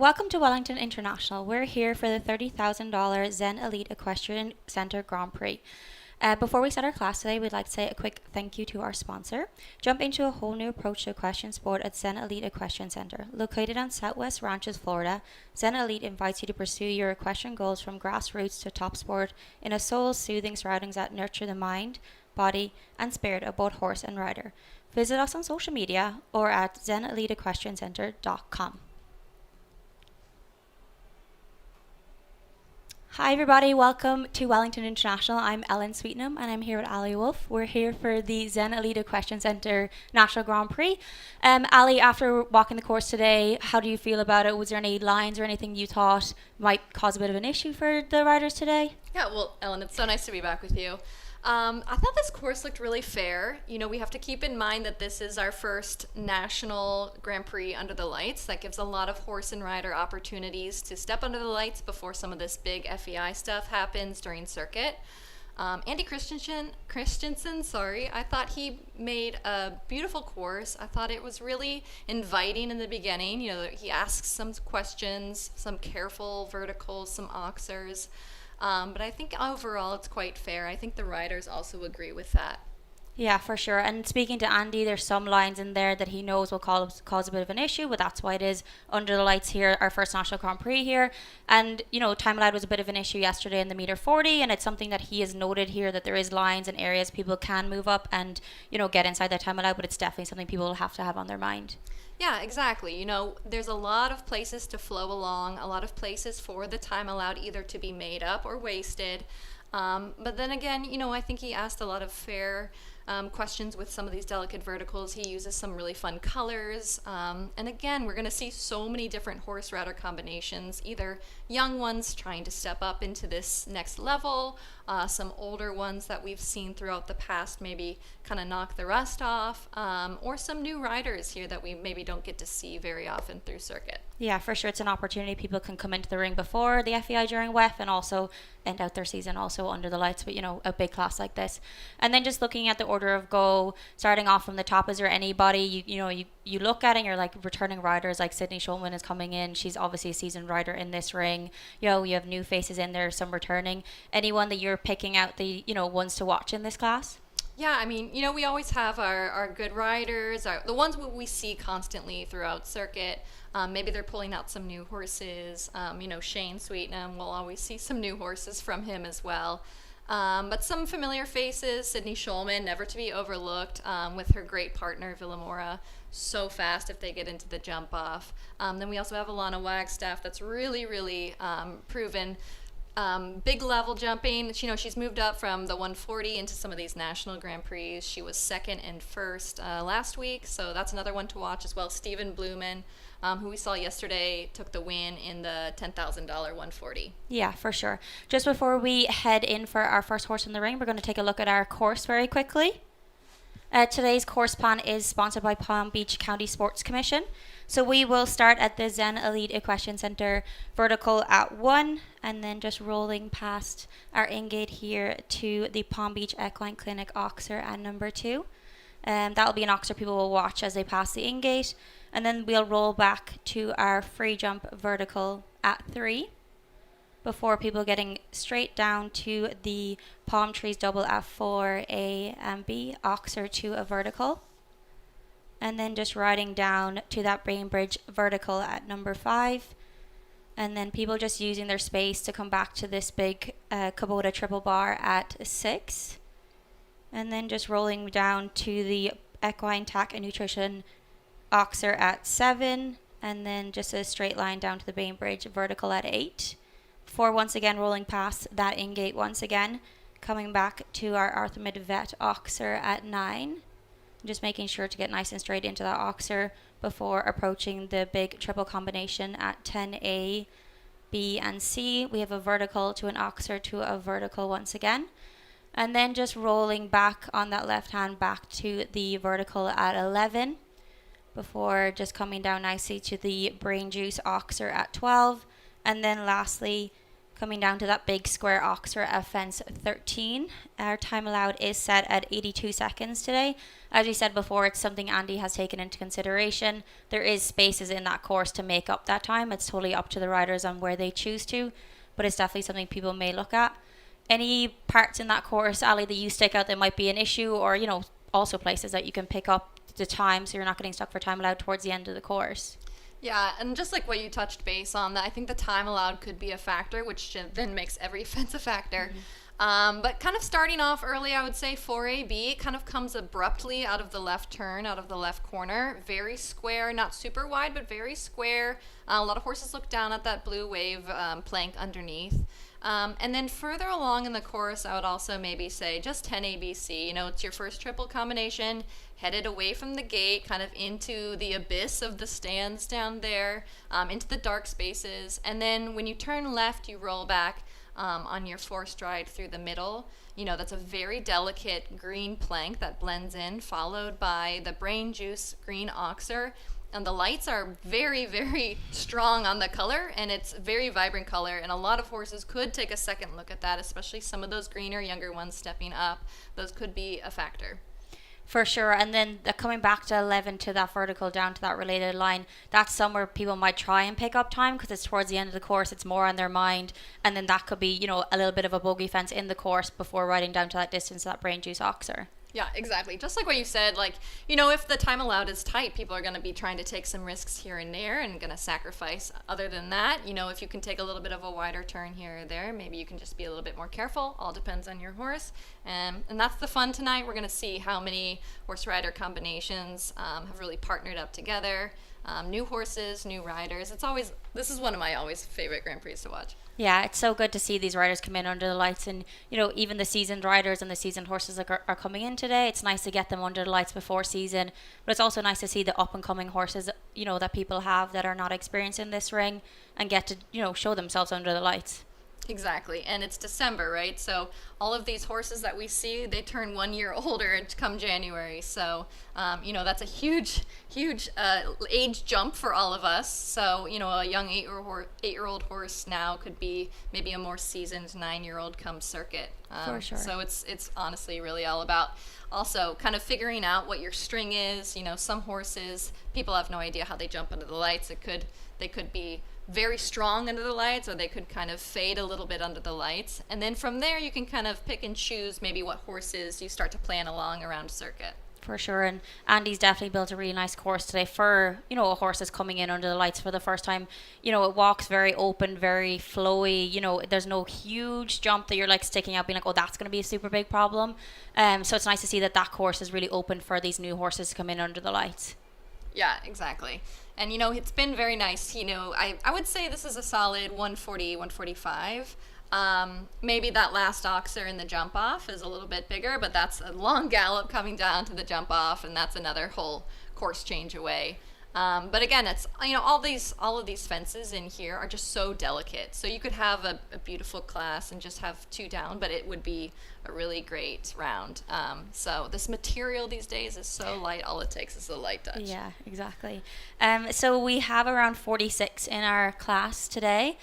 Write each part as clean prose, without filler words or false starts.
Welcome to Wellington International. We're here for the $30,000 Zen Elite Equestrian Center Grand Prix. Before we start our class today, we'd like to say a quick thank you to our sponsor. Jump into a whole new approach to equestrian sport at Zen Elite Equestrian Center. Located on Southwest Ranches, Florida, Zen Elite invites you to pursue your equestrian goals from grassroots to top sport in a soul-soothing surroundings that nurture the mind, body, and spirit of both horse and rider. Visit us on social media or at zeneliteequestriancenter.com. Hi everybody, welcome to Wellington International. I'm Ellen Sweetenham and I'm here with Ali Wolf. We're here for the Zen Elite Equestrian Center National Grand Prix. Ali, after walking the course today, how do you feel about it? Was there any lines or anything you thought might cause a bit of an issue for the riders today? Yeah, well, Ellen, it's so nice to be back with you. I thought this course looked really fair. You know, we have to keep in mind that this is our first national Grand Prix under the lights. That gives a lot of horse and rider opportunities to step under the lights before some of this big FEI stuff happens during circuit. Andy Christensen, I thought he made a beautiful course. I thought it was really inviting in the beginning. You know, he asks some questions, some careful verticals, some oxers. But I think overall it's quite fair. I think the riders also agree with that. Yeah, for sure. And speaking to Andy, there's some lines in there that he knows will cause a bit of an issue, but that's why it is under the lights here, our first National Grand Prix here. And, you know, time allowed was a bit of an issue yesterday in the meter 40, and it's something that he has noted here that there is lines and areas people can move up and, you know, get inside that time allowed, but it's definitely something people will have to have on their mind. Yeah, exactly. You know, there's a lot of places to flow along, a lot of places for the time allowed either to be made up or wasted. But then again, you know, I think he asked a lot of fair questions with some of these delicate verticals. He uses some really fun colors. And again, we're going to see so many different horse rider combinations, either young ones trying to step up into this next level, some older ones that we've seen throughout the past maybe kind of knock the rust off, or some new riders here that we maybe don't get to see very often through circuit. Yeah, for sure. It's an opportunity. People can come into the ring before the FEI during WEF and also end out their season also under the lights, but, you know, a big class like this. And then just looking at the order of go, starting off from the top, is there anybody you look at and you're like returning riders like Sydney Schulman is coming in. She's obviously a seasoned rider in this ring. You know, you have new faces in there, some returning. Anyone that you're picking out the, you know, ones to watch in this class? Yeah, I mean, you know, we always have our good riders, the ones we see constantly throughout circuit. Maybe they're pulling out some new horses. You know, Shane Sweetenham, we'll always see some new horses from him as well. But some familiar faces, Sydney Schulman, never to be overlooked, with her great partner, Villamora, so fast if they get into the jump off. Then we also have Alana Wagstaff that's really, really proven. Big level jumping. You know, she's moved up from the 140 into some of these national Grand Prix. She was second and first last week, so that's another one to watch as well. Stephen Blumen, who we saw yesterday, took the win in the $10,000 140. Yeah, for sure. Just before we head in for our first horse in the ring, we're going to take a look at our course very quickly. Today's course plan is sponsored by Palm Beach County Sports Commission. So we will start at the Zen Elite Equestrian Center vertical at 1 and then just rolling past our in-gate here to the Palm Beach Equine Clinic Oxer at number 2. That'll be an oxer people will watch as they pass the in-gate. And then we'll roll back to our free jump vertical at 3 before people getting straight down to the Palm Trees double at 4, A and B, oxer to a vertical. And then just riding down to that Bainbridge vertical at number 5. And then people just using their space to come back to this big Kubota triple bar at 6. And then just rolling down to the Equine Tack and Nutrition oxer at 7. And then just a straight line down to the Bainbridge vertical at 8. Before once again rolling past that in-gate once again. Coming back to our Arthur Vet oxer at 9. Just making sure to get nice and straight into that oxer before approaching the big triple combination at 10A, B, and C. We have a vertical to an oxer to a vertical once again. And then just rolling back on that left hand back to the vertical at 11 before just coming down nicely to the Brain Juice oxer at 12. And then lastly, Coming down to that big square oxer at fence 13. Our time allowed is set at 82 seconds today. As we said before, it's something Andy has taken into consideration. There is spaces in that course to make up that time. It's totally up to the riders on where they choose to, but it's definitely something people may look at. Any parts in that course, Ali, that you stick out that might be an issue, or, also places that you can pick up the time so you're not getting stuck for time allowed towards the end of the course? Yeah, and just like what you touched base on, that I think the time allowed could be a factor, which then makes every fence a factor. But kind of starting off early, I would say 4AB kind of comes abruptly out of the left turn, out of the left corner. Very square, not super wide, but very square. A lot of horses look down at that blue wave plank underneath. And then further along in the course, I would also maybe say just 10 ABC. It's your first triple combination, headed away from the gate, kind of into the abyss of the stands down there, into the dark spaces. And then when you turn left, you roll back on your forced ride through the middle. That's a very delicate green plank that blends in, followed by the brain juice green oxer. And the lights are very, very strong on the color, and it's very vibrant color, and a lot of horses could take a second look at that, especially some of those greener, younger ones stepping up. Those could be a factor. For sure. And then coming back to 11 to that vertical down to that related line, that's somewhere people might try and pick up time because it's towards the end of the course, it's more on their mind, and then that could be, a little bit of a bogey fence in the course before riding down to that distance, that brain juice oxer. Yeah, exactly. Just like what you said, if the time allowed is tight, people are going to be trying to take some risks here and there and going to sacrifice. Other than that, if you can take a little bit of a wider turn here or there, maybe you can just be a little bit more careful. All depends on your horse. And that's the fun tonight. We're going to see how many horse rider combinations have really partnered up together. New horses, new riders. This is one of my always favorite Grand Prix to watch. Yeah, it's so good to see these riders come in under the lights, and even the seasoned riders and the seasoned horses that are coming in today. It's nice to get them under the lights before season, but it's also nice to see the up and coming horses that people have that are not experienced in this ring and get to show themselves under the lights. Exactly, and it's December, right? So all of these horses that we see, they turn 1 year older come January. So, that's a huge age jump for all of us. So, a young 8-year-old horse now could be maybe a more seasoned 9-year-old come circuit. For sure. So it's honestly really all about also kind of figuring out what your string is. Some horses, people have no idea how they jump under the lights. They could be very strong under the lights, or they could kind of fade a little bit under the lights. And then from there, you can kind of pick and choose maybe what horses you start to plan along around a circuit. For sure. And Andy's definitely built a really nice course today for, a horse that's coming in under the lights for the first time. It walks very open, very flowy. There's no huge jump that you're sticking out being like, oh, that's going to be a super big problem. So it's nice to see that course is really open for these new horses to come in under the lights. Yeah, exactly. And, it's been very nice. I would say this is a solid 140, 145. Maybe that last oxer in the jump off is a little bit bigger, but that's a long gallop coming down to the jump off, and that's another whole course change away. But again, it's, all of these fences in here are just so delicate. So you could have a beautiful class and just have 2 down, but it would be a really great round. So this material these days is so light. All it takes is a light touch. Yeah, exactly. So we have around 46 in our class today.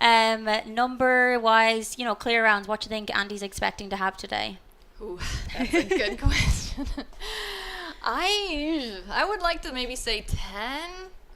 Number wise, clear rounds, what do you think Andy's expecting to have today? Ooh, that's a good question. I would like to maybe say 10,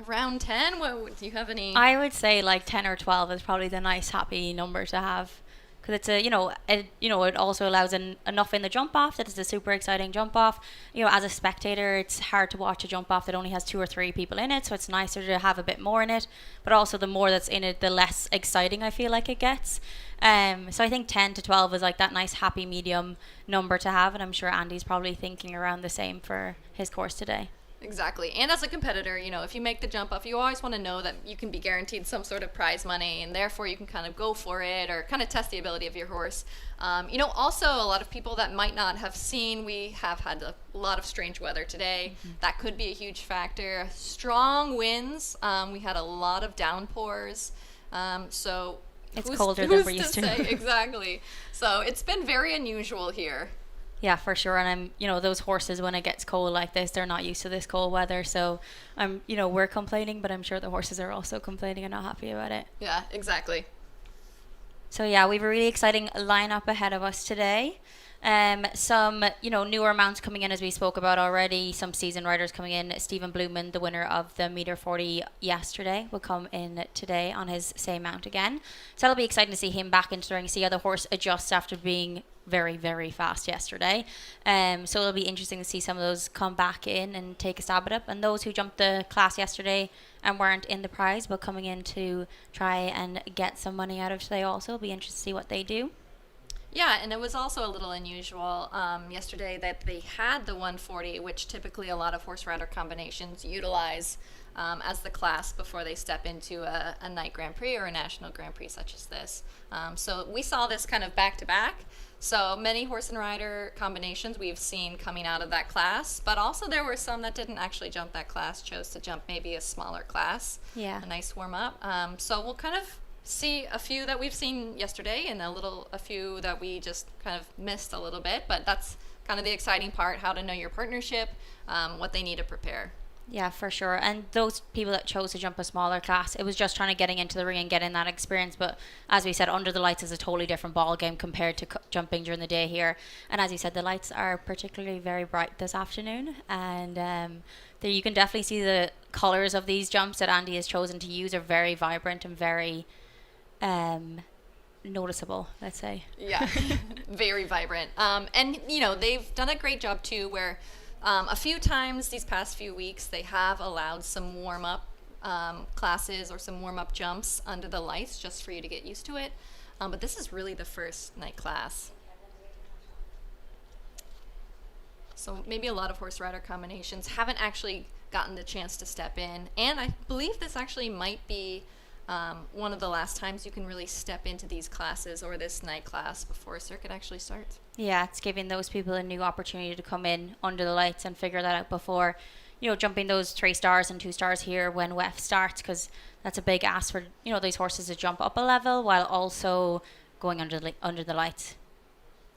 around 10. Do you have any? I would say 10 or 12 is probably the nice happy number to have, because it's it also allows enough in the jump off that it's a super exciting jump off. As a spectator, it's hard to watch a jump off that only has 2 or 3 people in it, so it's nicer to have a bit more in it. But also, the more that's in it, the less exciting I feel like it gets. So I think 10 to 12 is that nice happy medium number to have, and I'm sure Andy's probably thinking around the same for his course today. Exactly. And as a competitor, if you make the jump off, you always want to know that you can be guaranteed some sort of prize money, and therefore you can kind of go for it or kind of test the ability of your horse. Also a lot of people that might not have seen, we have had a lot of strange weather today. Mm-hmm. That could be a huge factor. Strong winds. We had a lot of downpours. So it's colder than we're used to. Exactly. So it's been very unusual here. Yeah, for sure. And those horses, when it gets cold like this, they're not used to this cold weather. So we're complaining, but I'm sure the horses are also complaining and not happy about it. Yeah, exactly. So yeah, we have a really exciting lineup ahead of us today. Some newer mounts coming in as we spoke about already. Some seasoned riders coming in. Stephen Blumen, the winner of the meter 40 yesterday, will come in today on his same mount again. So it'll be exciting to see him back into the ring, see how the horse adjusts after being very, very fast yesterday. So it'll be interesting to see some of those come back in and take a stab at it. And those who jumped the class yesterday and weren't in the prize, but coming in to try and get some money out of today also. It'll be interesting to see what they do. Yeah, and it was also a little unusual yesterday that they had the 140, which typically a lot of horse rider combinations utilize as the class before they step into a night Grand Prix or a national Grand Prix such as this. So we saw this kind of back to back. So many horse and rider combinations we've seen coming out of that class, but also there were some that didn't actually jump that class, chose to jump maybe a smaller class. Yeah. A nice warm up. So we'll kind of see a few that we've seen yesterday and a few that we just kind of missed a little bit, but that's kind of the exciting part, how to know your partnership, what they need to prepare. Yeah, for sure. And those people that chose to jump a smaller class, it was just trying to getting into the ring and getting that experience. But as we said, under the lights is a totally different ball game compared to jumping during the day here. And as you said, the lights are particularly very bright this afternoon. And there you can definitely see the colors of these jumps that Andy has chosen to use are very vibrant and very noticeable, let's say. Yeah, very vibrant. And, they've done a great job, too, where a few times these past few weeks they have allowed some warm-up classes or some warm-up jumps under the lights just for you to get used to it. But this is really the first night class. So maybe a lot of horse rider combinations haven't actually gotten the chance to step in. And I believe this actually might be one of the last times you can really step into these classes or this night class before a circuit actually starts. Yeah, it's giving those people a new opportunity to come in under the lights and figure that out before, jumping those 3 stars and 2 stars here when WEF starts, because that's a big ask for, these horses to jump up a level while also going under the lights.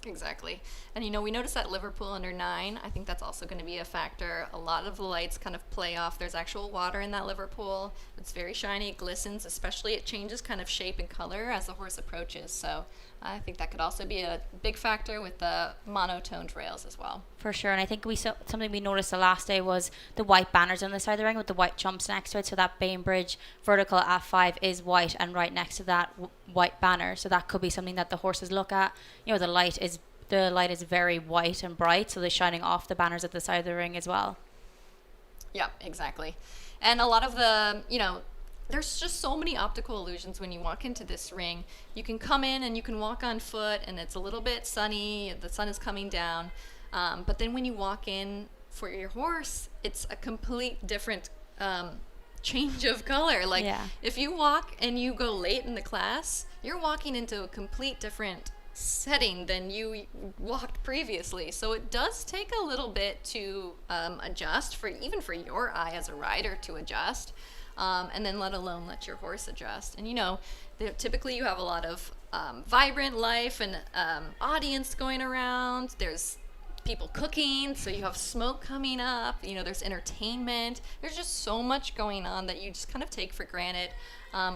Exactly. And, we noticed that Liverpool under 9, I think that's also going to be a factor. A lot of the lights kind of play off. There's actual water in that Liverpool. It's very shiny. It glistens, especially it changes kind of shape and color as the horse approaches. So I think that could also be a big factor with the monotoned rails as well. For sure. And I think something we noticed the last day was the white banners on the side of the ring with the white jumps next to it. So that Bainbridge vertical at 5 is white, and right next to that white banner. So that could be something that the horses look at. The light is very white and bright, so they're shining off the banners at the side of the ring as well. Yeah, exactly. And a lot of the, there's just so many optical illusions when you walk into this ring. You can come in and you can walk on foot and it's a little bit sunny, the sun is coming down. But then when you walk in for your horse, it's a complete different change of color. If you walk and you go late in the class, you're walking into a complete different setting than you walked previously. So it does take a little bit to adjust, even for your eye as a rider to adjust, and then let alone let your horse adjust. And typically you have a lot of vibrant life and audience going around. There's people cooking, so you have smoke coming up, there's entertainment. There's just so much going on that you just kind of take for granted.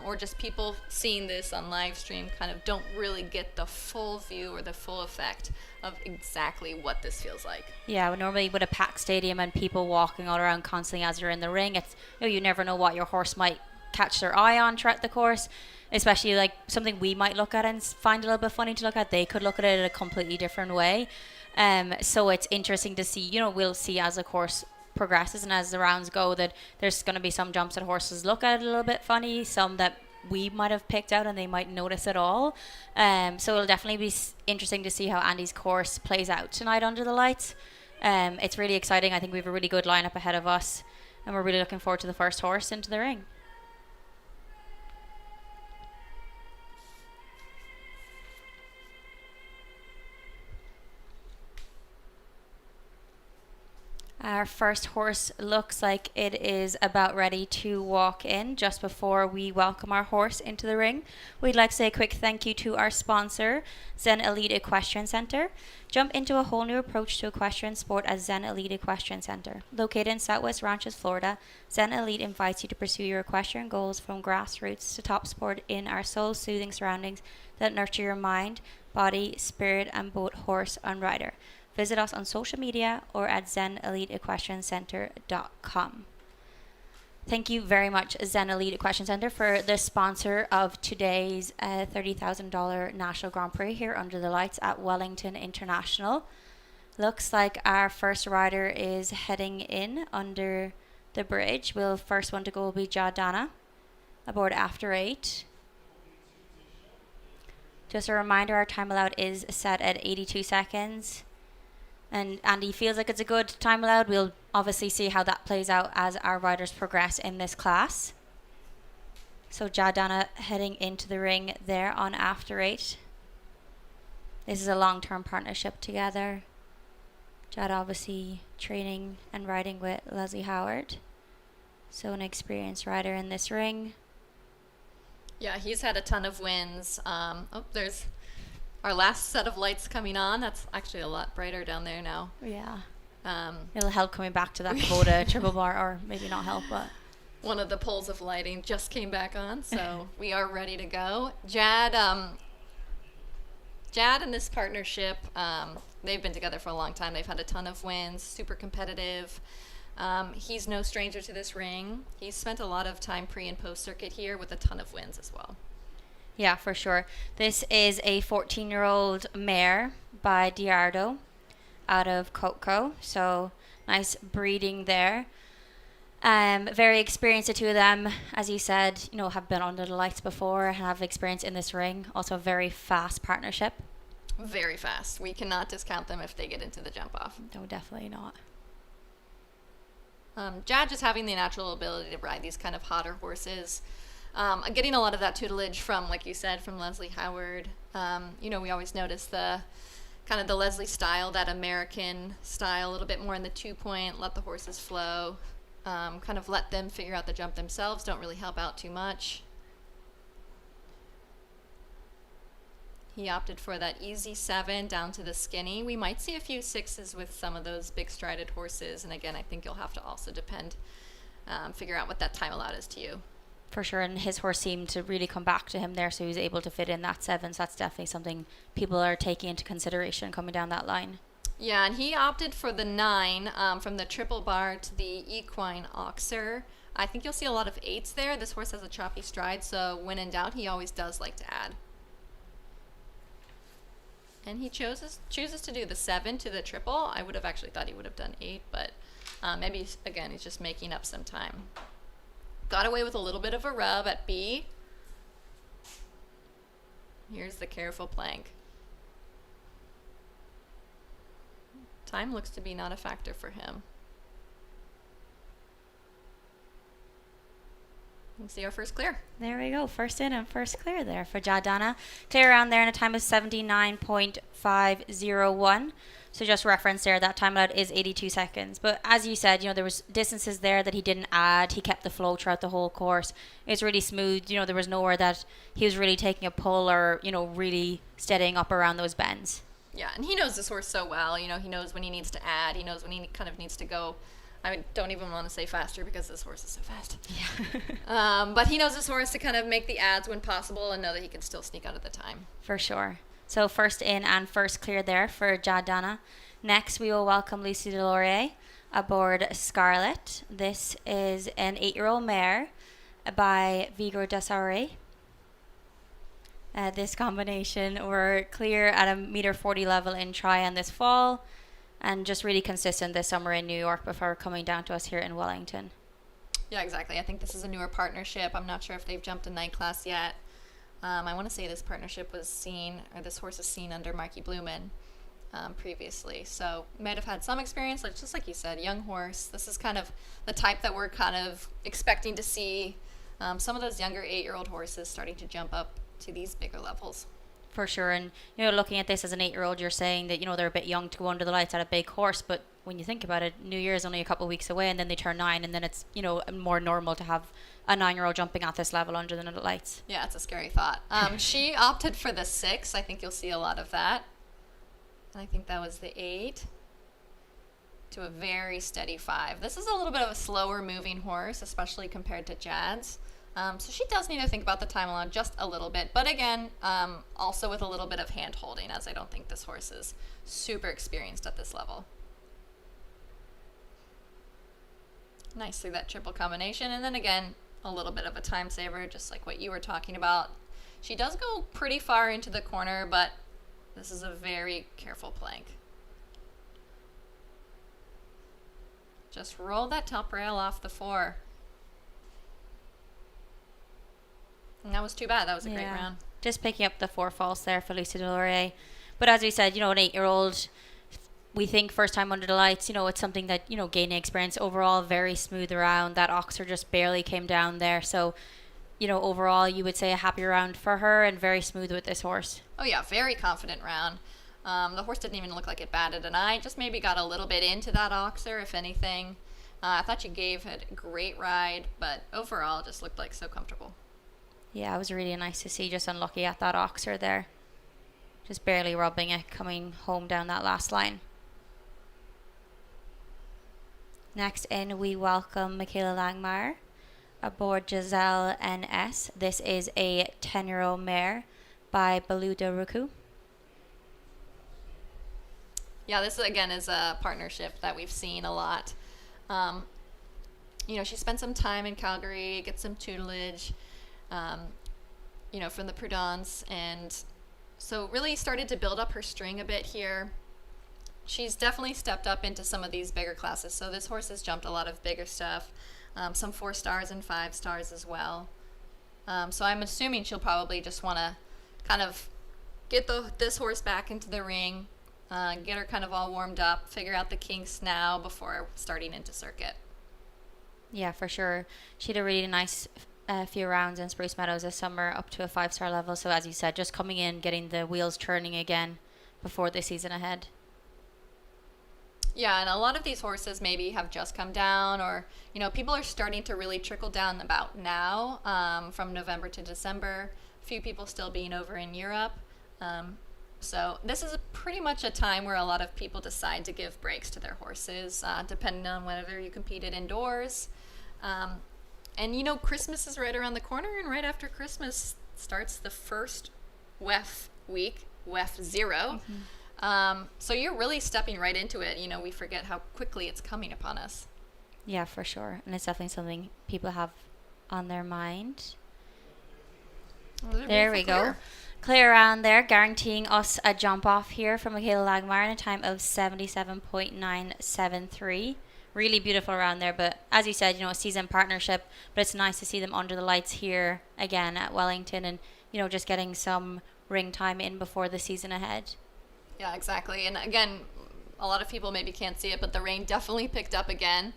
Or just people seeing this on live stream kind of don't really get the full view or the full effect of exactly what this feels like. Yeah, normally with a packed stadium and people walking all around constantly as you're in the ring, it's you never know what your horse might catch their eye on throughout the course, especially like something we might look at and find a little bit funny to look at. They could look at it in a completely different way. So it's interesting to see, we'll see as the course progresses and as the rounds go that there's going to be some jumps that horses look at it a little bit funny, some that we might have picked out and they might notice it all. So it'll definitely be interesting to see how Andy's course plays out tonight under the lights. It's really exciting. I think we have a really good lineup ahead of us and we're really looking forward to the first horse into the ring. Our first horse looks like it is about ready to walk in. Just before we welcome our horse into the ring, we'd like to say a quick thank you to our sponsor, Zen Elite Equestrian Center. Jump into a whole new approach to equestrian sport at Zen Elite Equestrian Center. Located in Southwest Ranches, Florida, Zen Elite invites you to pursue your equestrian goals from grassroots to top sport in our soul-soothing surroundings that nurture your mind, body, spirit, and both horse and rider. Visit us on social media or at zeneliteequestriancenter.com. Thank you very much, Zen Elite Equestrian Center, for the sponsor of today's $30,000 National Grand Prix here under the lights at Wellington International. Looks like our first rider is heading in under the bridge. First one to go will be Jadana aboard after 8. Just a reminder, our time allowed is set at 82 seconds. And Andy feels like it's a good time allowed. We'll obviously see how that plays out as our riders progress in this class. So Jadana heading into the ring there on after 8. This is a long-term partnership together. Jad obviously training and riding with Leslie Howard. So an experienced rider in this ring. Yeah, he's had a ton of wins. There's our last set of lights coming on. That's actually a lot brighter down there now. Yeah. It'll help coming back to that quota triple bar, or maybe not help, but one of the poles of lighting just came back on, so we are ready to go. Jad and this partnership, they've been together for a long time. They've had a ton of wins, super competitive. He's no stranger to this ring. He's spent a lot of time pre and post circuit here with a ton of wins as well. Yeah, for sure. This is a 14-year-old mare by Diardo out of Coco. So nice breeding there. Very experienced, the two of them, as you said, have been under the lights before and have experience in this ring. Also a very fast partnership. Very fast. We cannot discount them if they get into the jump off. No, definitely not. Jad just having the natural ability to ride these kind of hotter horses. Getting a lot of that tutelage from, like you said, from Leslie Howard. We always notice the kind of the Leslie style, that American style, a little bit more in the 2-point, let the horses flow, kind of let them figure out the jump themselves, don't really help out too much. He opted for that easy 7 down to the skinny. We might see a few 6s with some of those big strided horses, and again, I think you'll have to also figure out what that time allowed is to you. For sure, and his horse seemed to really come back to him there, so he was able to fit in that 7, so that's definitely something people are taking into consideration coming down that line. Yeah, and he opted for the 9 from the triple bar to the equine oxer. I think you'll see a lot of 8s there. This horse has a choppy stride, so when in doubt, he always does like to add. And he chooses to do the 7 to the triple. I would have actually thought he would have done 8, but maybe, again, he's just making up some time. Got away with a little bit of a rub at B. Here's the careful plank. Time looks to be not a factor for him. Let's see our first clear. There we go. First in and first clear there for Jadana. Clear around there in a time of 79.501. So just reference there, that time allowed is 82 seconds. But as you said, there was distances there that he didn't add. He kept the flow throughout the whole course. It was really smooth. There was nowhere that he was really taking a pull or, really steadying up around those bends. Yeah, and he knows this horse so well. He knows when he needs to add. He knows when he kind of needs to go. I don't even want to say faster because this horse is so fast. Yeah. But he knows this horse to kind of make the adds when possible and know that he can still sneak out at the time. For sure. So first in and first clear there for Jadana. Next, we will welcome Lucy Delorier aboard Scarlet. This is an 8-year-old mare by Vigor Desare. This combination were clear at a 1.40 level in Tryon this fall, and just really consistent this summer in New York before coming down to us here in Wellington. Yeah, exactly. I think this is a newer partnership. I'm not sure if they've jumped a night class yet. I want to say this partnership was seen, or this horse is seen under Marky Blumen previously. So might have had some experience, just like you said, young horse. This is kind of the type that we're kind of expecting to see some of those younger 8-year-old horses starting to jump up to these bigger levels. For sure. And, looking at this as an 8-year-old, you're saying that, they're a bit young to go under the lights at a big horse. But when you think about it, New Year is only a couple of weeks away, and then they turn 9, and then it's, more normal to have a 9-year-old jumping at this level under the lights. Yeah, it's a scary thought. She opted for the 6. I think you'll see a lot of that. I think that was the 8 to a very steady 5. This is a little bit of a slower moving horse, especially compared to Jad's. So she does need to think about the time along just a little bit. But again, also with a little bit of hand holding, as I don't think this horse is super experienced at this level. Nicely that triple combination. And then again, a little bit of a time saver, just like what you were talking about. She does go pretty far into the corner, but this is a very careful plank. Just roll that top rail off the 4. And that was too bad. That was a great round. Just picking up the 4 false there for Lisa Delorier. But as we said, an 8-year-old, we think first time under the lights, it's something that, gaining experience. Overall, very smooth around. That oxer just barely came down there. So, overall, you would say a happy round for her and very smooth with this horse. Oh, yeah, very confident round. The horse didn't even look like it batted an eye. Just maybe got a little bit into that oxer, if anything. I thought she gave it a great ride, but overall just looked like so comfortable. Yeah, it was really nice to see. Just unlucky at that oxer there. Just barely rubbing it, coming home down that last line. Next in, we welcome Michaela Langmeyer aboard Giselle NS. This is a 10-year-old mare by Beluda Ruku. Yeah, this again is a partnership that we've seen a lot. She spent some time in Calgary, get some tutelage, from the Prudence, and so really started to build up her string a bit here. She's definitely stepped up into some of these bigger classes. So this horse has jumped a lot of bigger stuff, some 4 stars and 5 stars as well. So I'm assuming she'll probably just want to kind of get this horse back into the ring, get her kind of all warmed up, figure out the kinks now before starting into circuit. Yeah, for sure. She had a really nice few rounds in Spruce Meadows this summer, up to a 5-star level. So as you said, just coming in, getting the wheels turning again before the season ahead. Yeah, and a lot of these horses maybe have just come down, or, people are starting to really trickle down about now, from November to December. A few people still being over in Europe. So this is pretty much a time where a lot of people decide to give breaks to their horses, depending on whether you competed indoors. And Christmas is right around the corner, and right after Christmas starts the first WEF week, WEF 0. Mm-hmm. So you're really stepping right into it. We forget how quickly it's coming upon us. Yeah, for sure. And it's definitely something people have on their mind. Well, there we go. Clear around there, guaranteeing us a jump off here from Michaela Langmeyer in a time of 77.973. Really beautiful around there, but as you said, a season partnership, but it's nice to see them under the lights here again at Wellington, and just getting some ring time in before the season ahead. Yeah, exactly. And again, a lot of people maybe can't see it, but the rain definitely picked up again.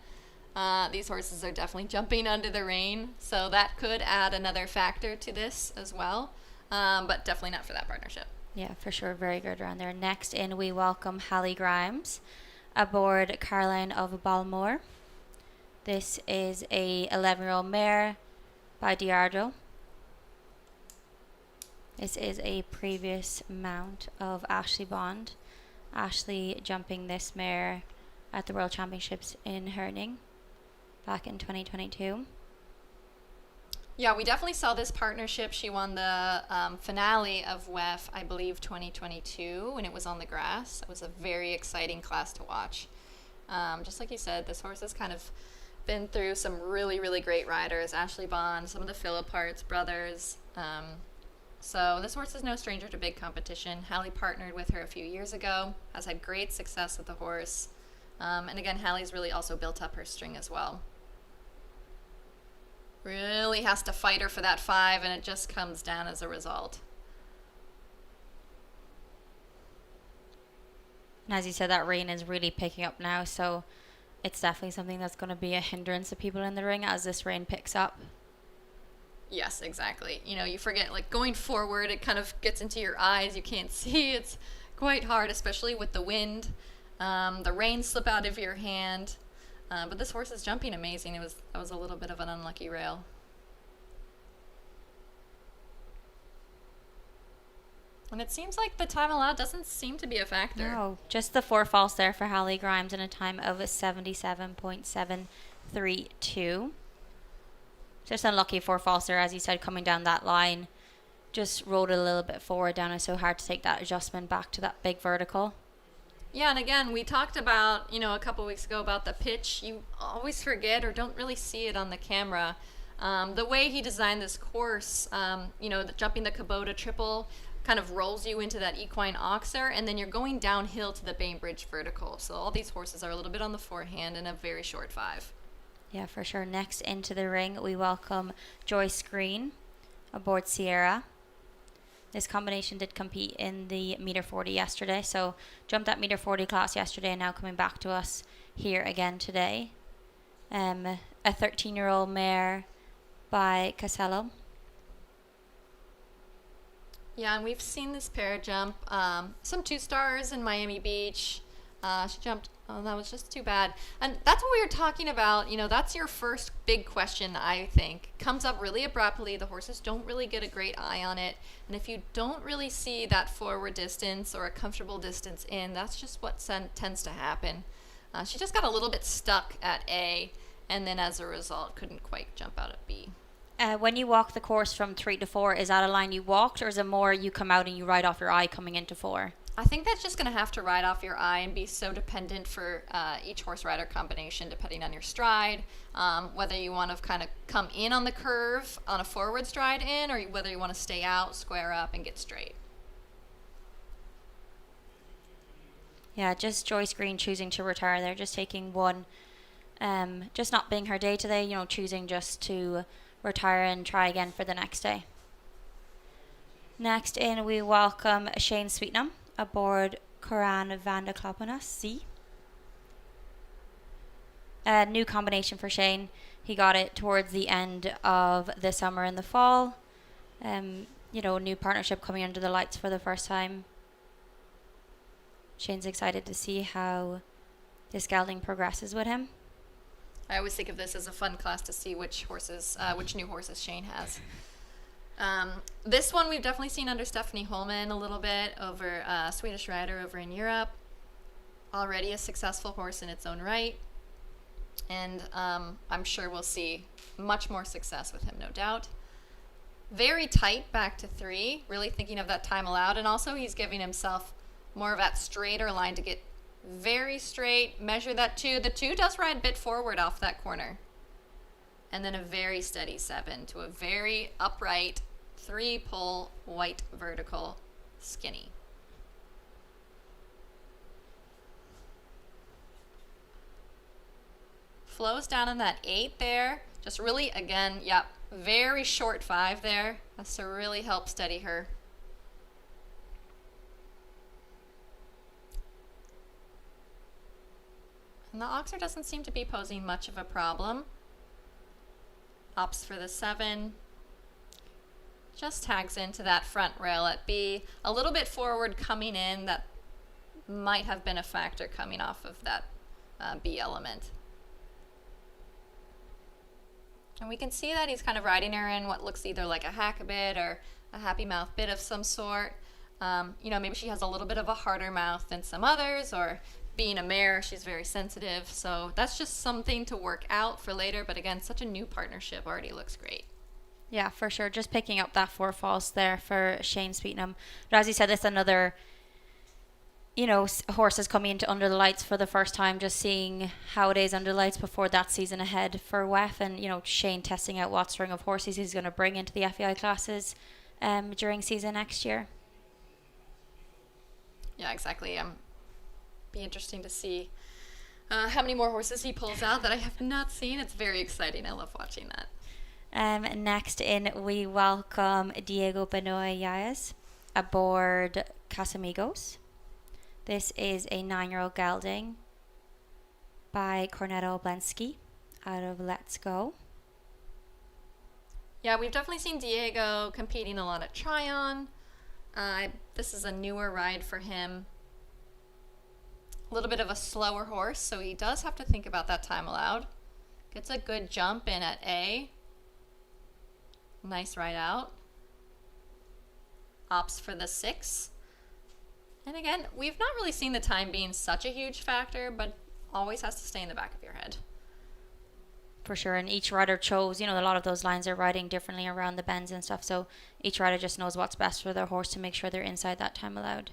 These horses are definitely jumping under the rain, so that could add another factor to this as well, but definitely not for that partnership. Yeah, for sure. Very good around there. Next in, we welcome Hallie Grimes aboard Caroline of Balmore. This is a 11-year-old mare by Diardo. This is a previous mount of Ashley Bond. Ashley jumping this mare at the World Championships in Herning back in 2022. Yeah, we definitely saw this partnership. She won the finale of WEF, I believe, 2022 when it was on the grass. It was a very exciting class to watch. Just like you said, this horse has kind of been through some really, really great riders. Ashley Bond, some of the Philipparts brothers. So this horse is no stranger to big competition. Hallie partnered with her a few years ago, has had great success with the horse. And again, Hallie's really also built up her string as well. Really has to fight her for that 5, and it just comes down as a result. And as you said, that rain is really picking up now, so it's definitely something that's going to be a hindrance to people in the ring as this rain picks up. Yes, exactly. You know, you forget, like going forward, it kind of gets into your eyes. You can't see. It's quite hard, especially with the wind. The reins slip out of your hand. But this horse is jumping amazing. That was a little bit of an unlucky rail. And it seems like the time allowed doesn't seem to be a factor. No, just the 4 false there for Hallie Grimes in a time of 77.732. Just unlucky 4 false there, as you said, coming down that line. Just rode it a little bit forward down. It's so hard to take that adjustment back to that big vertical. Yeah, and again, we talked about, a couple weeks ago about the pitch. You always forget or don't really see it on the camera. The way he designed this course, jumping the Kubota triple kind of rolls you into that equine oxer, and then you're going downhill to the Bainbridge vertical. So all these horses are a little bit on the forehand and a very short 5. Yeah, for sure. Next into the ring, we welcome Joyce Green aboard Sierra. This combination did compete in the meter 40 yesterday, so jumped that meter 40 class yesterday and now coming back to us here again today. A 13-year-old mare by Casello. Yeah, and we've seen this pair jump some 2-stars in Miami Beach. She jumped, that was just too bad. And that's what we were talking about. That's your first big question, I think. Comes up really abruptly. The horses don't really get a great eye on it. And if you don't really see that forward distance or a comfortable distance in, that's just what tends to happen. She just got a little bit stuck at A, and then as a result, couldn't quite jump out at B. When you walk the course from 3 to 4, is that a line you walked, or is it more you come out and you ride off your eye coming into 4? I think that's just going to have to ride off your eye and be so dependent for each horse-rider combination, depending on your stride, whether you want to kind of come in on the curve on a forward stride in, or whether you want to stay out, square up, and get straight. Yeah, just Joyce Green choosing to retire there, just taking one, just not being her day today, choosing just to retire and try again for the next day. Next in, we welcome Shane Sweetnam aboard Coran van de Klapenas C. A new combination for Shane. He got it towards the end of the summer and the fall. New partnership coming under the lights for the first time. Shane's excited to see how this gelding progresses with him. I always think of this as a fun class to see which new horses Shane has. This one we've definitely seen under Stephanie Holman a little bit over Swedish rider over in Europe. Already a successful horse in its own right. And I'm sure we'll see much more success with him, no doubt. Very tight back to 3, really thinking of that time allowed. And also he's giving himself more of that straighter line to get very straight, measure that 2. The 2 does ride a bit forward off that corner. And then a very steady 7 to a very upright 3-pull white vertical skinny. Flows down in that 8 there. Just really, again, very short 5 there. That's to really help steady her. And the oxer doesn't seem to be posing much of a problem. Opts for the 7. Just tags into that front rail at B. A little bit forward coming in. That might have been a factor coming off of that B element. And we can see that he's kind of riding her in what looks either like a hack a bit or a happy mouth bit of some sort. Maybe she has a little bit of a harder mouth than some others, or being a mare, she's very sensitive. So that's just something to work out for later. But again, such a new partnership already looks great. Yeah, for sure. Just picking up that 4 false there for Shane Sweetnam. But as you said, it's another, horses coming into under the lights for the first time, just seeing how it is under the lights before that season ahead for WEF. And, Shane testing out what string of horses he's going to bring into the FEI classes during season next year. Yeah, exactly. Be interesting to see how many more horses he pulls out that I have not seen. It's very exciting. I love watching that. Next in, we welcome Diego Benoit Yaez aboard Casamigos. This is a 9-year-old gelding by Cornetto Oblensky out of Let's Go. Yeah, we've definitely seen Diego competing a lot at Tryon. This is a newer ride for him. A little bit of a slower horse, so he does have to think about that time allowed. Gets a good jump in at A. Nice ride out. Opts for the 6. And again, we've not really seen the time being such a huge factor, but always has to stay in the back of your head. For sure, and each rider chose, a lot of those lines are riding differently around the bends and stuff, so each rider just knows what's best for their horse to make sure they're inside that time allowed.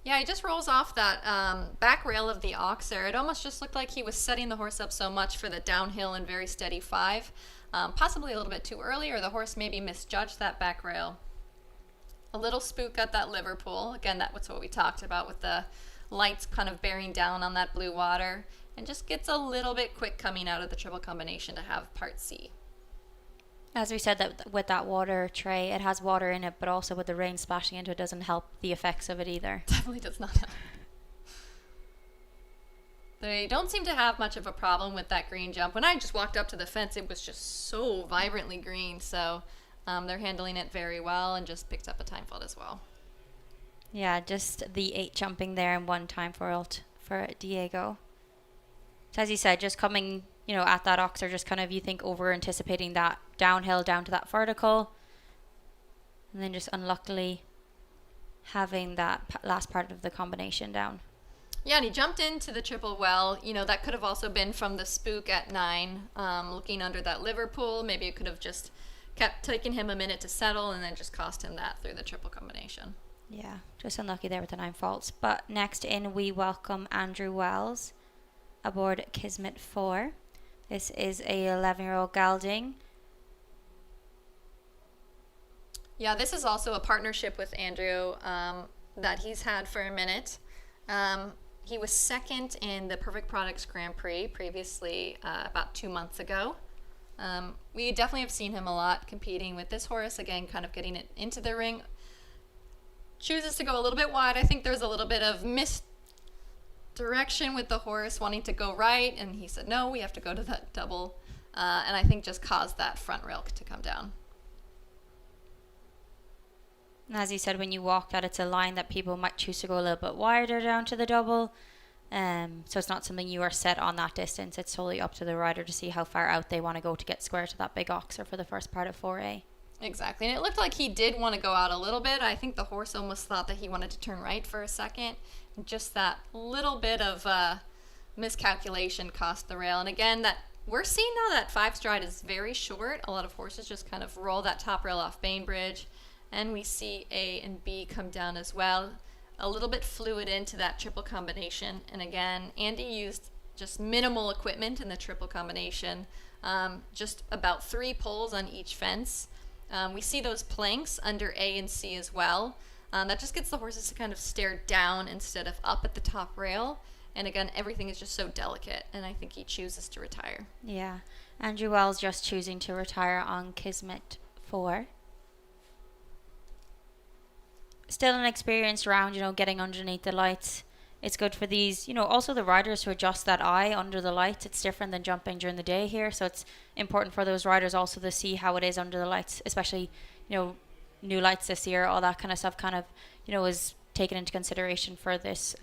Yeah, he just rolls off that back rail of the ox there. It almost just looked like he was setting the horse up so much for the downhill and very steady 5. Possibly a little bit too early, or the horse maybe misjudged that back rail. A little spook at that Liverpool. Again, that was what we talked about with the lights kind of bearing down on that blue water. And just gets a little bit quick coming out of the triple combination to have part C. As we said, that with that water tray, it has water in it, but also with the rain splashing into it doesn't help the effects of it either. Definitely does not help. They don't seem to have much of a problem with that green jump. When I just walked up to the fence, it was just so vibrantly green. So they're handling it very well and just picked up a time fault as well. Yeah, just the 8 jumping there and 1 time fault for Diego. So as you said, just coming, at that ox, or just kind of, you think, over anticipating that downhill down to that vertical. And then just unluckily having that last part of the combination down. Yeah, and he jumped into the triple well. That could have also been from the spook at 9, looking under that Liverpool. Maybe it could have just kept taking him a minute to settle and then just cost him that through the triple combination. Yeah, just unlucky there with the 9 faults. But next in, we welcome Andrew Wells aboard Kismet 4. This is a 11-year-old gelding. Yeah, this is also a partnership with Andrew that he's had for a minute. He was second in the Perfect Products Grand Prix previously about 2 months ago. We definitely have seen him a lot competing with this horse, again, kind of getting it into the ring. Chooses to go a little bit wide. I think there's a little bit of misdirection with the horse wanting to go right, and he said, no, we have to go to that double, and I think just caused that front rail to come down. And as you said, when you walk that, it's a line that people might choose to go a little bit wider down to the double. So it's not something you are set on that distance. It's totally up to the rider to see how far out they want to go to get square to that big oxer for the first part of 4A. Exactly, and it looked like he did want to go out a little bit. I think the horse almost thought that he wanted to turn right for a second. Just that little bit of miscalculation cost the rail. And again, that we're seeing now that 5 stride is very short. A lot of horses just kind of roll that top rail off Bainbridge. And we see A and B come down as well. A little bit fluid into that triple combination. And again, Andy used just minimal equipment in the triple combination. Just about 3 poles on each fence. We see those planks under A and C as well. That just gets the horses to kind of stare down instead of up at the top rail. And again, everything is just so delicate, and I think he chooses to retire. Yeah, Andrew Wells just choosing to retire on Kismet 4. Still an experienced round, getting underneath the lights. It's good for these, also the riders to adjust that eye under the lights. It's different than jumping during the day here, so it's important for those riders also to see how it is under the lights, especially, new lights this year, all that kind of stuff kind of, is taken into consideration for this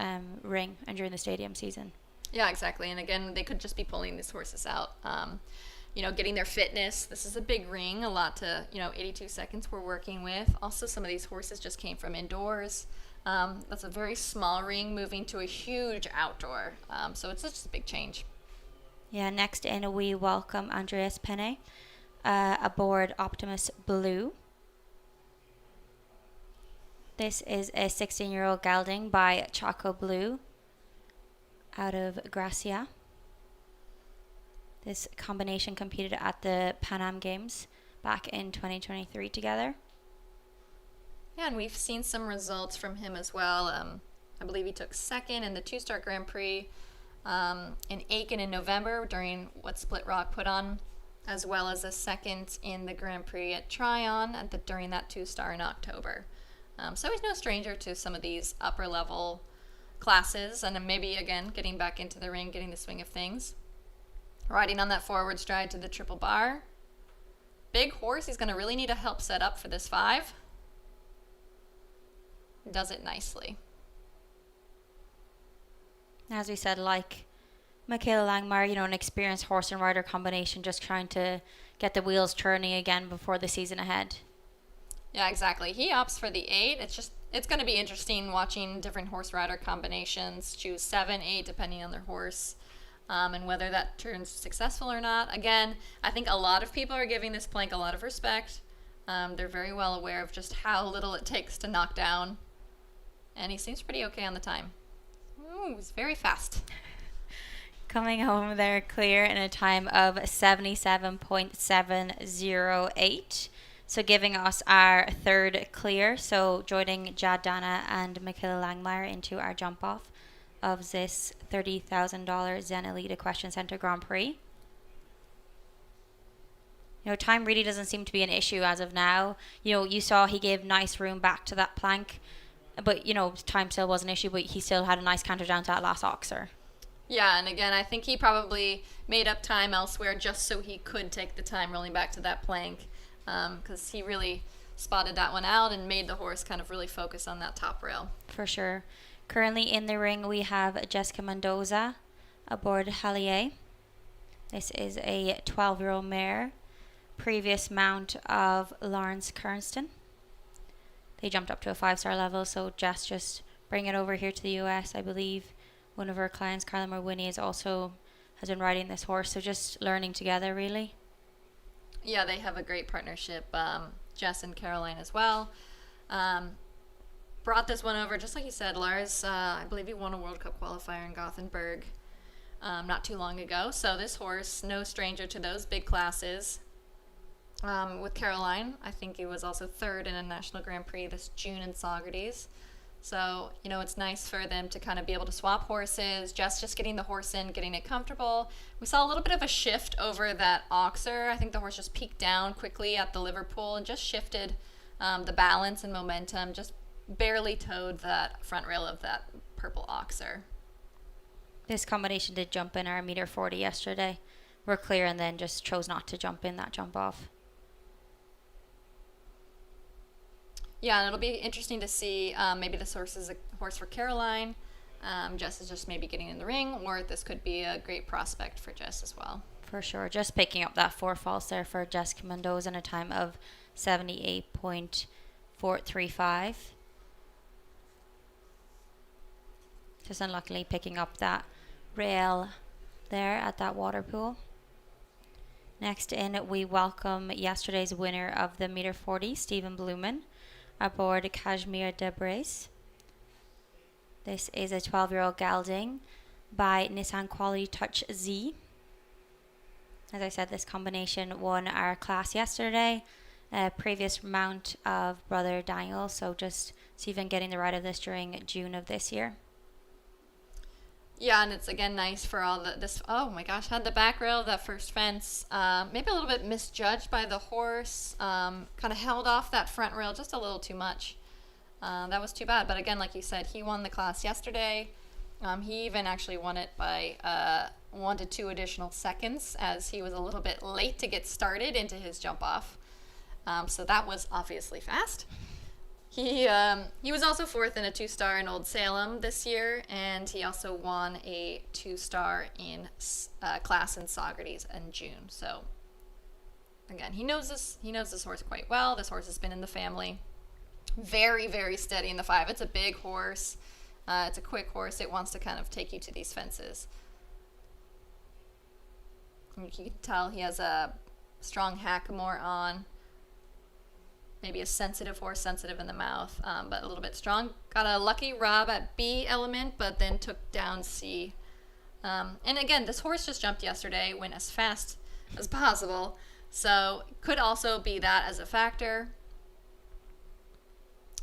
ring and during the stadium season. Yeah, exactly. And again, they could just be pulling these horses out, getting their fitness. This is a big ring, a lot to, 82 seconds we're working with. Also, some of these horses just came from indoors. That's a very small ring moving to a huge outdoor. So it's just a big change. Yeah, next in we welcome Andreas Penne aboard Optimus Blue. This is a 16-year-old gelding by Choco Blue out of Gracia. This combination competed at the Pan Am Games back in 2023 together. Yeah, and we've seen some results from him as well. I believe he took second in the 2-star Grand Prix in Aiken in November during what Split Rock put on, as well as a second in the Grand Prix at Tryon during that 2-star in October. So he's no stranger to some of these upper level classes, and then maybe again getting back into the ring, getting the swing of things. Riding on that forward stride to the triple bar. big horse. He's going to really need to help set up for this 5. Does it nicely. As we said, like Michaela Langmeyer, an experienced horse and rider combination, just trying to get the wheels turning again before the season ahead. Yeah, exactly. He opts for the 8. It's going to be interesting watching different horse rider combinations choose 7, 8, depending on their horse, and whether that turns successful or not. Again, I think a lot of people are giving this plank a lot of respect. They're very well aware of just how little it takes to knock down, and he seems pretty okay on the time. Ooh, he's very fast. Coming home there clear in a time of 77.708. So giving us our 3rd clear. So joining Jad Dana and Michaela Langmeyer into our jump off of this $30,000 Zen Elite Equestrian Center Grand Prix. Time really doesn't seem to be an issue as of now. You saw he gave nice room back to that plank. But, time still was an issue, but he still had a nice canter down to that last oxer. Yeah, and again, I think he probably made up time elsewhere just so he could take the time rolling back to that plank, because he really spotted that one out and made the horse kind of really focus on that top rail. For sure. Currently in the ring, we have Jessica Mendoza aboard Hallier. This is a 12-year-old mare, previous mount of Lawrence Kernston. They jumped up to a 5-star level, so Jess just bring it over here to the US. I believe one of our clients, Carla Marwini, has been riding this horse, so just learning together, really. Yeah, they have a great partnership, Jess and Caroline as well. Brought this one over, just like you said, Lars, I believe he won a World Cup qualifier in Gothenburg not too long ago, so this horse, no stranger to those big classes. With Caroline, I think he was also 3rd in a National Grand Prix this June in Saugerties. So, it's nice for them to kind of be able to swap horses, just getting the horse in, getting it comfortable. We saw a little bit of a shift over that oxer. I think the horse just peaked down quickly at the Liverpool and just shifted the balance and momentum, just barely towed that front rail of that purple oxer. This combination did jump in our meter 40 yesterday. We're clear and then just chose not to jump in that jump off. Yeah, and it'll be interesting to see maybe this horse is a horse for Caroline. Jess is just maybe getting in the ring, or this could be a great prospect for Jess as well. For sure. Just picking up that 4 falls there for Jessica Mendoza in a time of 78.435. Just unluckily picking up that rail there at that water pool. Next in, we welcome yesterday's winner of the meter 40, Stephen Blumen, aboard Kashmir Debris. This is a 12-year-old gelding by Nissan Quality Touch Z. As I said, this combination won our class yesterday, a previous mount of brother Daniel, so just Stephen getting the ride of this during June of this year. Yeah, and it's again nice for all this. Oh my gosh, had the back rail of that first fence. Maybe a little bit misjudged by the horse. Kind of held off that front rail just a little too much. That was too bad. But again, like you said, he won the class yesterday. He even actually won it by 1 to 2 additional seconds, as he was a little bit late to get started into his jump off. So that was obviously fast. He was also 4th in a 2-star in Old Salem this year, and he also won a 2-star in class in Saugerties in June. So again, he knows this horse quite well. This horse has been in the family. Very, very steady in the 5. It's a big horse. It's a quick horse. It wants to kind of take you to these fences. And you can tell he has a strong hackamore on. Maybe a sensitive horse, sensitive in the mouth, but a little bit strong. Got a lucky rub at B element, but then took down C. And again, this horse just jumped yesterday, went as fast as possible. So could also be that as a factor.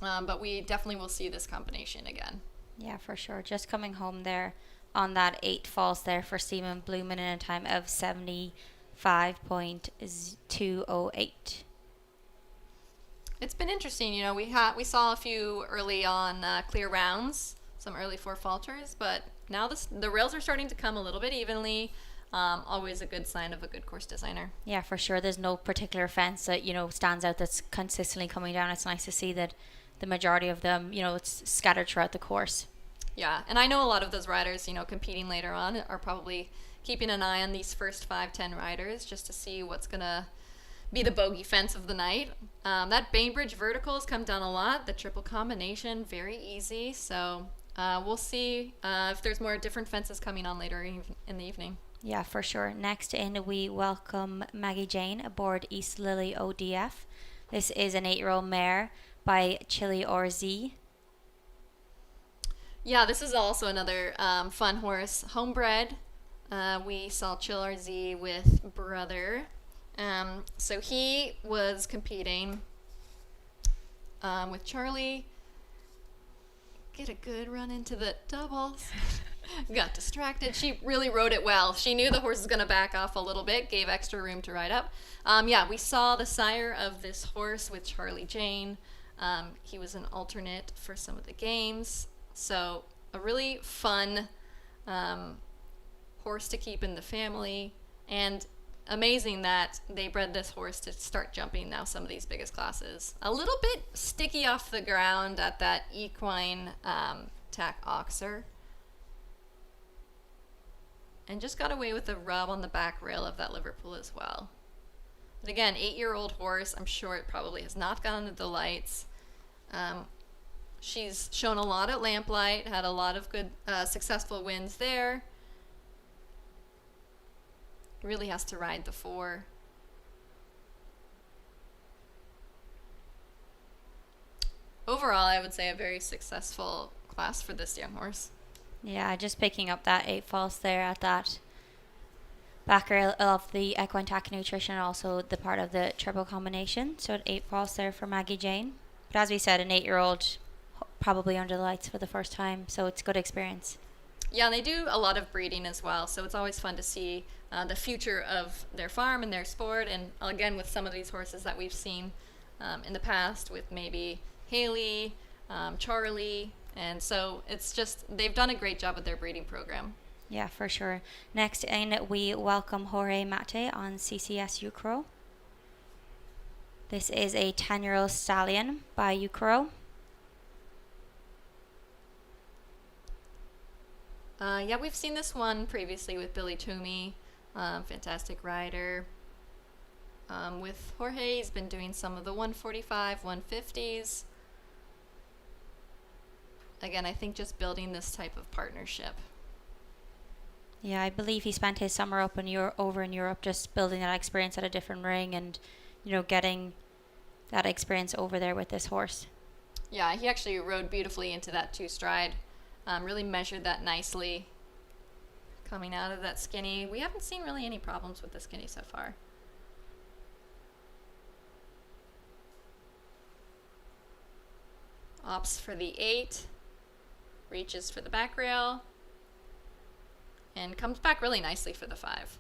But we definitely will see this combination again. Yeah, for sure. Just coming home there on that 8 falls there for Stephen Blumen in a time of 75.208. It's been interesting, we saw a few early on clear rounds, some early 4 falters, but now the rails are starting to come a little bit evenly. Always a good sign of a good course designer. Yeah, for sure. There's no particular fence that, stands out that's consistently coming down. It's nice to see that the majority of them, it's scattered throughout the course. Yeah, and I know a lot of those riders, competing later on are probably keeping an eye on these first 5-10 riders just to see what's going to be the bogey fence of the night. That Bainbridge vertical has come down a lot. The triple combination, very easy. So we'll see if there's more different fences coming on later in the evening. Yeah, for sure. Next in, we welcome Maggie Jane aboard East Lily ODF. This is an 8-year-old mare by Chili RZ. Yeah, this is also another fun horse. Homebred. We saw Chill RZ with brother. So he was competing with Charlie. Get a good run into the doubles. Got distracted. She really rode it well. She knew the horse was going to back off a little bit, gave extra room to ride up. Yeah, we saw the sire of this horse with Charlie Jane. He was an alternate for some of the games. So a really fun horse to keep in the family. And amazing that they bred this horse to start jumping now some of these biggest classes. A little bit sticky off the ground at that equine tack oxer. And just got away with a rub on the back rail of that Liverpool as well. But again, 8-year-old horse, I'm sure it probably has not gone into the lights. She's shown a lot at Lamplight, had a lot of good successful wins there. Really has to ride the 4. Overall, I would say a very successful class for this young horse. Yeah, just picking up that 8 false there at that back rail of the equine tack nutrition, also the part of the triple combination. So at 8 false there for Maggie Jane. But as we said, an 8-year-old probably under the lights for the first time, so it's good experience. Yeah, and they do a lot of breeding as well, so it's always fun to see the future of their farm and their sport. And again, with some of these horses that we've seen in the past, with maybe Haley, Charlie, and so it's just, they've done a great job with their breeding program. Yeah, for sure. Next in, we welcome Jorge Mate on CCS Ucro. This is a 10-year-old stallion by Ucro. Yeah, we've seen this one previously with Billy Toomey, fantastic rider. With Jorge, he's been doing some of the 145, 150s. Again, I think just building this type of partnership. Yeah, I believe he spent his summer over in Europe just building that experience at a different ring and, getting that experience over there with this horse. Yeah, he actually rode beautifully into that 2-stride. Really measured that nicely. Coming out of that skinny. We haven't seen really any problems with the skinny so far. Opts for the 8. Reaches for the back rail. And comes back really nicely for the 5.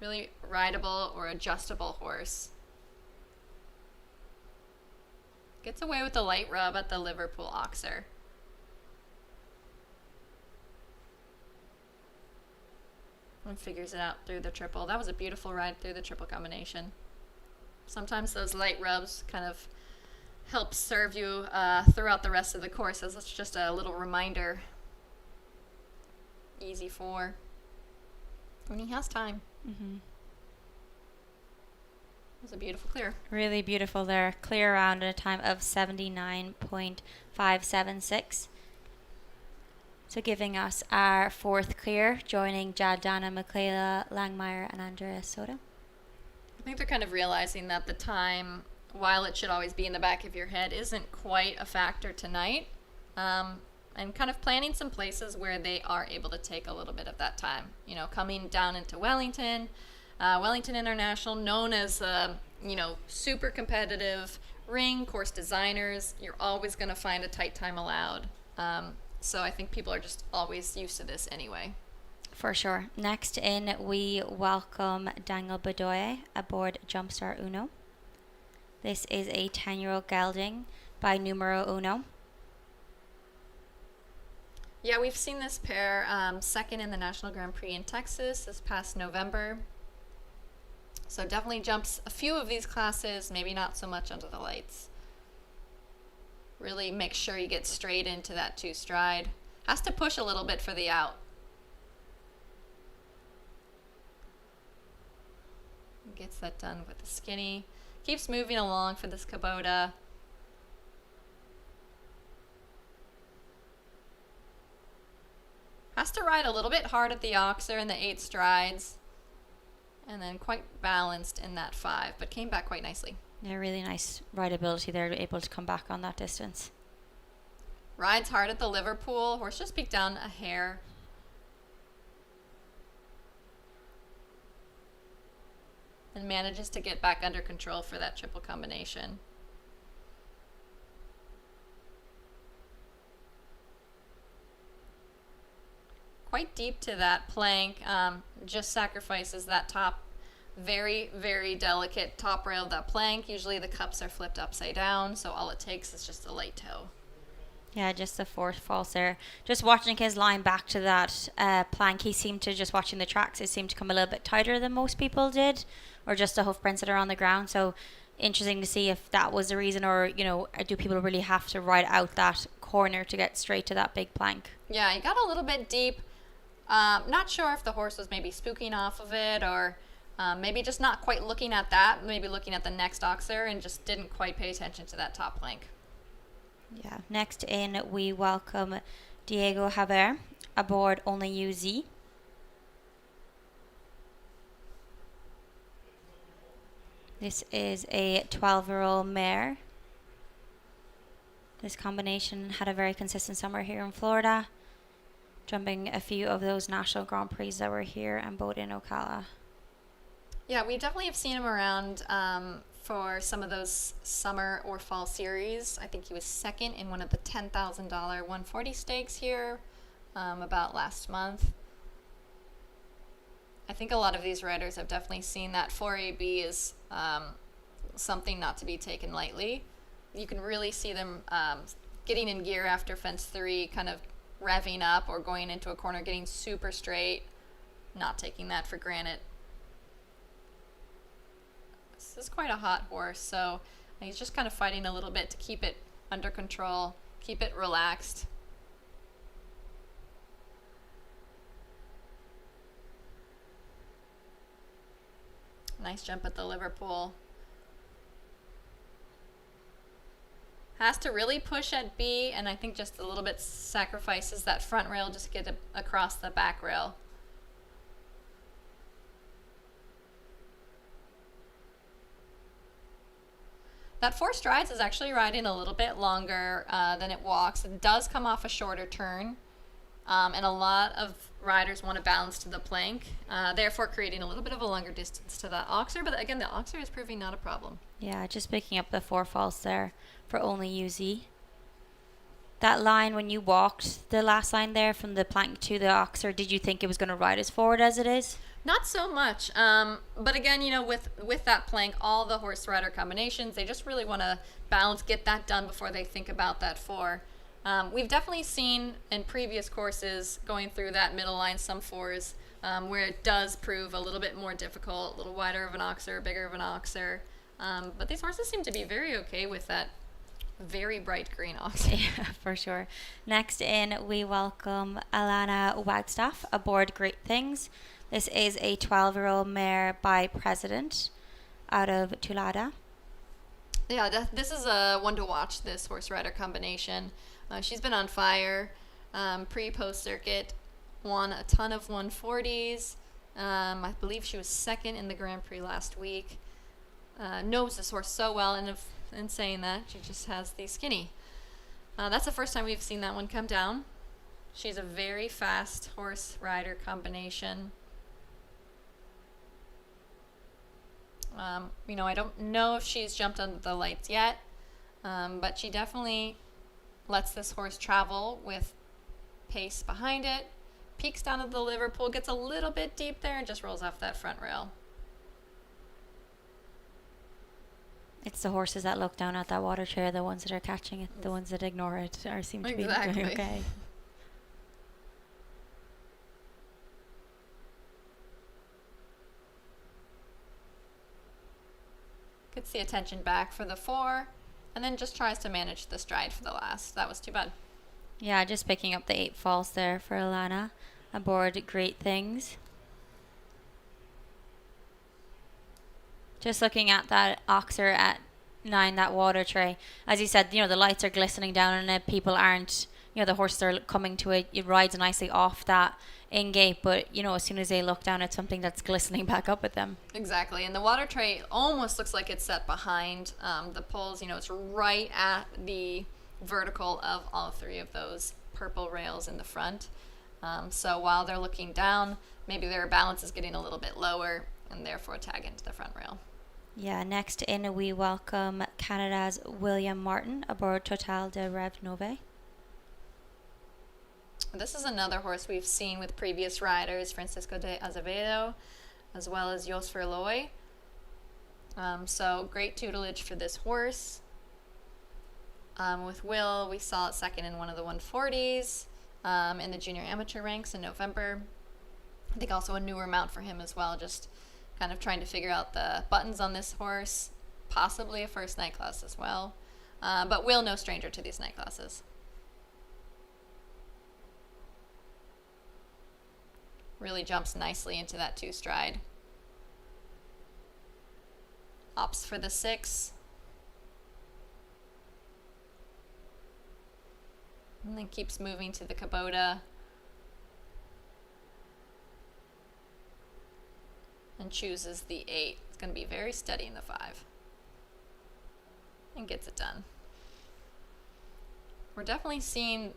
Really rideable or adjustable horse. Gets away with the light rub at the Liverpool Oxer. And figures it out through the triple. That was a beautiful ride through the triple combination. Sometimes those light rubs kind of help serve you throughout the rest of the course, as it's just a little reminder. Easy 4. When he has time. Mm-hmm. It was a beautiful clear. Really beautiful there. Clear around at a time of 79.576. So giving us our 4th clear, joining Jad Dana, Michaela Langmeyer, and Andrea Soto. I think they're kind of realizing that the time, while it should always be in the back of your head, isn't quite a factor tonight. And kind of planning some places where they are able to take a little bit of that time. Coming down into Wellington, Wellington International, known as, super competitive ring, course designers. You're always going to find a tight time allowed. So I think people are just always used to this anyway. For sure. Next in, we welcome Daniel Bedoye aboard Jumpstart Uno. This is a 10-year-old gelding by Numero Uno. Yeah, we've seen this pair second in the National Grand Prix in Texas this past November. So definitely jumps a few of these classes, maybe not so much under the lights. Really make sure you get straight into that 2 stride. Has to push a little bit for the out. Gets that done with the skinny. Keeps moving along for this Kubota. Has to ride a little bit hard at the oxer in the 8 strides. And then quite balanced in that 5, but came back quite nicely. Yeah, really nice rideability there, able to come back on that distance. Rides hard at the Liverpool. Horse just peeked down a hair. And manages to get back under control for that triple combination. Quite deep to that plank, just sacrifices that top very, very delicate top rail of that plank. Usually the cups are flipped upside down, so all it takes is just a light toe. Yeah, just the 4th false there. Just watching his line back to that plank, he seemed to, just watching the tracks, it seemed to come a little bit tighter than most people did, or just the hoof prints that are on the ground. So interesting to see if that was the reason, or, you know, do people really have to ride out that corner to get straight to that big plank? Yeah, he got a little bit deep. Not sure if the horse was maybe spooking off of it, or maybe just not quite looking at that, maybe looking at the next oxer and just didn't quite pay attention to that top plank. Yeah, next in we welcome Diego Javier aboard Only UZ. This is a 12-year-old mare. This combination had a very consistent summer here in Florida, jumping a few of those national Grand Prix that were here and both in Ocala. Yeah, we definitely have seen him around for some of those summer or fall series. I think he was second in one of the $10,000 140 stakes here about last month. I think a lot of these riders have definitely seen that 4AB is something not to be taken lightly. You can really see them getting in gear after fence 3, kind of revving up or going into a corner, getting super straight, not taking that for granted. This is quite a hot horse, so he's just kind of fighting a little bit to keep it under control, keep it relaxed. Nice jump at the Liverpool. Has to really push at B, and I think just a little bit sacrifices that front rail just to get across the back rail. That 4 strides is actually riding a little bit longer than it walks. It does come off a shorter turn, and a lot of riders want to balance to the plank, therefore creating a little bit of a longer distance to that oxer. But again, the oxer is proving not a problem. Yeah, just picking up the 4 false there for Only UZ. That line, when you walked the last line there from the plank to the oxer, did you think it was going to ride as forward as it is? Not so much, but again, you know, with that plank, all the horse rider combinations, they just really want to balance, get that done before they think about that 4. We've definitely seen in previous courses going through that middle line some 4s where it does prove a little bit more difficult, a little wider of an oxer, bigger of an oxer, but these horses seem to be very okay with that very bright green oxer. Yeah, for sure. Next in, we welcome Alana Wagstaff aboard Great Things. This is a 12-year-old mare by President out of Tulada. Yeah, this is a one to watch, this horse rider combination. She's been on fire, pre-post circuit, won a ton of 140s. I believe she was second in the Grand Prix last week. Knows this horse so well, and in saying that, she just has the skinny. That's the first time we've seen that one come down. She's a very fast horse rider combination. You know, I don't know if she's jumped under the lights yet, but she definitely lets this horse travel with pace behind it, peeks down at the Liverpool, gets a little bit deep there, and just rolls off that front rail. It's the horses that look down at that water chair, the ones that are catching it, the ones that ignore it, or seem to be doing okay. Gets the attention back for the 4, and then just tries to manage the stride for the last. That was too bad. Yeah, just picking up the 8 falls there for Alana aboard Great Things. Just looking at that oxer at 9, that water tray. As you said, the lights are glistening down on it. People aren't, the horses are coming to it. It rides nicely off that in-gate, but, as soon as they look down at something that's glistening back up at them. Exactly. And the water tray almost looks like it's set behind the poles. It's right at the vertical of all 3 of those purple rails in the front. So while they're looking down, maybe their balance is getting a little bit lower and therefore tag into the front rail. Yeah, next in we welcome Canada's William Martin aboard Total de Rev Nove. This is another horse we've seen with previous riders, Francisco de Azevedo, as well as Jos Verlooy. So great tutelage for this horse. With Will, we saw it second in one of the 140s in the junior amateur ranks in November. I think also a newer mount for him as well, just kind of trying to figure out the buttons on this horse, possibly a first night class as well. But Will, no stranger to these night classes. Really jumps nicely into that 2 stride. Opts for the 6. And then keeps moving to the Kubota. And chooses the 8. It's going to be very steady in the 5. And gets it done. We're definitely seeing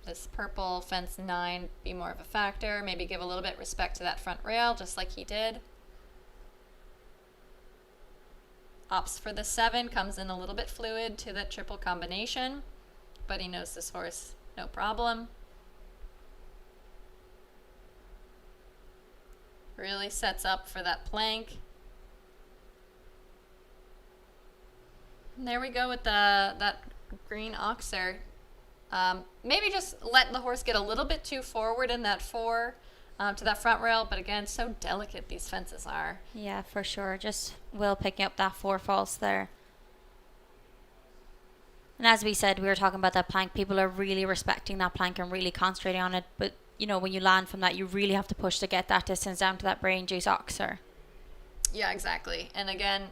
this purple fence 9 be more of a factor. Maybe give a little bit respect to that front rail, just like he did. Opts for the 7, comes in a little bit fluid to that triple combination, but he knows this horse, no problem. Really sets up for that plank. And there we go with that green oxer. Maybe just let the horse get a little bit too forward in that 4 to that front rail, but again, so delicate these fences are. Yeah, for sure. Just Will picking up that 4 false there. And as we said, we were talking about that plank. People are really respecting that plank and really concentrating on it. But, when you land from that, you really have to push to get that distance down to that brain juice oxer. Yeah, exactly. And again,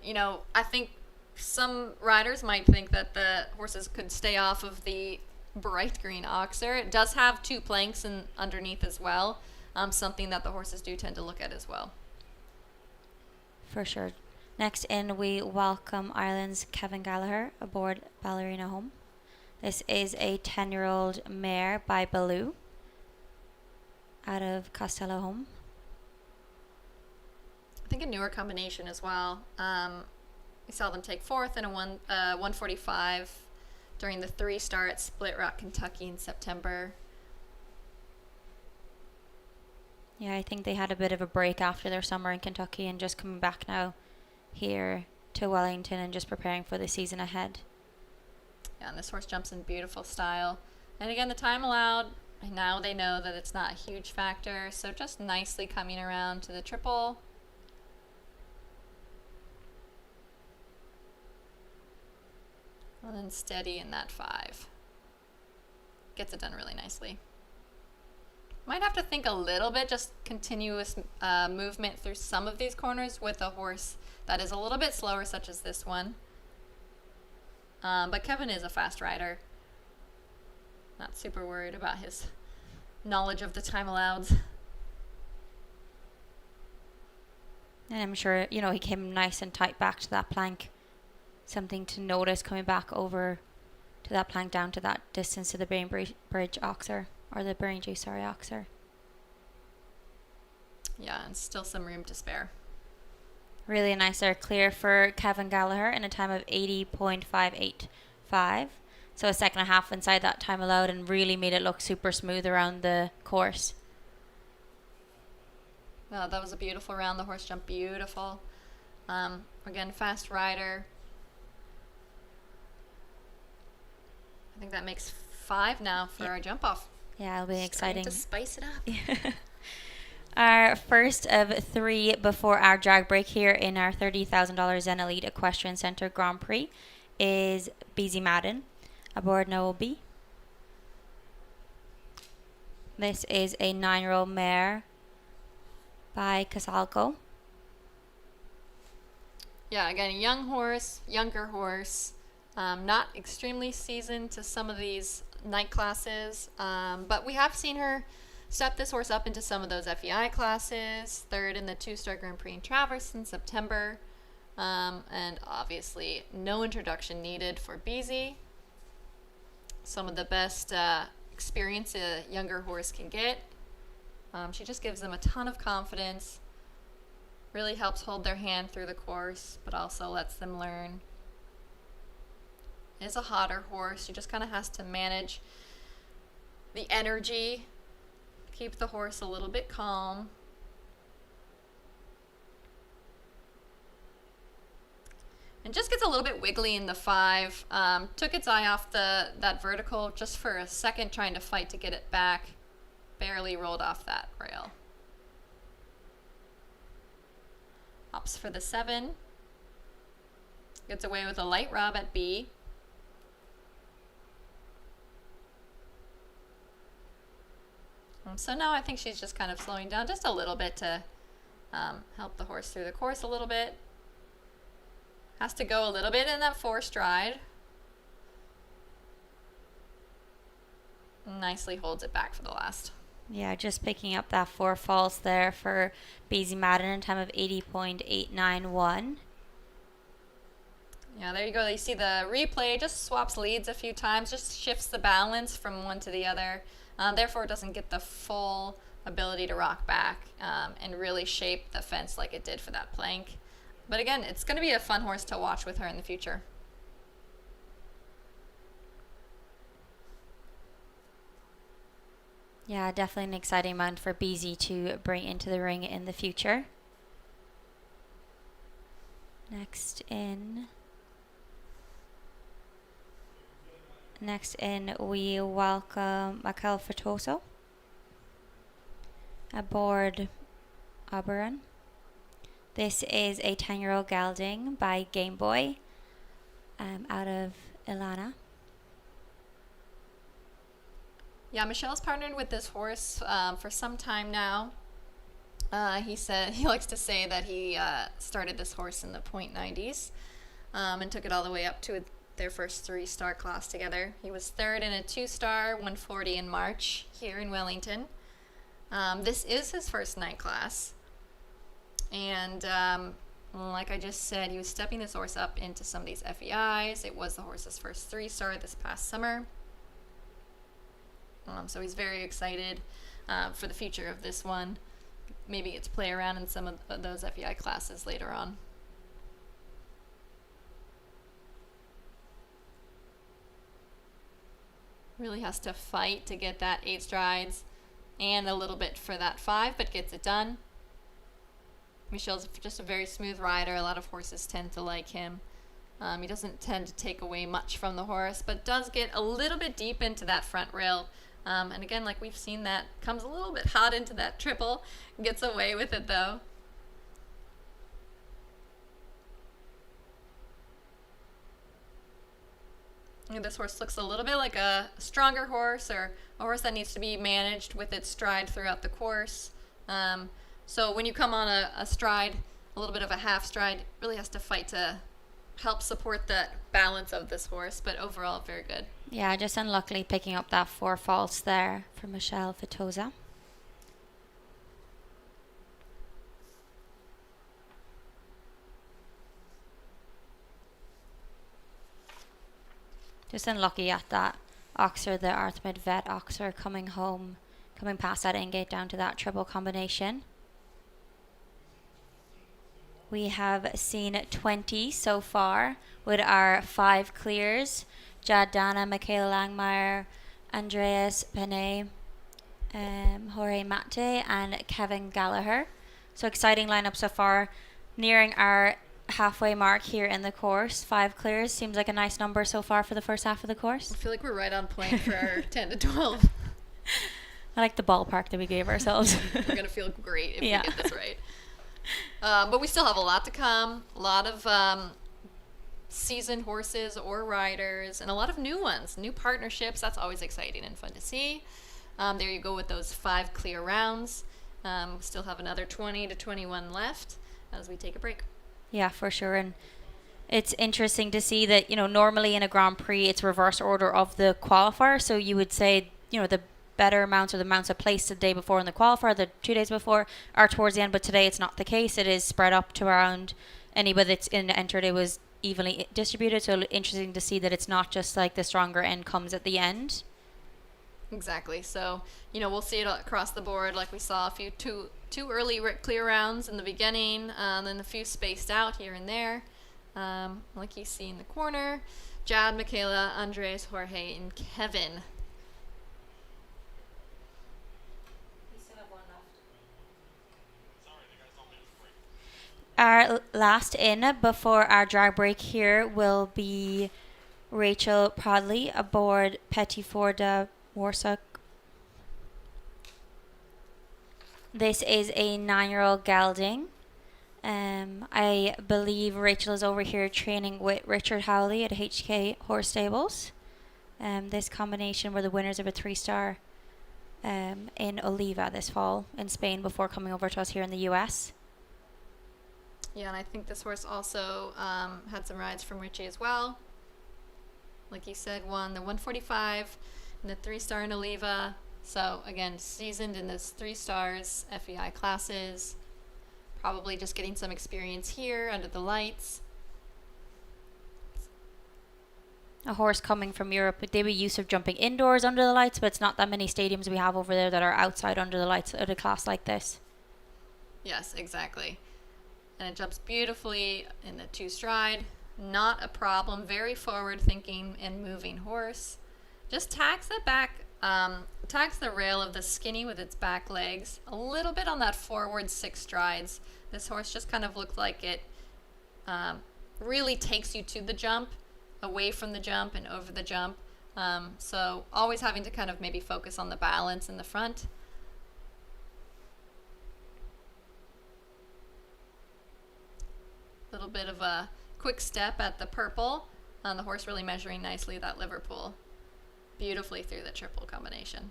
I think some riders might think that the horses could stay off of the bright green oxer. It does have 2 planks underneath as well, something that the horses do tend to look at as well. For sure. Next in, we welcome Ireland's Kevin Gallagher aboard Ballerina Home. This is a 10-year-old mare by Baloo out of Costello Home. I think a newer combination as well. We saw them take 4th in a 145 during the 3 star at Split Rock, Kentucky in September. Yeah, I think they had a bit of a break after their summer in Kentucky and just coming back now here to Wellington and just preparing for the season ahead. Yeah, and this horse jumps in beautiful style. And again, the time allowed, now they know that it's not a huge factor, so just nicely coming around to the triple. And then steady in that 5. Gets it done really nicely. Might have to think a little bit, just continuous movement through some of these corners with a horse that is a little bit slower, such as this one. But Kevin is a fast rider. Not super worried about his knowledge of the time allowed. And I'm sure, he came nice and tight back to that plank. Something to notice coming back over to that plank down to that distance to the Bainbridge oxer, or the Bainbridge, oxer. Yeah, and still some room to spare. Really nice there, clear for Kevin Gallagher in a time of 80.585. So a second and a half inside that time allowed and really made it look super smooth around the course. Oh, that was a beautiful round. The horse jumped beautiful. Again, fast rider. I think that makes 5 now for our jump off. Yeah, it'll be exciting. To spice it up. Our first of three before our drag break here in our $30,000 Zen Elite Equestrian Centre Grand Prix is Beezy Madden aboard Noel B. This is a 9-year-old mare by Casalco. Yeah, again, a younger horse, not extremely seasoned to some of these night classes, but we have seen her step this horse up into some of those FEI classes, third in the 2-star Grand Prix in Traverse in September, and obviously no introduction needed for Beezy. Some of the best experience a younger horse can get. She just gives them a ton of confidence, really helps hold their hand through the course, but also lets them learn. It is a hotter horse. She just kind of has to manage the energy, keep the horse a little bit calm. And just gets a little bit wiggly in the 5. Took its eye off that vertical just for a second, trying to fight to get it back. Barely rolled off that rail. Opts for the 7. Gets away with a light rub at B. So now I think she's just kind of slowing down just a little bit to help the horse through the course a little bit. Has to go a little bit in that 4 stride. Nicely holds it back for the last. Yeah, just picking up that 4 falls there for Beezy Madden in time of 80.891. Yeah, there you go. You see the replay, just swaps leads a few times, just shifts the balance from one to the other. Therefore, it doesn't get the full ability to rock back and really shape the fence like it did for that plank. But again, it's going to be a fun horse to watch with her in the future. Yeah, definitely an exciting mount for Beezy to bring into the ring in the future. Next in, we welcome Michael Fatoso aboard Oberon. This is a 10-year-old gelding by Game Boy out of Ilana. Yeah, Michelle's partnered with this horse for some time now. He said he likes to say that he started this horse in the .90s and took it all the way up to their first 3-star class together. He was third in a 2-star 140 in March here in Wellington. This is his first night class. And like I just said, he was stepping this horse up into some of these FEIs. It was the horse's first 3-star this past summer. So he's very excited for the future of this one. Maybe get to play around in some of those FEI classes later on. Really has to fight to get that 8 strides and a little bit for that 5, but gets it done. Michelle's just a very smooth rider. A lot of horses tend to like him. He doesn't tend to take away much from the horse, but does get a little bit deep into that front rail. And again, like we've seen, that comes a little bit hot into that triple. Gets away with it though. And this horse looks a little bit like a stronger horse, or a horse that needs to be managed with its stride throughout the course. So when you come on a stride, a little bit of a half stride, really has to fight to help support that balance of this horse, but overall very good. Yeah, just unluckily picking up that 4 faults there for Michelle Fatosa. Just unlucky at that Oxer, the Artemis Vet Oxer coming past that ingate down to that triple combination. We have seen 20 so far with our 5 clears. Jadana, Michaela Langmeyer, Andreas Pene, Jorge Mate, and Kevin Gallagher. So exciting lineup so far. Nearing our halfway mark here in the course. 5 clears seems like a nice number so far for the first half of the course. I feel like we're right on point for our 10 to 12. I like the ballpark that we gave ourselves. We're going to feel great if Yeah. we get this right. But we still have a lot to come. A lot of seasoned horses or riders, and a lot of new ones, new partnerships. That's always exciting and fun to see. There you go with those 5 clear rounds. We still have another 20 to 21 left as we take a break. Yeah, for sure. And it's interesting to see that, normally in a Grand Prix, it's reverse order of the qualifier. So you would say, the better amounts or the amounts of place the day before in the qualifier, the 2 days before, are towards the end. But today it's not the case. It is spread up to around anybody that's entered. It was evenly distributed. So interesting to see that it's not just like the stronger end comes at the end. Exactly. So, we'll see it across the board. Like we saw a few too early clear rounds in the beginning, then a few spaced out here and there. Like you see in the corner, Jad, Michaela, Andres, Jorge, and Kevin. We still have one left. Our last in before our drag break here will be Rachel Prodley aboard Petit Four de Warsaw. This is a 9-year-old gelding. I believe Rachel is over here training with Richard Howley at HK Horse Stables. This combination were the winners of a 3-star in Oliva this fall in Spain before coming over to us here in the US. Yeah, and I think this horse also had some rides from Richie as well. Like you said, won the 145 and the 3-star in Oliva. So, again, seasoned in those 3 stars, FEI classes. Probably just getting some experience here under the lights. A horse coming from Europe, they were used to jumping indoors under the lights, but it's not that many stadiums we have over there that are outside under the lights at a class like this. Yes, exactly. And it jumps beautifully in the 2 stride. Not a problem. Very forward thinking and moving horse. Just tags the back, tags the rail of the skinny with its back legs. A little bit on that forward 6 strides. This horse just kind of looked like it really takes you to the jump, away from the jump and over the jump. So always having to kind of maybe focus on the balance in the front. Little bit of a quick step at the purple. The horse really measuring nicely that Liverpool. Beautifully through the triple combination.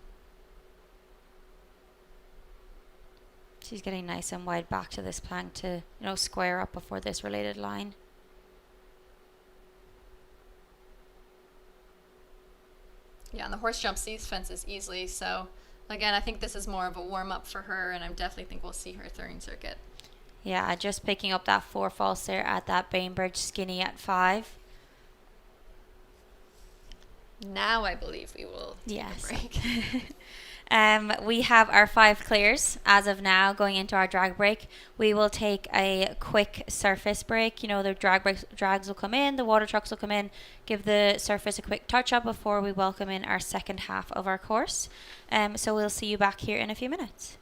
She's getting nice and wide back to this plank to, square up before this related line. Yeah, and the horse jumps these fences easily. So, again, I think this is more of a warm-up for her, and I definitely think we'll see her third circuit. Yeah, just picking up that 4 false there at that Bainbridge skinny at 5. Now I believe we will take a break. We have our 5 clears as of now going into our drag break. We will take a quick surface break. The drags will come in, the water trucks will come in, give the surface a quick touch up before we welcome in our second half of our course. So we'll see you back here in a few minutes.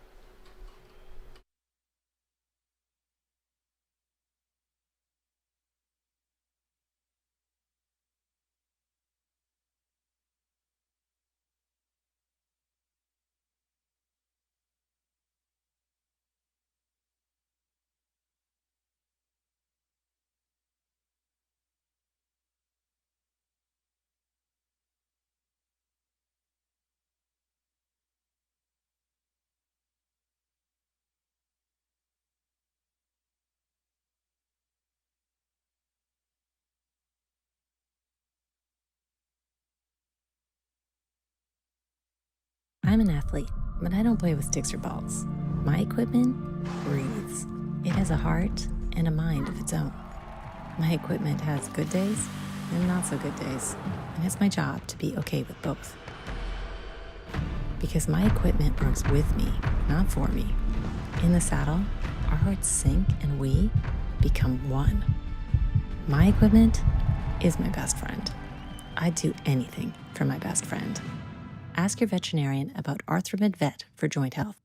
I'm an athlete, but I don't play with sticks or balls. My equipment breathes. It has a heart and a mind of its own. My equipment has good days and not so good days, and it's my job to be okay with both. Because my equipment works with me, not for me. In the saddle, our hearts sync and we become one. My equipment is my best friend. I'd do anything for my best friend. Ask your veterinarian about Arthromed Vet for joint health.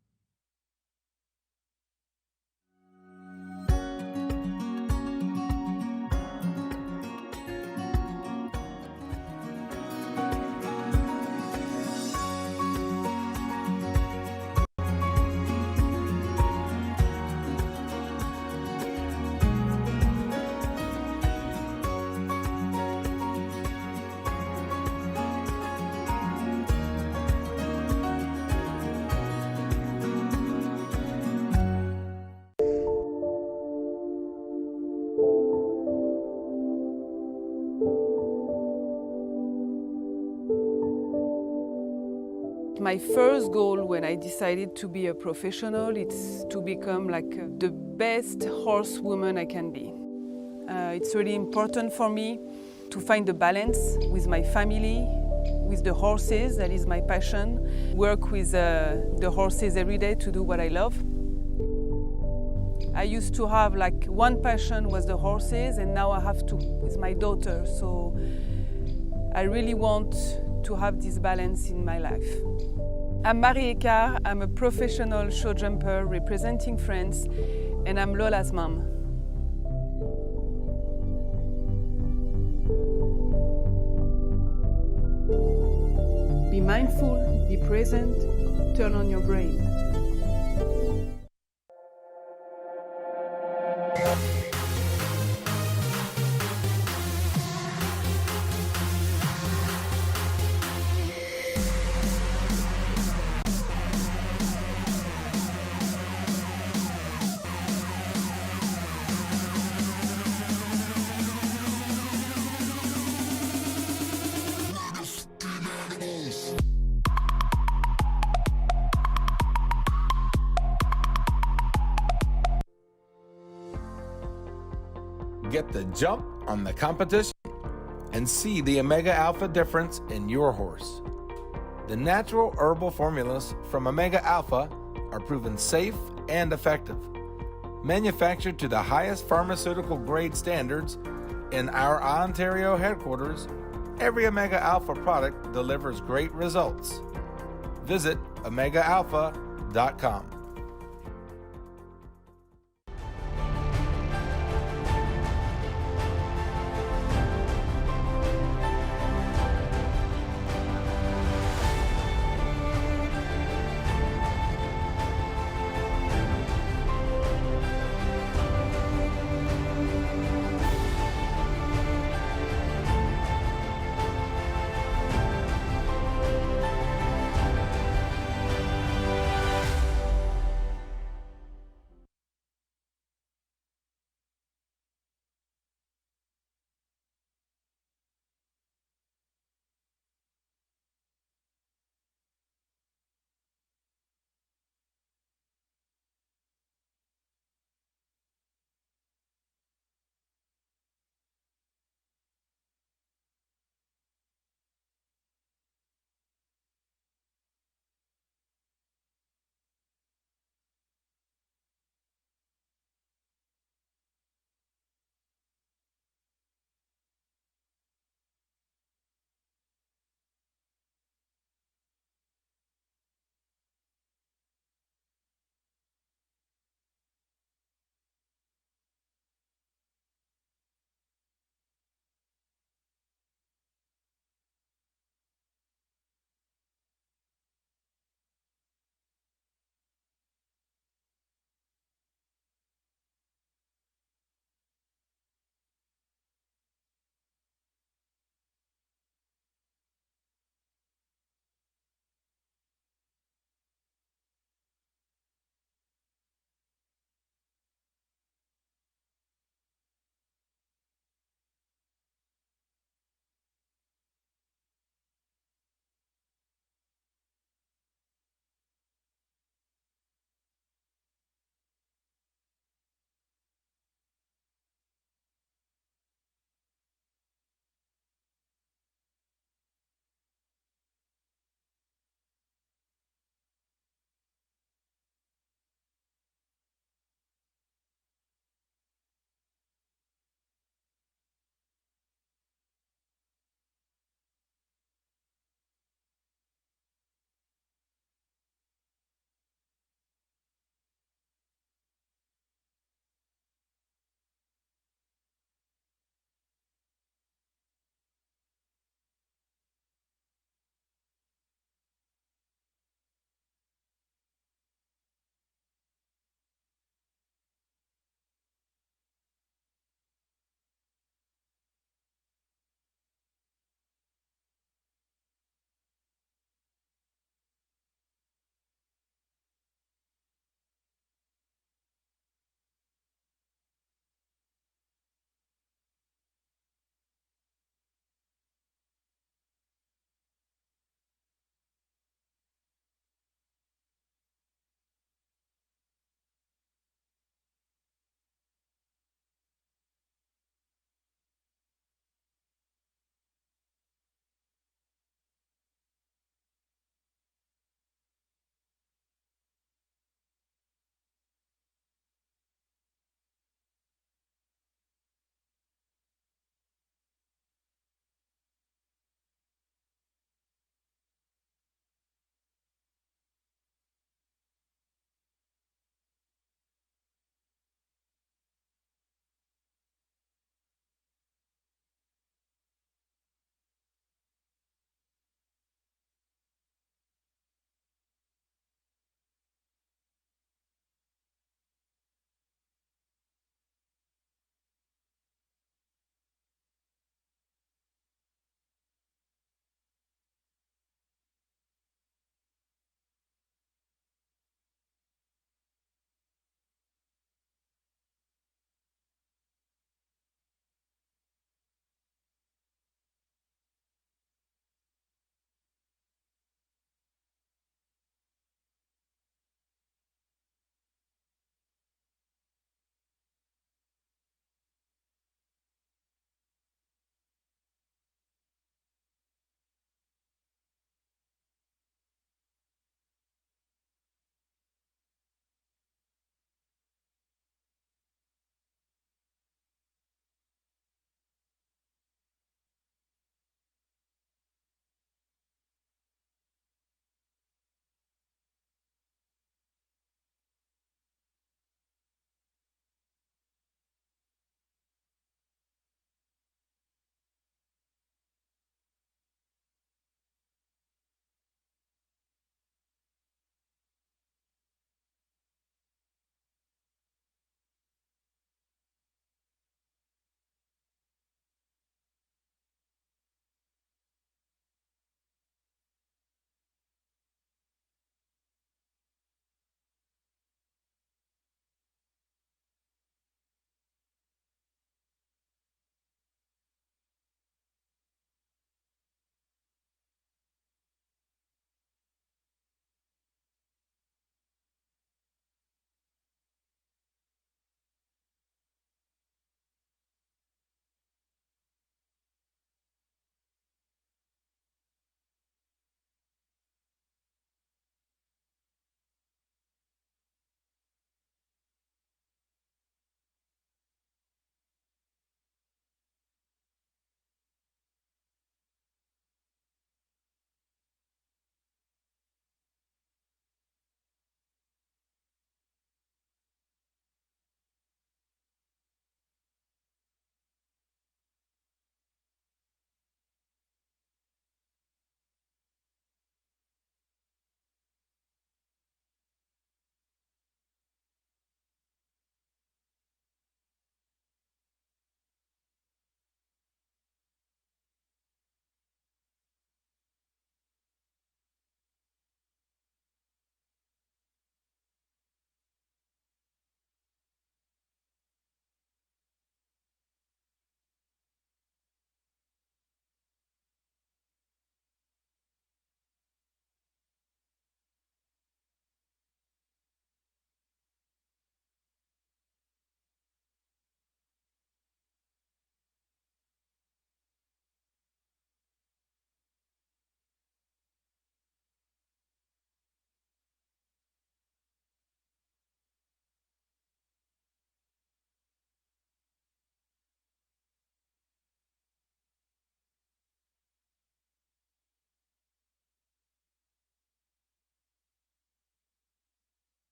My first goal when I decided to be a professional, it's to become like the best horsewoman I can be. It's really important for me to find the balance with my family, with the horses, that is my passion. Work with the horses every day to do what I love. I used to have like one passion was the horses, and now I have two with my daughter. So I really want to have this balance in my life. I'm Marie Ecart, I'm a professional show jumper representing France, and I'm Lola's mom. Be mindful, be present, turn on your brain. Get the jump on the competition and see the Omega Alpha difference in your horse. The natural herbal formulas from Omega Alpha are proven safe and effective. Manufactured to the highest pharmaceutical grade standards in our Ontario headquarters, every Omega Alpha product delivers great results. Visit OmegaAlpha.com.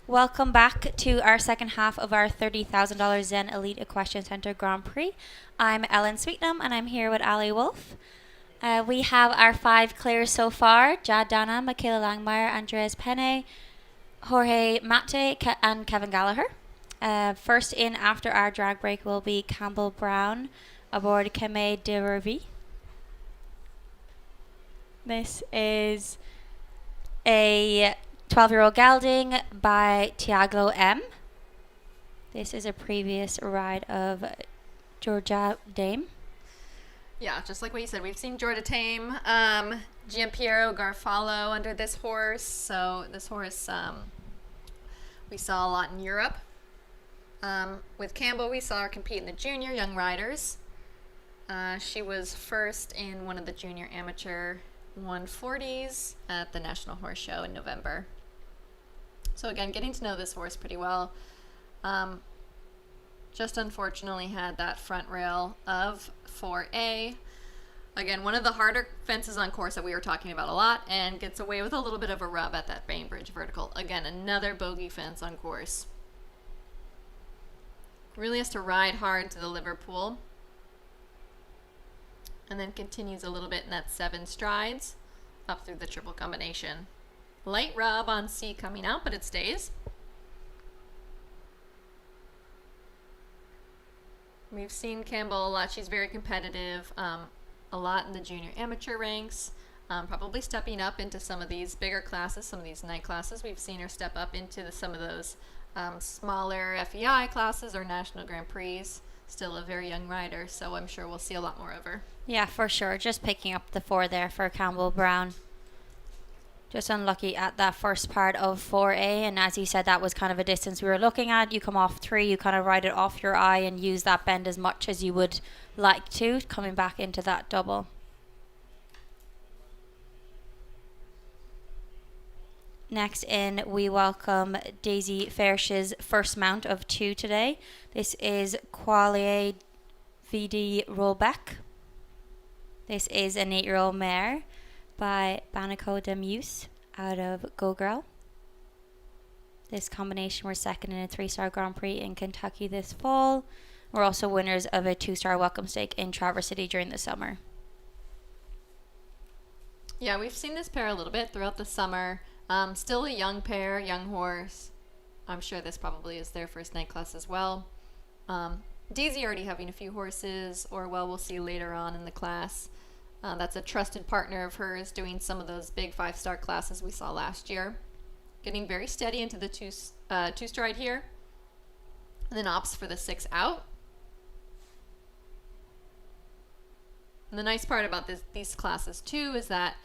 Welcome back to our second half of our $30,000 Zen Elite Equestrian Center Grand Prix. I'm Ellen Sweetnam and I'm here with Ali Wolf. We have our 5 clears so far: Jad Dana, Michaela Langmeyer, Andres Penne, Jorge Mate, and Kevin Gallagher. First in after our drag break will be Campbell Brown aboard Keme de Revie. This is a 12-year-old gelding by Tiago M. This is a previous ride of Georgia Dame. Yeah, just like what you said, we've seen Georgia Tame, Giampiero Garfalo under this horse. So this horse we saw a lot in Europe. With Campbell, we saw her compete in the junior young riders. She was first in one of the junior amateur 140s at the National Horse Show in November. So again, getting to know this horse pretty well. Just unfortunately had that front rail of 4A. Again, one of the harder fences on course that we were talking about a lot, and gets away with a little bit of a rub at that Bainbridge vertical. Again, another bogey fence on course. Really has to ride hard to the Liverpool. And then continues a little bit in that 7 strides up through the triple combination. Light rub on C coming out, but it stays. We've seen Campbell a lot. She's very competitive, a lot in the junior amateur ranks, probably stepping up into some of these bigger classes, some of these night classes. We've seen her step up into some of those smaller FEI classes or National Grand Prix. Still a very young rider, so I'm sure we'll see a lot more of her. Yeah, for sure. Just picking up the 4 there for Campbell Brown. Just unlucky at that first part of 4A, and as you said, that was kind of a distance we were looking at. You come off 3, you kind of ride it off your eye and use that bend as much as you would like to, coming back into that double. Next in, we welcome Daisy Fairsh's first mount of 2 today. This is Qualier VD Rollback. This is an 8-year-old mare by Banico de Muse out of Go Girl. This combination were second in a 3-star Grand Prix in Kentucky this fall. We're also winners of a 2-star welcome stake in Traverse City during the summer. Yeah, we've seen this pair a little bit throughout the summer. Still a young pair, young horse. I'm sure this probably is their first night class as well. Daisy already having a few horses, or well, we'll see later on in the class. That's a trusted partner of hers doing some of those big 5-star classes we saw last year. Getting very steady into the 2-stride here. And then opts for the 6 out. And the nice part about these classes too is that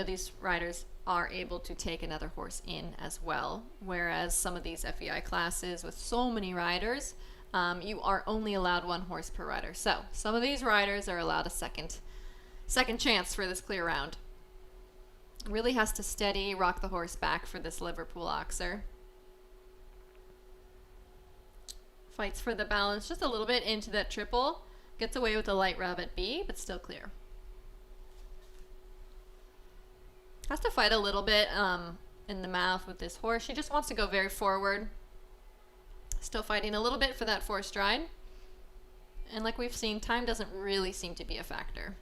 these riders are able to take another horse in as well. Whereas some of these FEI classes with so many riders, you are only allowed 1 horse per rider. So some of these riders are allowed a second chance for this clear round. Really has to steady, rock the horse back for this Liverpool oxer. Fights for the balance just a little bit into that triple. Gets away with a light rub at B, but still clear. Has to fight a little bit in the mouth with this horse. She just wants to go very forward. Still fighting a little bit for that 4th stride. And like we've seen, time doesn't really seem to be a factor.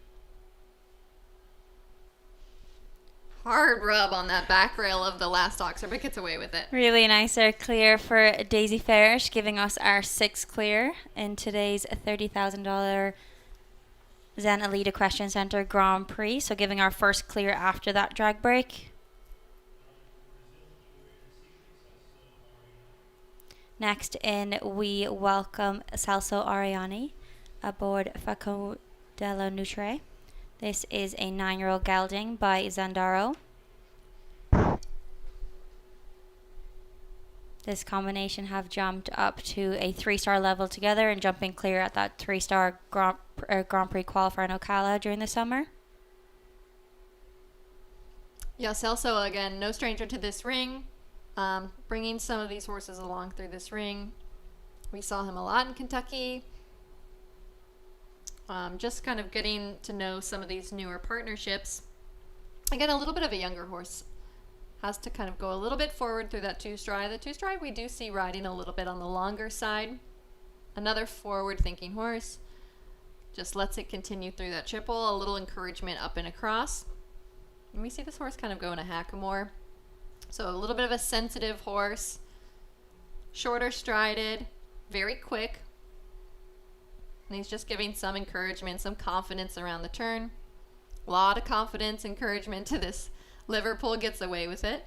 Hard rub on that back rail of the last oxer, but gets away with it. Really nice clear for Daisy Farish, giving us our 6th clear in today's $30,000 Zen Elite Equestrian Center Grand Prix. So giving our first clear after that drag break. Next in, we welcome Celso Ariani aboard Faco della Nutre. This is a 9-year-old gelding by Zandaro. This combination have jumped up to a 3-star level together and jumping clear at that 3-star Grand Prix qualifier in Ocala during the summer. Yeah, Celso, again, no stranger to this ring. Bringing some of these horses along through this ring. We saw him a lot in Kentucky. Just kind of getting to know some of these newer partnerships. Again, a little bit of a younger horse. has to kind of go a little bit forward through that two stride. The two stride we do see riding a little bit on the longer side. Another forward thinking horse. Just lets it continue through that triple, a little encouragement up and across. And we see this horse kind of go in a hackamore. So a little bit of a sensitive horse, shorter strided, very quick. And he's just giving some encouragement, some confidence around the turn. A lot of confidence, encouragement to this. Liverpool gets away with it.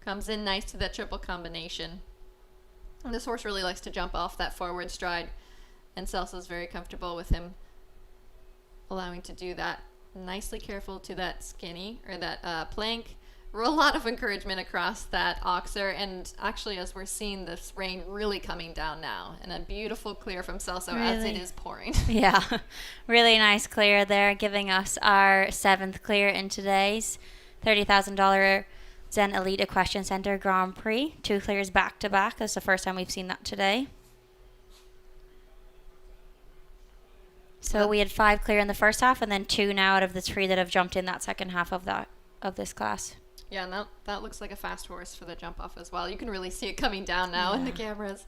Comes in nice to that triple combination. And this horse really likes to jump off that forward stride. And Celso's very comfortable with him allowing to do that. Nicely careful to that skinny, or that plank. A lot of encouragement across that oxer, and actually as we're seeing this rain really coming down now, and a beautiful clear from Celso as it is pouring. Yeah, really nice clear there, giving us our 7th clear in today's $30,000 Zen Elite Equestrian Center Grand Prix. 2 clears back to back. That's the first time we've seen that today. So we had 5 clear in the first half, and then 2 now out of the 3 that have jumped in that second half of this class. Yeah, and that looks like a fast horse for the jump off as well. You can really see it coming down now in the cameras.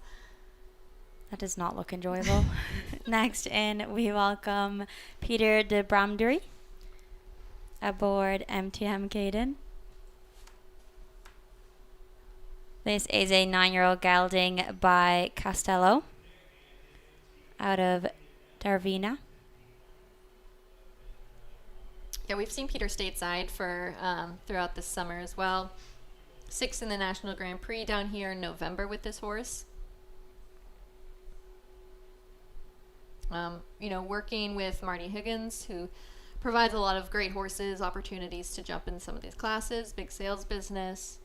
That does not look enjoyable. Next in, we welcome Peter de Bramdury aboard MTM Caden. This is a 9-year-old gelding by Castello out of Darvina. Yeah, we've seen Peter stateside for throughout this summer as well. 6th in the National Grand Prix down here in November with this horse. Working with Marty Higgins, who provides a lot of great horses, opportunities to jump in some of these classes, big sales business.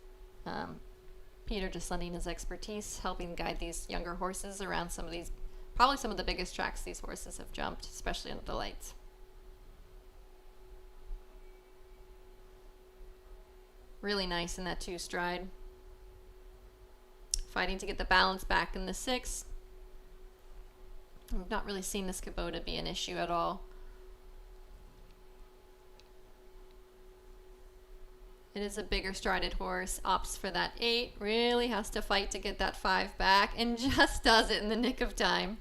Peter just lending his expertise, helping guide these younger horses around some of these, probably some of the biggest tracks these horses have jumped, especially under the lights. Really nice in that 2 stride. Fighting to get the balance back in the 6. We've not really seen this Kubota be an issue at all. It is a bigger strided horse. Opts for that 8. Really has to fight to get that 5 back, and just does it in the nick of time.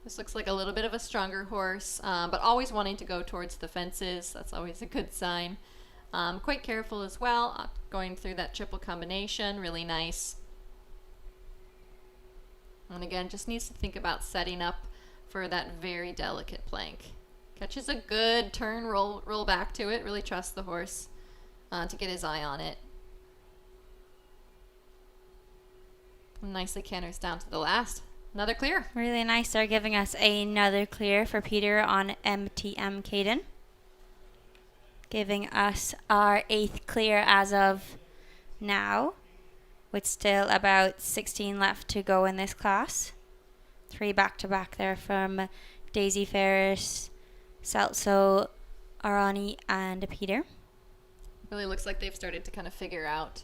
This looks like a little bit of a stronger horse, but always wanting to go towards the fences. That's always a good sign. Quite careful as well, going through that triple combination. Really nice. And again, just needs to think about setting up for that very delicate plank. Catches a good turn, roll back to it. Really trust the horse to get his eye on it. Nicely canters down to the last. Another clear. Really nice. They're giving us another clear for Peter on MTM Caden. Giving us our 8th clear as of now, with still about 16 left to go in this class. 3 back-to-back there from Daisy Ferris, Celso, Arani, and Peter. Really looks like they've started to kind of figure out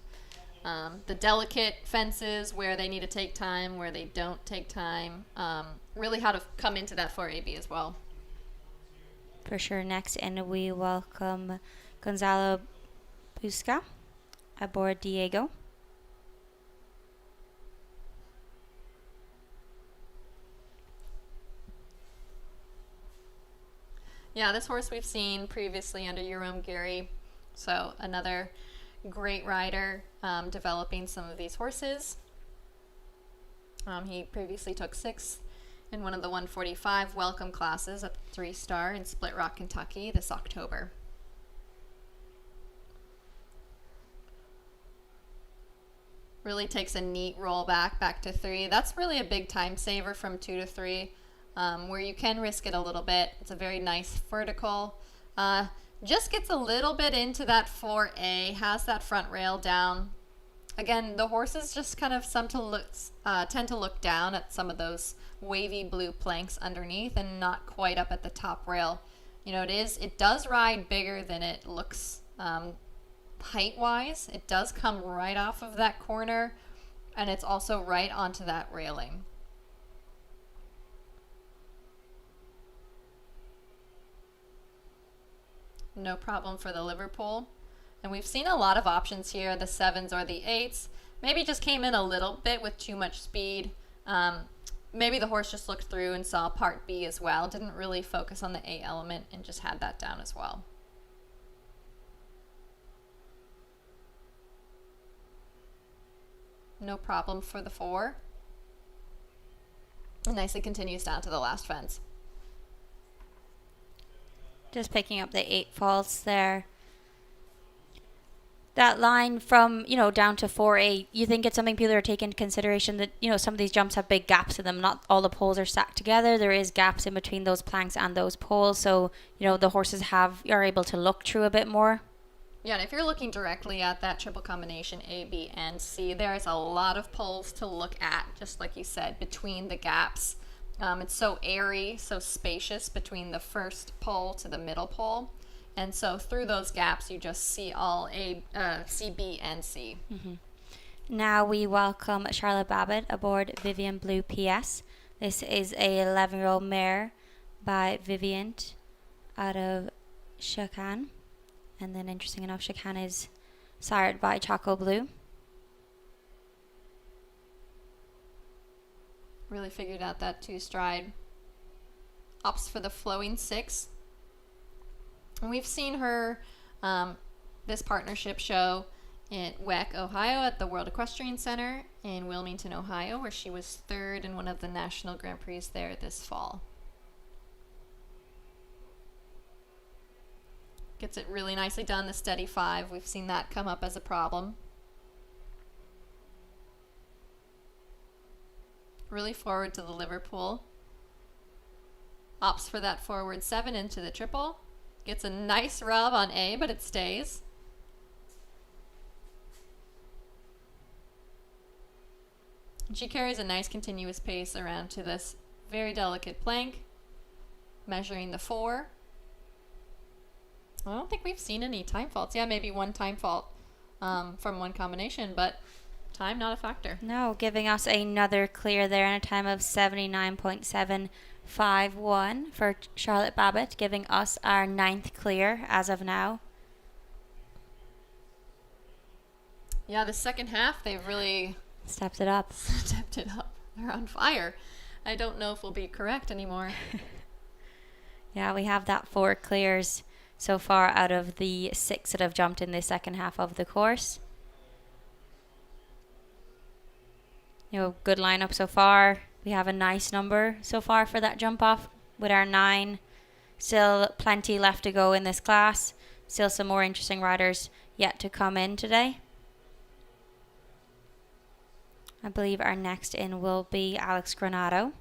the delicate fences, where they need to take time, where they don't take time. Really how to come into that 4AB as well. For sure. Next in, we welcome Gonzalo Busca aboard Diego. Yeah, this horse we've seen previously under Jerome Gary. So another great rider, developing some of these horses. He previously took 6th in one of the 145 welcome classes at the 3-star in Split Rock, Kentucky this October. Really takes a neat roll back to 3. That's really a big time saver from 2 to 3, where you can risk it a little bit. It's a very nice vertical. Just gets a little bit into that 4A, has that front rail down. Again, the horses just kind of tend to look down at some of those wavy blue planks underneath and not quite up at the top rail. It does ride bigger than it looks height-wise. It does come right off of that corner, and it's also right onto that railing. No problem for the Liverpool. And we've seen a lot of options here, the 7s or the 8s. Maybe just came in a little bit with too much speed. Maybe the horse just looked through and saw part B as well. Didn't really focus on the A element and just had that down as well. No problem for the 4. And nicely continues down to the last fence. Just picking up the 8 faults there. That line from, down to 4A, you think it's something people are taking into consideration that, some of these jumps have big gaps in them. Not all the poles are stacked together. There is gaps in between those planks and those poles. So, the horses are able to look through a bit more. Yeah, and if you're looking directly at that triple combination A, B, and C, there's a lot of poles to look at, just like you said, between the gaps. It's so airy, so spacious between the first pole to the middle pole. And so through those gaps, you just see all C, B, and C. Mm-hmm. Now we welcome Charlotte Babbitt aboard Vivian Blue PS. This is a 11-year-old mare by Vivian out of Chacon. And then, interesting enough, Chacon is sired by Choco Blue. Really figured out that 2-stride. Opts for the flowing 6. And we've seen her, this partnership show in WEC, Ohio at the World Equestrian Center in Wilmington, Ohio, where she was 3rd in one of the National Grand Prix there this fall. Gets it really nicely done, the steady 5. We've seen that come up as a problem. Really forward to the Liverpool. Opts for that forward 7 into the triple. Gets a nice rub on A, but it stays. And she carries a nice continuous pace around to this very delicate plank, measuring the 4. I don't think we've seen any time faults. Yeah, maybe one time fault from one combination, but time not a factor. No, giving us another clear there in a time of 79.751 for Charlotte Babbitt, giving us our 9th clear as of now. Yeah, the second half, they've really stepped it up. They're on fire. I don't know if we'll be correct anymore. Yeah, we have that 4 clears so far out of the 6 that have jumped in the second half of the course. Good lineup so far. We have a nice number so far for that jump off with our 9. Still plenty left to go in this class. Still some more interesting riders yet to come in today. I believe our next in will be Alex Granado.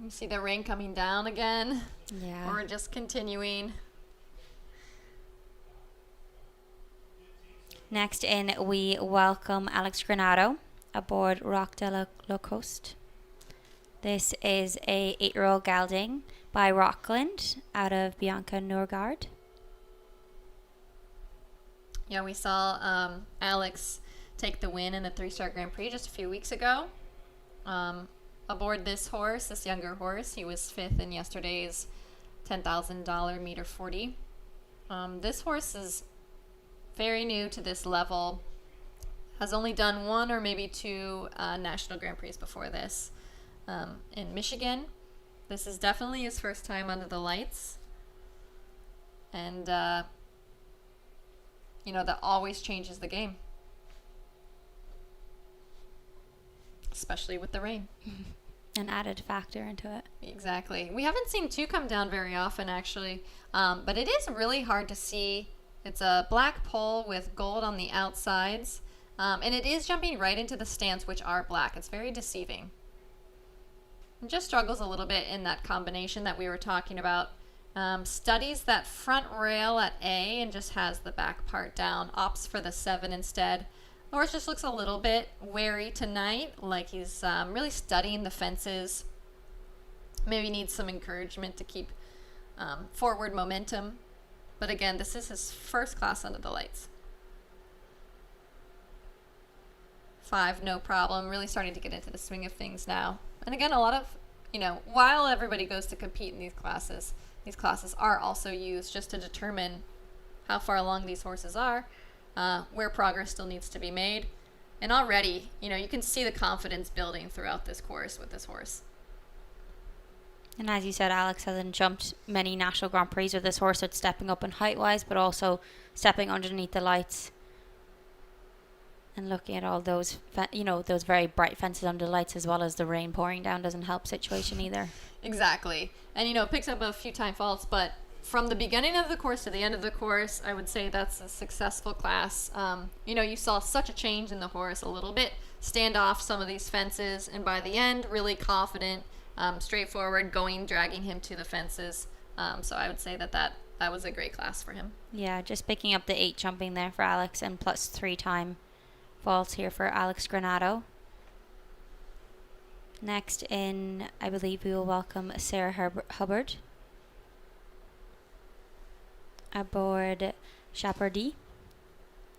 You see the rain coming down again. Yeah. Or just continuing. Next in, we welcome Alex Granado aboard Rock de la Coste. This is a 8-year-old gelding by Rockland out of Bianca Norgard. Yeah, we saw Alex take the win in the 3-star Grand Prix just a few weeks ago. Aboard this horse, this younger horse, he was 5th in yesterday's $10,000 meter 40. This horse is very new to this level, has only done 1 or maybe 2 national Grand Prix before this in Michigan. This is definitely his first time under the lights. And, that always changes the game. Especially with the rain. An added factor into it. Exactly. We haven't seen 2 come down very often, actually. But it is really hard to see. It's a black pole with gold on the outsides. And it is jumping right into the stance, which are black. It's very deceiving. It just struggles a little bit in that combination that we were talking about. Studies that front rail at A and just has the back part down. Opts for the 7 instead. The horse just looks a little bit wary tonight, like he's really studying the fences. Maybe needs some encouragement to keep forward momentum. But again, this is his first class under the lights. 5, no problem. Really starting to get into the swing of things now. And again, a lot of, while everybody goes to compete in these classes, these classes are also used just to determine how far along these horses are, where progress still needs to be made. And already, you can see the confidence building throughout this course with this horse. And as you said, Alex hasn't jumped many national Grand Prix with this horse. So it's stepping up in height-wise, but also stepping underneath the lights and looking at all those, those very bright fences under the lights, as well as the rain pouring down doesn't help situation either. Exactly. And, picks up a few time faults, but from the beginning of the course to the end of the course, I would say that's a successful class. You saw such a change in the horse, a little bit stand off some of these fences, and by the end, really confident, straightforward, dragging him to the fences. So I would say that was a great class for him. Yeah, just picking up the 8 jumping there for Alex, and plus 3 time faults here for Alex Granado. Next in, I believe we will welcome Sarah Hubbard aboard Chapardy.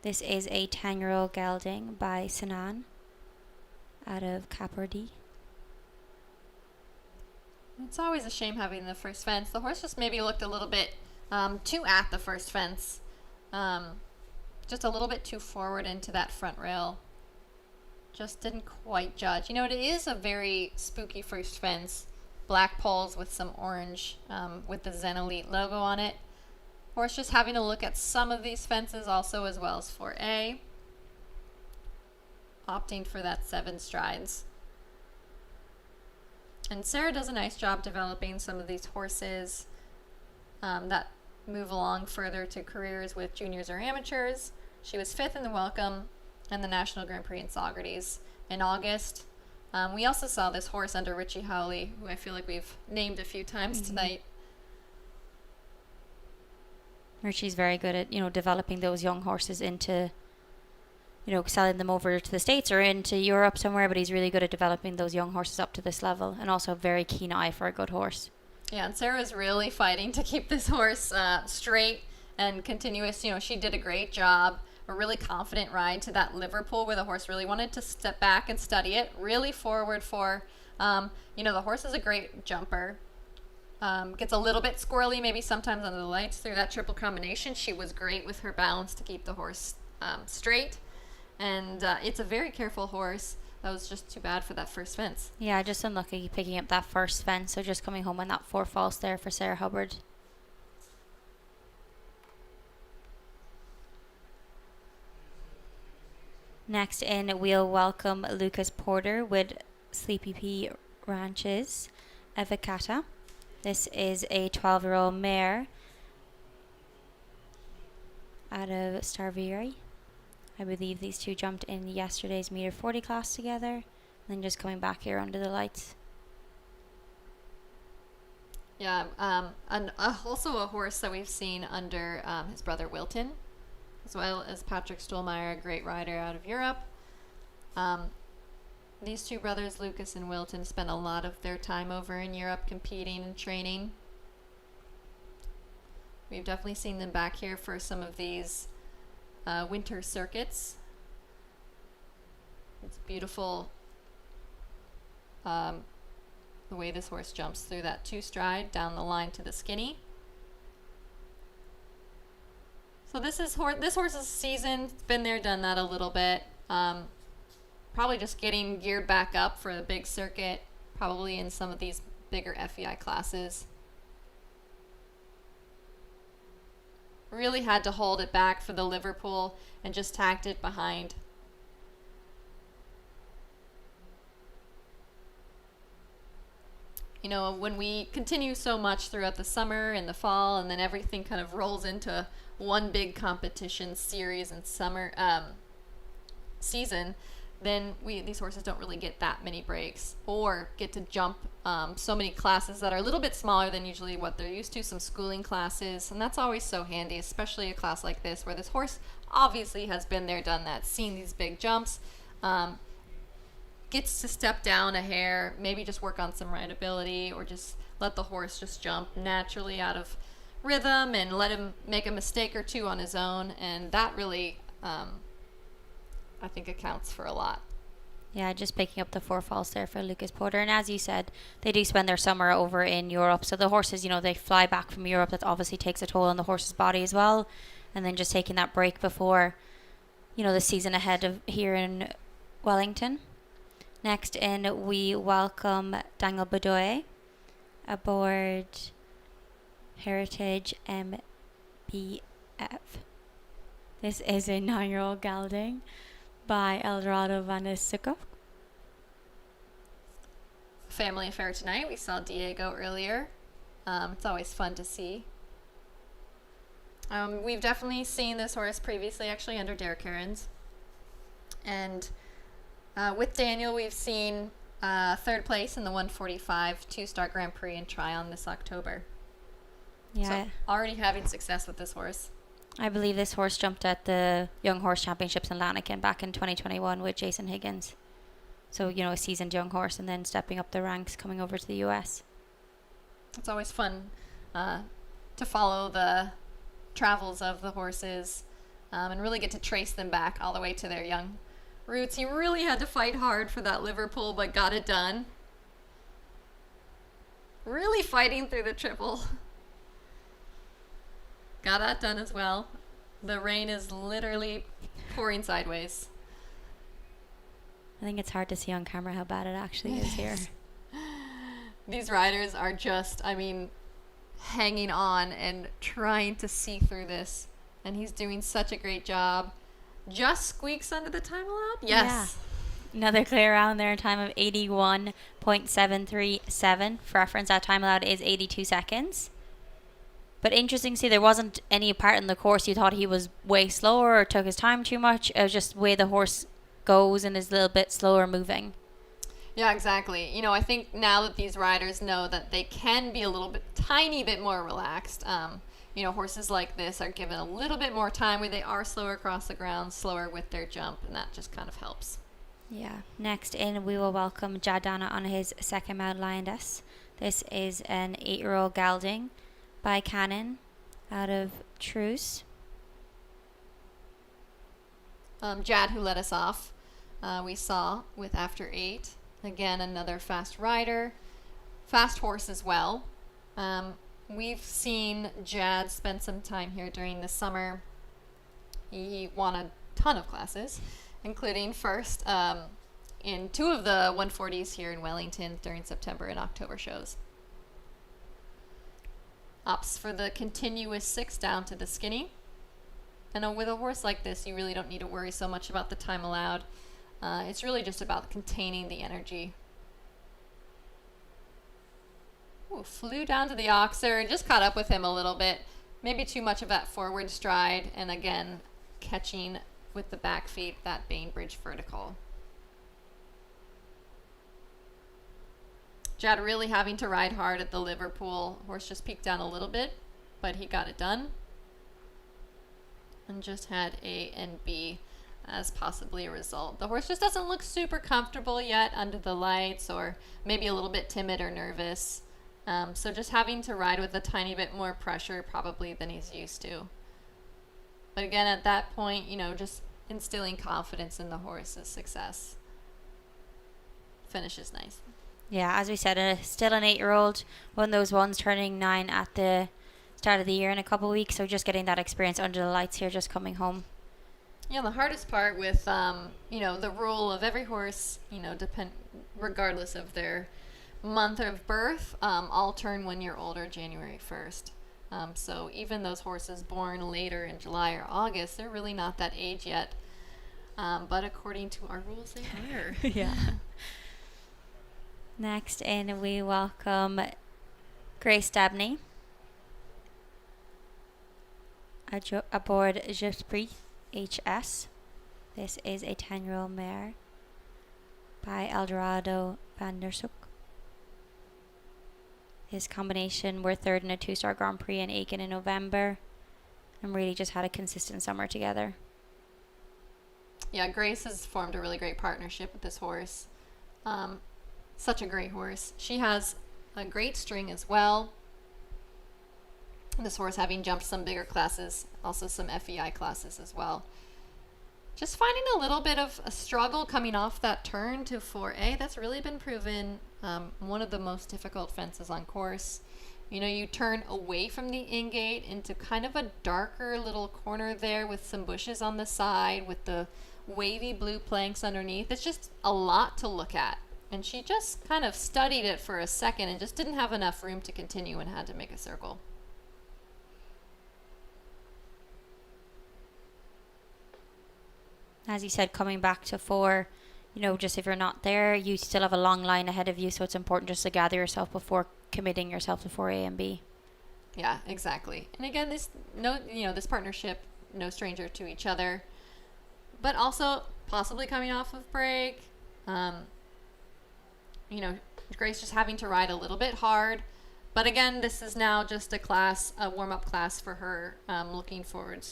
This is a 10-year-old gelding by Sinan out of Capardy. It's always a shame having the first fence. The horse just maybe looked a little bit too at the first fence. Just a little bit too forward into that front rail. Just didn't quite judge. It is a very spooky first fence. Black poles with some orange with the Zen Elite logo on it. Horse just having a look at some of these fences also, as well as 4A. Opting for that 7 strides. And Sarah does a nice job developing some of these horses that move along further to careers with juniors or amateurs. She was 5th in the Welcome and the National Grand Prix in Saugerties in August. We also saw this horse under Richie Howley, who I feel like we've named a few times tonight. Richie's very good at, developing those young horses into, selling them over to the States or into Europe somewhere, but he's really good at developing those young horses up to this level, and also a very keen eye for a good horse. Yeah, and Sarah's really fighting to keep this horse straight and continuous. She did a great job, a really confident ride to that Liverpool where the horse really wanted to step back and study it, really forward for, the horse is a great jumper. Gets a little bit squirrely maybe sometimes under the lights through that triple combination. She was great with her balance to keep the horse straight. And it's a very careful horse. That was just too bad for that first fence. Yeah, just unlucky picking up that first fence. So just coming home on that 4 false there for Sarah Hubbard. Next in, we'll welcome Lucas Porter with Sleepy Pea Ranches, Evacata. This is a 12-year-old mare out of Starvieri. I believe these two jumped in yesterday's meter 40 class together, and then just coming back here under the lights. Yeah, and also a horse that we've seen under his brother Wilton, as well as Patrick Stollmeyer, a great rider out of Europe. These two brothers, Lucas and Wilton, spent a lot of their time over in Europe competing and training. We've definitely seen them back here for some of these winter circuits. It's beautiful the way this horse jumps through that 2-stride down the line to the skinny. So this horse's season. It's been there, done that a little bit. Probably just getting geared back up for the big circuit, probably in some of these bigger FEI classes. Really had to hold it back for the Liverpool and just tacked it behind. When we continue so much throughout the summer and the fall, and then everything kind of rolls into one big competition series and summer season, then these horses don't really get that many breaks or get to jump so many classes that are a little bit smaller than usually what they're used to, some schooling classes, and that's always so handy, especially a class like this where this horse obviously has been there, done that, seen these big jumps, gets to step down a hair, maybe just work on some rideability, or just let the horse just jump naturally out of rhythm and let him make a mistake or two on his own, and that really I think accounts for a lot. Yeah, just picking up the 4 falls there for Lucas Porter. And as you said, they do spend their summer over in Europe. So the horses, they fly back from Europe. That obviously takes a toll on the horse's body as well. And then just taking that break before, the season ahead of here in Wellington. Next in, we welcome Daniel Bedoye aboard Heritage MBF. This is a 9-year-old gelding by Eldorado van der Sukkel. Family affair tonight. We saw Diego earlier. It's always fun to see. We've definitely seen this horse previously, actually, under Derek Herons. And with Daniel, we've seen 3rd place in the 145 2-star Grand Prix in Tryon this October. Yeah. So already having success with this horse. I believe this horse jumped at the Young Horse Championships in Lanaken back in 2021 with Jason Higgins. So, a seasoned young horse and then stepping up the ranks coming over to the US. It's always fun to follow the travels of the horses and really get to trace them back all the way to their young roots. He really had to fight hard for that Liverpool, but got it done. Really fighting through the triple. Got that done as well. The rain is literally pouring sideways. I think it's hard to see on camera how bad it actually is here. These riders are just, hanging on and trying to see through this. And he's doing such a great job. Just squeaks under the time allowed? Yes. Yeah. Another clear round there in time of 81.737. For reference, that time allowed is 82 seconds. But interesting to see, there wasn't any part in the course you thought he was way slower or took his time too much. It was just the way the horse goes and is a little bit slower moving. Yeah, exactly. I think now that these riders know that they can be a tiny bit more relaxed, horses like this are given a little bit more time where they are slower across the ground, slower with their jump, and that just kind of helps. Yeah. Next in, we will welcome Jadana on his 2nd Mount Lioness. This is an 8-year-old gelding by Cannon out of Truce. Jad, who led us off, we saw with After 8. Again, another fast rider. Fast horse as well. We've seen Jad spend some time here during the summer. He won a ton of classes, including first in 2 of the 140s here in Wellington during September and October shows. Opts for the continuous 6 down to the skinny. And with a horse like this, you really don't need to worry so much about the time allowed. It's really just about containing the energy. Ooh, flew down to the oxer and just caught up with him a little bit. Maybe too much of that forward stride. And again, catching with the back feet that Bainbridge vertical. Jad really having to ride hard at the Liverpool. Horse just peeked down a little bit, but he got it done. And just had A and B as possibly a result. The horse just doesn't look super comfortable yet under the lights, or maybe a little bit timid or nervous. So just having to ride with a tiny bit more pressure probably than he's used to. But again, at that point, just instilling confidence in the horse's success. Finishes nice. Yeah, as we said, still an 8-year-old, one of those ones turning 9 at the start of the year in a couple of weeks, so just getting that experience under the lights here, just coming home. Yeah, the hardest part with, the rule of every horse, regardless of their month of birth, all turn 1 year older January 1st. So even those horses born later in July or August, they're really not that age yet. But according to our rules, they are. Yeah. Next in, we welcome Grace Dabney aboard Prix HS. This is a 10-year-old mare by Eldorado van der Sukkel. His combination were 3rd in a 2-star Grand Prix in Aiken in November, and really just had a consistent summer together. Yeah, Grace has formed a really great partnership with this horse. Such a great horse. She has a great string as well. This horse having jumped some bigger classes, also some FEI classes as well. just finding a little bit of a struggle coming off that turn to 4A. That's really been proven one of the most difficult fences on course. You know, you turn away from the in-gate into kind of a darker little corner there with some bushes on the side with the wavy blue planks underneath. It's just a lot to look at. And she just kind of studied it for a second and just didn't have enough room to continue and had to make a circle. As you said, coming back to 4, you know, just if you're not there, you still have a long line ahead of you, so it's important just to gather yourself before committing yourself to 4A and B. Yeah, exactly. And again, this partnership, no stranger to each other, but also possibly coming off of break. You know, Grace just having to ride a little bit hard. But again, this is now just a warm-up class for her, looking forward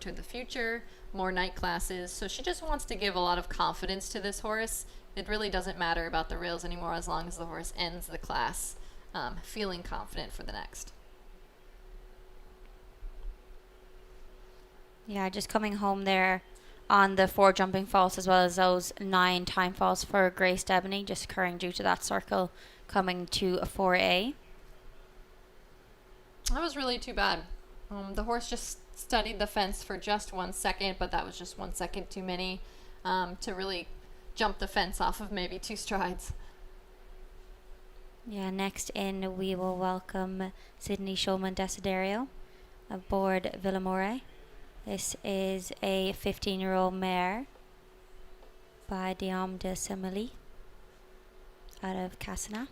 to the future, more night classes. So she just wants to give a lot of confidence to this horse. It really doesn't matter about the rails anymore as long as the horse ends the class feeling confident for the next. Yeah, just coming home there on the 4 jumping falls as well as those 9 time falls for Grace Debney, just occurring due to that circle coming to a 4A. That was really too bad. The horse just studied the fence for just 1 second, but that was just 1 second too many to really jump the fence off of maybe 2 strides. Yeah, next in we will welcome Sydney Shulman Desiderio aboard Villamore. This is a 15-year-old mare by Diom de Semilly out of Cassana.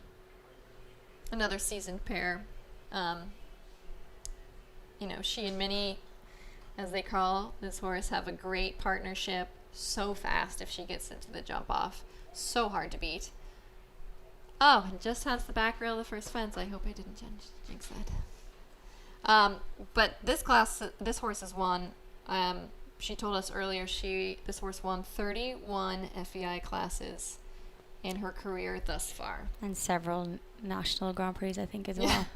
Another seasoned pair. You know, she and Minnie, as they call this horse, have a great partnership. So fast if she gets into the jump off. So hard to beat. Oh, and just has the back rail of the first fence. I hope I didn't jinx that. But this horse has won. She told us earlier this horse won 31 FEI classes in her career thus far. And several national Grand Prix, I think, as well.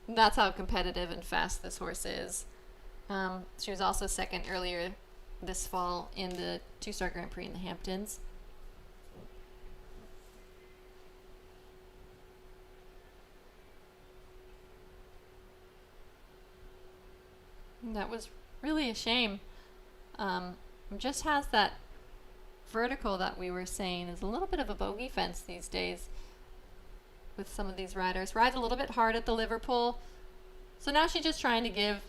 That's how competitive and fast this horse is. She was also second earlier this fall in the 2-star Grand Prix in the Hamptons. That was really a shame. Just has that vertical that we were saying is a little bit of a bogey fence these days with some of these riders. Rides a little bit hard at the Liverpool. So now she's just trying to give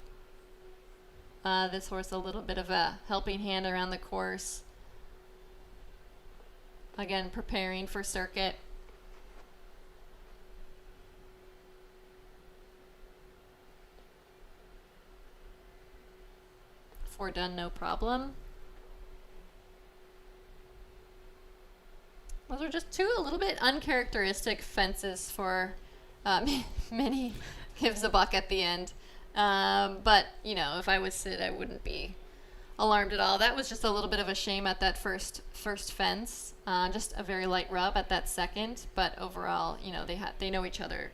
this horse a little bit of a helping hand around the course. Again, preparing for circuit. Done, no problem. Those are just 2 a little bit uncharacteristic fences for Minnie gives a buck at the end. But, you know, if I was Sid, I wouldn't be alarmed at all. That was just a little bit of a shame at that first fence. Just a very light rub at that second. But overall, you know, they know each other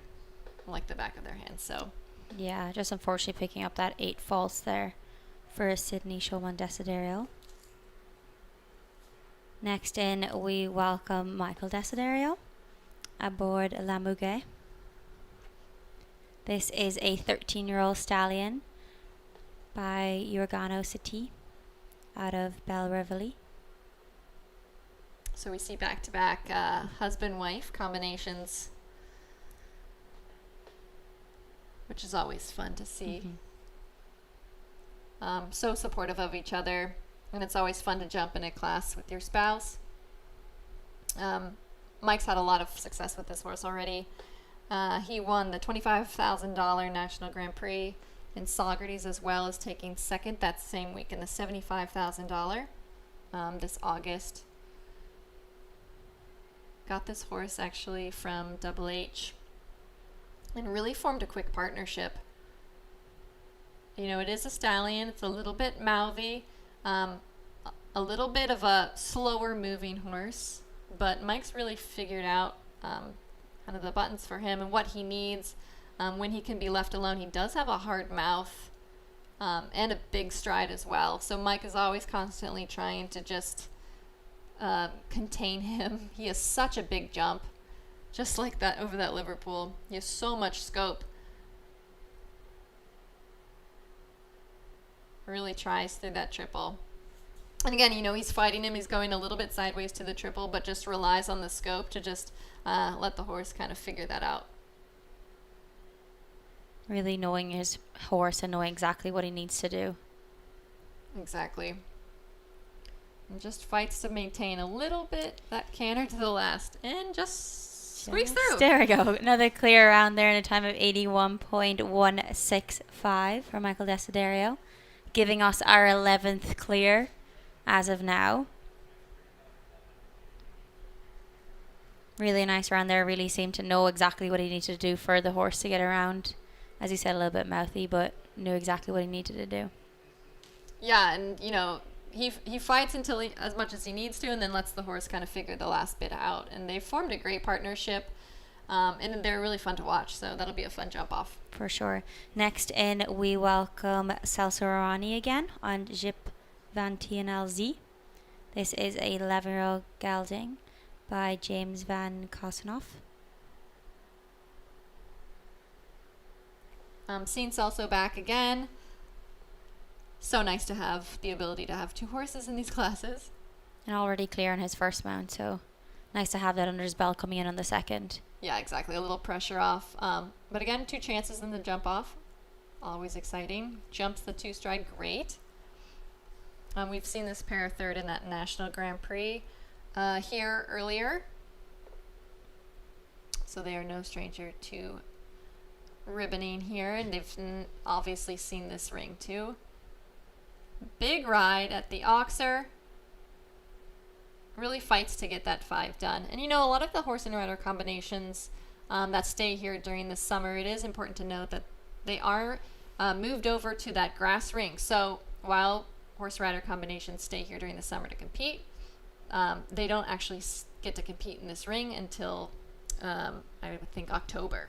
like the back of their hands. So Yeah, just unfortunately picking up that 8 false there for Sydney Shulman Desiderio. Next in, we welcome Michael Desiderio aboard La Mugue. This is a 13-year-old stallion by Urgano City out of Belle Reveille. So we see back-to-back husband-wife combinations, which is always fun to see. Mm-hmm. So supportive of each other, and it's always fun to jump in a class with your spouse. Mike's had a lot of success with this horse already. He won the $25,000 National Grand Prix in Socrates, as well as taking second that same week in the $75,000 this August. Got this horse actually from Double H and really formed a quick partnership. You know, it is a stallion. It's a little bit mouthy, a little bit of a slower moving horse, but Mike's really figured out kind of the buttons for him and what he needs when he can be left alone. He does have a hard mouth, and a big stride as well. So Mike is always constantly trying to just contain him. He has such a big jump, just like that over that Liverpool. He has so much scope. Really tries through that triple. And again, he's fighting him. He's going a little bit sideways to the triple, but just relies on the scope to just let the horse kind of figure that out. Really knowing his horse and knowing exactly what he needs to do. Exactly. And just fights to maintain a little bit that canter to the last. And just squeaks through. There we go. Another clear around there in a time of 81.165 for Michael Desiderio, giving us our 11th clear as of now. Really nice round there. Really seemed to know exactly what he needed to do for the horse to get around. As he said, a little bit mouthy, but knew exactly what he needed to do. Yeah, and he fights until as much as he needs to, and then lets the horse kind of figure the last bit out. And they formed a great partnership, and they're really fun to watch. So that'll be a fun jump off for sure. Next in, we welcome Celso Rorani again on Jip van TNLZ. This is a 11-year-old gelding by James van Kossenhoff. Seeing Celso back again. So nice to have the ability to have two horses in these classes. And already clear on his first mount, so nice to have that under his belt coming in on the second. Yeah, exactly. A little pressure off. But again, 2 chances in the jump off. Always exciting. Jumps the 2-stride, great. We've seen this pair third in that National Grand Prix here earlier. So they are no stranger to ribboning here, and they've obviously seen this ring too. Big ride at the Oxer. Really fights to get that 5 done. And a lot of the horse and rider combinations that stay here during the summer, it is important to note that they are moved over to that grass ring. So while horse rider combinations stay here during the summer to compete, they don't actually get to compete in this ring until I would think October.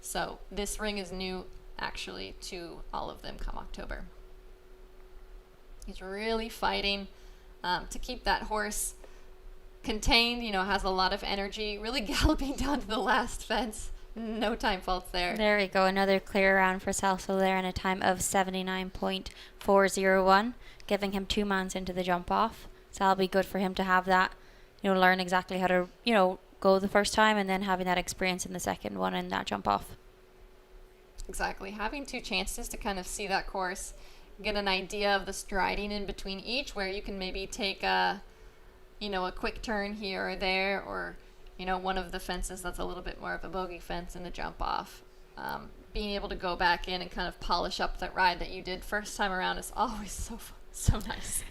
So this ring is new actually to all of them come October. He's really fighting to keep that horse contained, has a lot of energy, really galloping down to the last fence. No time faults there. There we go. Another clear round for Celso there in a time of 79.401, giving him 2 months into the jump off. So that'll be good for him to have that, learn exactly how to, go the first time and then having that experience in the second one in that jump off. Exactly. Having 2 chances to kind of see that course, get an idea of the striding in between each, where you can maybe take a quick turn here or there, or, one of the fences that's a little bit more of a bogey fence in the jump off. Being able to go back in and kind of polish up that ride that you did first time around is always so nice.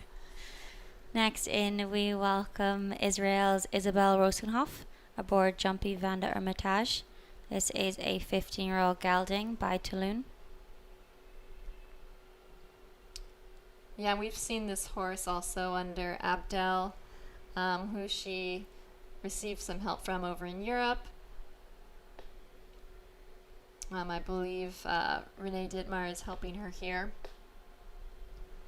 Next in, we welcome Israel's Isabel Rosenhoff aboard Jumpy van der Hermitage. This is a 15-year-old gelding by Toulon. Yeah, we've seen this horse also under Abdel, who she received some help from over in Europe. I believe Renee Dittmar is helping her here.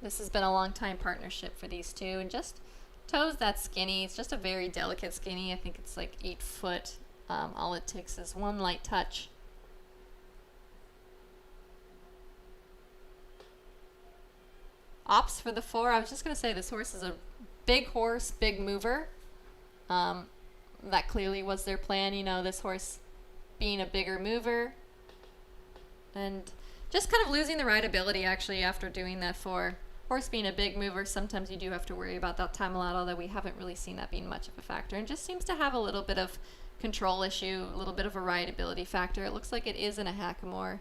This has been a long time partnership for these two, and just toes that skinny. It's just a very delicate skinny. I think it's like 8 foot. All it takes is one light touch. Ops for the 4. I was just going to say this horse is a big horse, big mover. That clearly was their plan, this horse being a bigger mover. And just kind of losing the rideability actually after doing that 4. Horse being a big mover, sometimes you do have to worry about that time a lot, although we haven't really seen that being much of a factor. And just seems to have a little bit of control issue, a little bit of a rideability factor. It looks like it is in a hackamore.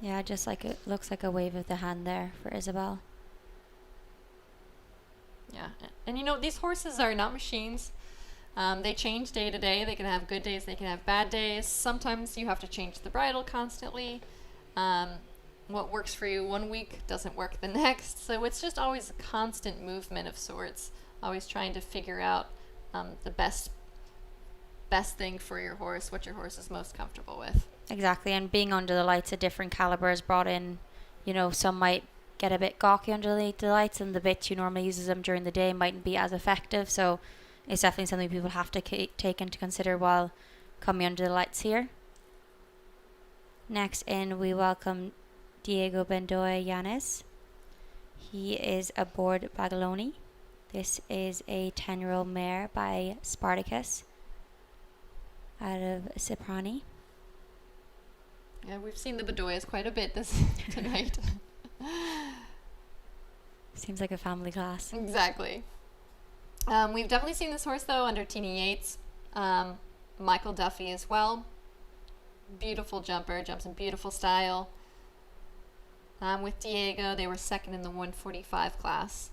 Yeah, just like it looks like a wave of the hand there for Isabel. Yeah, and these horses are not machines. They change day to day. They can have good days, they can have bad days. Sometimes you have to change the bridle constantly. What works for you one week doesn't work the next. So it's just always a constant movement of sorts, always trying to figure out the best thing for your horse, what your horse is most comfortable with. Exactly, and being under the lights, a different caliber is brought in, some might get a bit gawky underneath the lights, and the bits you normally use them during the day mightn't be as effective. So it's definitely something people have to take into consider while coming under the lights here. Next in, we welcome Diego Bendoya Yanes. He is aboard Bagaloni. This is a 10-year-old mare by Spartacus out of Ciprani. Yeah, we've seen the Bedoyas quite a bit tonight. Seems like a family class. Exactly. We've definitely seen this horse, though, under Tina Yates. Michael Duffy as well. Beautiful jumper, jumps in beautiful style. With Diego, they were second in the 145 class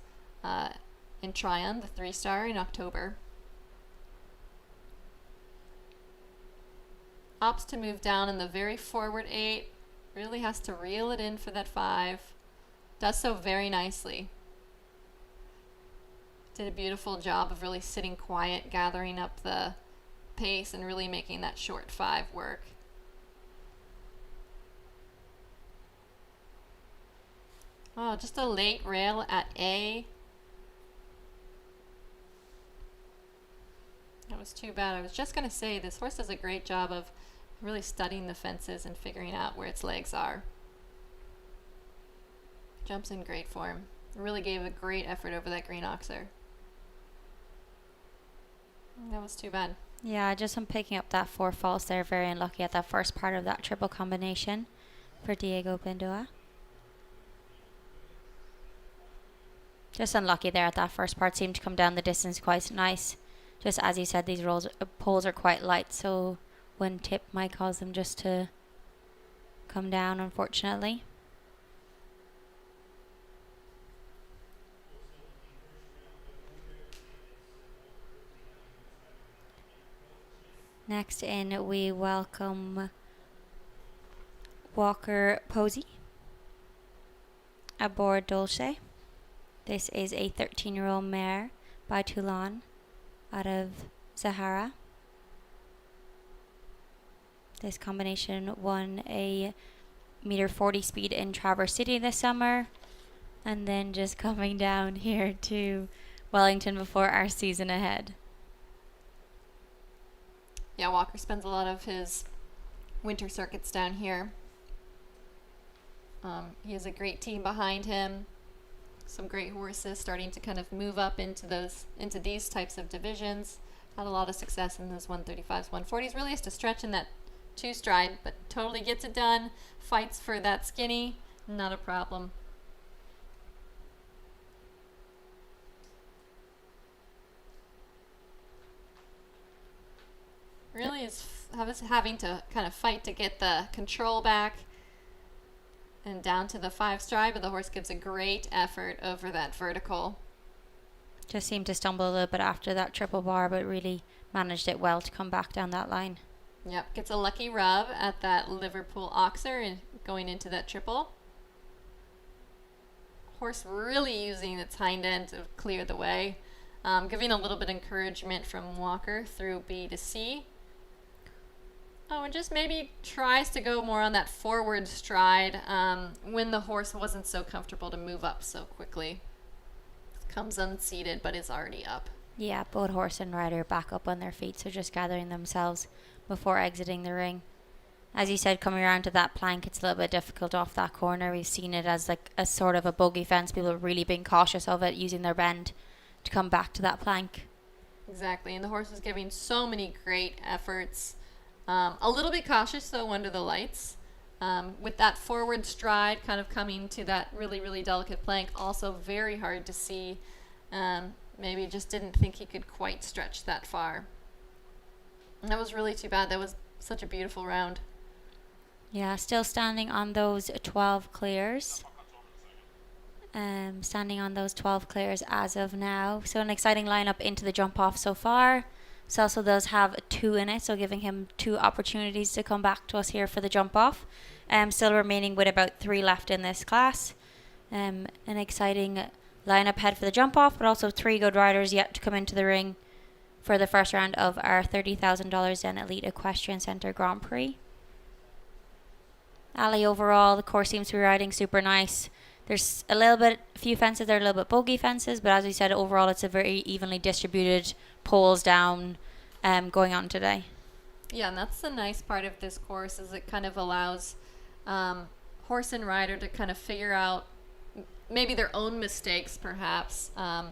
in Tryon, the 3-star, in October. Opts to move down in the very forward 8. Really has to reel it in for that 5. Does so very nicely. Did a beautiful job of really sitting quiet, gathering up the pace, and really making that short 5 work. Oh, just a late rail at A. That was too bad. I was just going to say, this horse does a great job of really studying the fences and figuring out where its legs are. Jumps in great form. Really gave a great effort over that green oxer. That was too bad. Yeah, just from picking up that 4 false there, very unlucky at that first part of that triple combination for Diego Bendoya. Just unlucky there at that first part. Seemed to come down the distance quite nice. Just as you said, these poles are quite light, so wind tip might cause them just to come down, unfortunately. Next in, we welcome Walker Posey aboard Dolce. This is a 13-year-old mare by Toulon out of Zahara. This combination won a 1.40 speed in Traverse City this summer, and then just coming down here to Wellington before our season ahead. Yeah, Walker spends a lot of his winter circuits down here. He has a great team behind him. Some great horses starting to kind of move up into these types of divisions. Had a lot of success in those 135s, 140s. Really has to stretch in that 2-stride, but totally gets it done. Fights for that skinny, not a problem. Really is having to kind of fight to get the control back and down to the 5-stride, but the horse gives a great effort over that vertical. Just seemed to stumble a little bit after that triple bar, but really managed it well to come back down that line. Yep, gets a lucky rub at that Liverpool oxer and going into that triple. Horse really using its hind end to clear the way. Giving a little bit of encouragement from Walker through B to C. Oh, and just maybe tries to go more on that forward stride when the horse wasn't so comfortable to move up so quickly. Comes unseated, but is already up. Yeah, both horse and rider back up on their feet, so just gathering themselves before exiting the ring. As you said, coming around to that plank, it's a little bit difficult off that corner. We've seen it as like a sort of a bogey fence. People are really being cautious of it, using their bend to come back to that plank. Exactly, and the horse is giving so many great efforts. A little bit cautious, though, under the lights. With that forward stride kind of coming to that really, really delicate plank, also very hard to see. Maybe just didn't think he could quite stretch that far. And that was really too bad. That was such a beautiful round. Yeah, still standing on those 12 clears. Standing on those 12 clears as of now. So an exciting lineup into the jump off so far. Celso does have 2 in it, so giving him 2 opportunities to come back to us here for the jump off. Still remaining with about 3 left in this class. An exciting lineup ahead for the jump off, but also 3 good riders yet to come into the ring for the first round of our $30,000 Den Elite Equestrian Centre Grand Prix. Ali, overall, the course seems to be riding super nice. There's a few fences that are a little bit bogey fences, but as we said, overall it's a very evenly distributed poles down going on today. Yeah, and that's the nice part of this course is it kind of allows horse and rider to kind of figure out maybe their own mistakes, perhaps.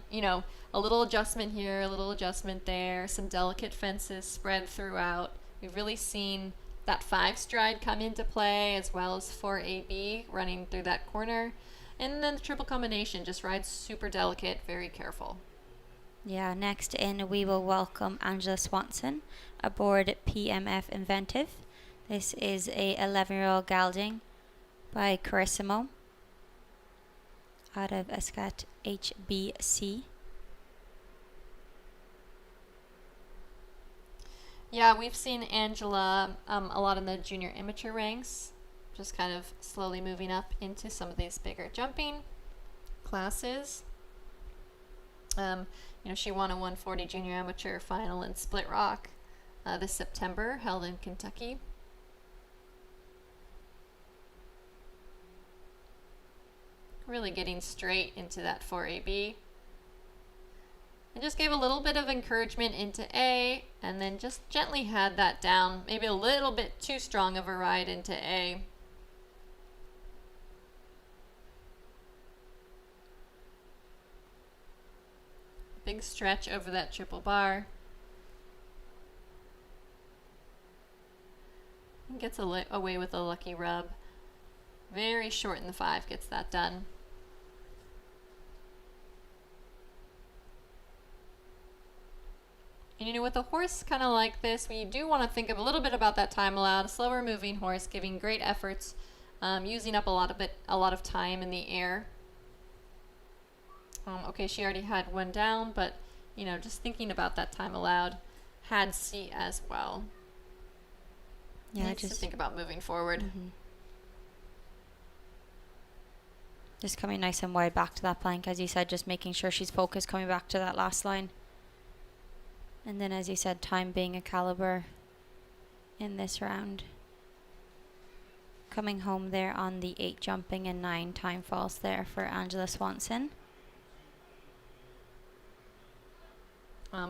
You know, a little adjustment here, a little adjustment there, some delicate fences spread throughout. We've really seen that 5 stride come into play, as well as 4AB running through that corner. And then the triple combination just rides super delicate, very careful. Yeah, next in we will welcome Angela Swanson aboard PMF Inventive. This is a 11-year-old gelding by Carissimo out of Escat HBC. Yeah, we've seen Angela a lot in the junior amateur ranks, just kind of slowly moving up into some of these bigger jumping classes. You know, she won a 140 junior amateur final in Split Rock this September, held in Kentucky. Really getting straight into that 4AB. And just gave a little bit of encouragement into A, and then just gently had that down, maybe a little bit too strong of a ride into A. Big stretch over that triple bar. And gets away with a lucky rub. Very short in the 5, gets that done. And you know, with a horse kind of like this, we do want to think of a little bit about that time allowed. A slower moving horse, giving great efforts, using up a lot of time in the air. Okay, she already had 1 down, but you know, just thinking about that time allowed, had C as well. Yeah, Needs to think about moving forward. Just coming nice and wide back to that plank, as you said, just making sure she's focused coming back to that last line. And then, as you said, time being a caliber in this round. Coming home there on the 8 jumping and 9 time falls there for Angela Swanson.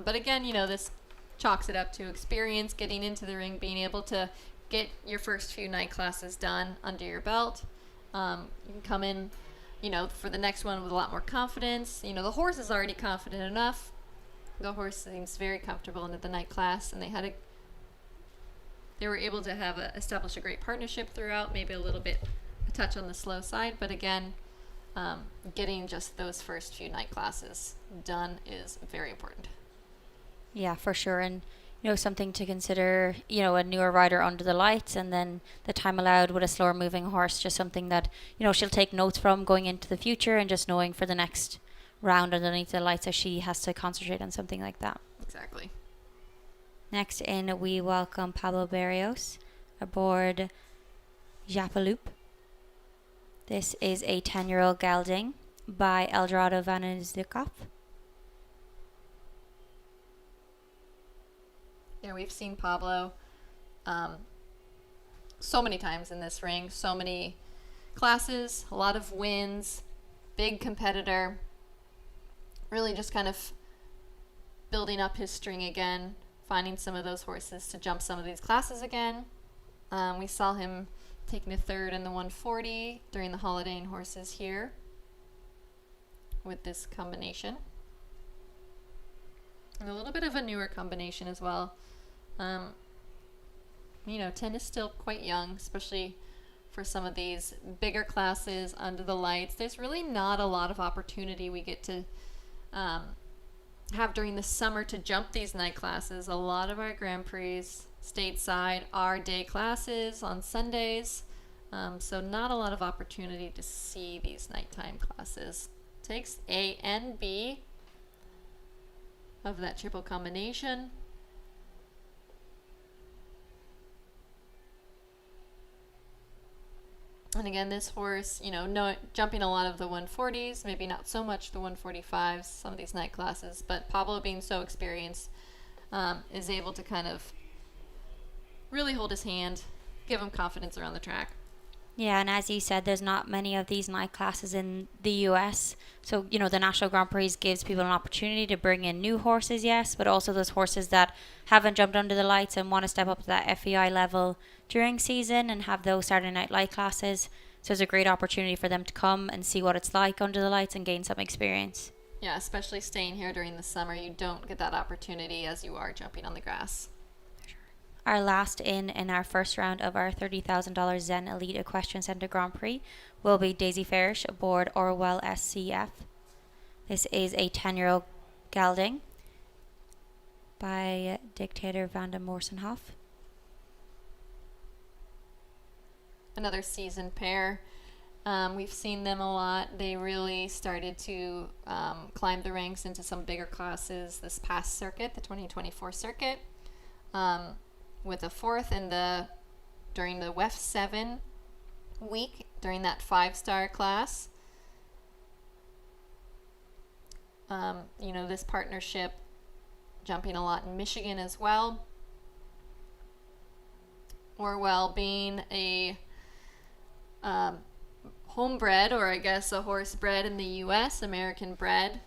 But again, you know, this chalks it up to experience, getting into the ring, being able to get your first few night classes done under your belt. You can come in, you know, for the next one with a lot more confidence. You know, the horse is already confident enough. The horse seems very comfortable into the night class, and they were able to establish a great partnership throughout, maybe a touch on the slow side, but again, getting just those first few night classes done is very important. Yeah, for sure. And, you know, something to consider, you know, a newer rider under the lights, and then the time allowed with a slower moving horse, just something that, you know, she'll take notes from going into the future, and just knowing for the next round underneath the lights that she has to concentrate on something like that. Exactly. Next in, we welcome Pablo Barrios aboard Japaloop. This is a 10-year-old gelding by Eldorado Vanizukov. Yeah, we've seen Pablo so many times in this ring, so many classes, a lot of wins, big competitor, really just kind of building up his string again, finding some of those horses to jump some of these classes again. We saw him taking a 3rd in the 140 during the Holiday Inn horses here with this combination. And a little bit of a newer combination as well. You know, 10 is still quite young, especially for some of these bigger classes under the lights. There's really not a lot of opportunity we get to have during the summer to jump these night classes. A lot of our Grand Prix stateside are day classes on Sundays, so not a lot of opportunity to see these nighttime classes. Takes A and B of that triple combination. And again, this horse, you know, jumping a lot of the 140s, maybe not so much the 145s, some of these night classes, but Pablo, being so experienced, is able to kind of really hold his hand, give him confidence around the track. Yeah, and as you said, there's not many of these night classes in the US. So, the National Grand Prix gives people an opportunity to bring in new horses, yes, but also those horses that haven't jumped under the lights and want to step up to that FEI level during season and have those Saturday night light classes. So it's a great opportunity for them to come and see what it's like under the lights and gain some experience. Yeah, especially staying here during the summer. You don't get that opportunity as you are jumping on the grass. Our last in our first round of our $30,000 Zen Elite Equestrian Centre Grand Prix will be Daisy Farish aboard Orwell SCF. This is a 10-year-old gelding by Dictator van der Morsenhof. Another seasoned pair. We've seen them a lot. They really started to climb the ranks into some bigger classes this past circuit, the 2024 circuit. With a fourth during the WEF 7 week, during that 5-star class. This partnership jumping a lot in Michigan as well. Orwell being a homebred, or I guess a horse bred in the U.S., American bred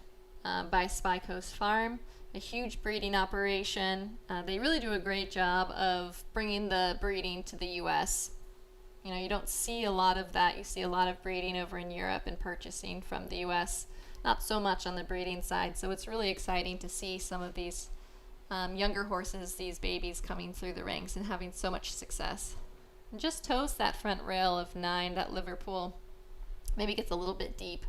by Spy Coast Farm. A huge breeding operation. They really do a great job of bringing the breeding to the U.S. You don't see a lot of that. You see a lot of breeding over in Europe and purchasing from the U.S. Not so much on the breeding side. So it's really exciting to see some of these younger horses, these babies coming through the ranks and having so much success. And just toast that front rail of 9, that Liverpool. Maybe gets a little bit deep.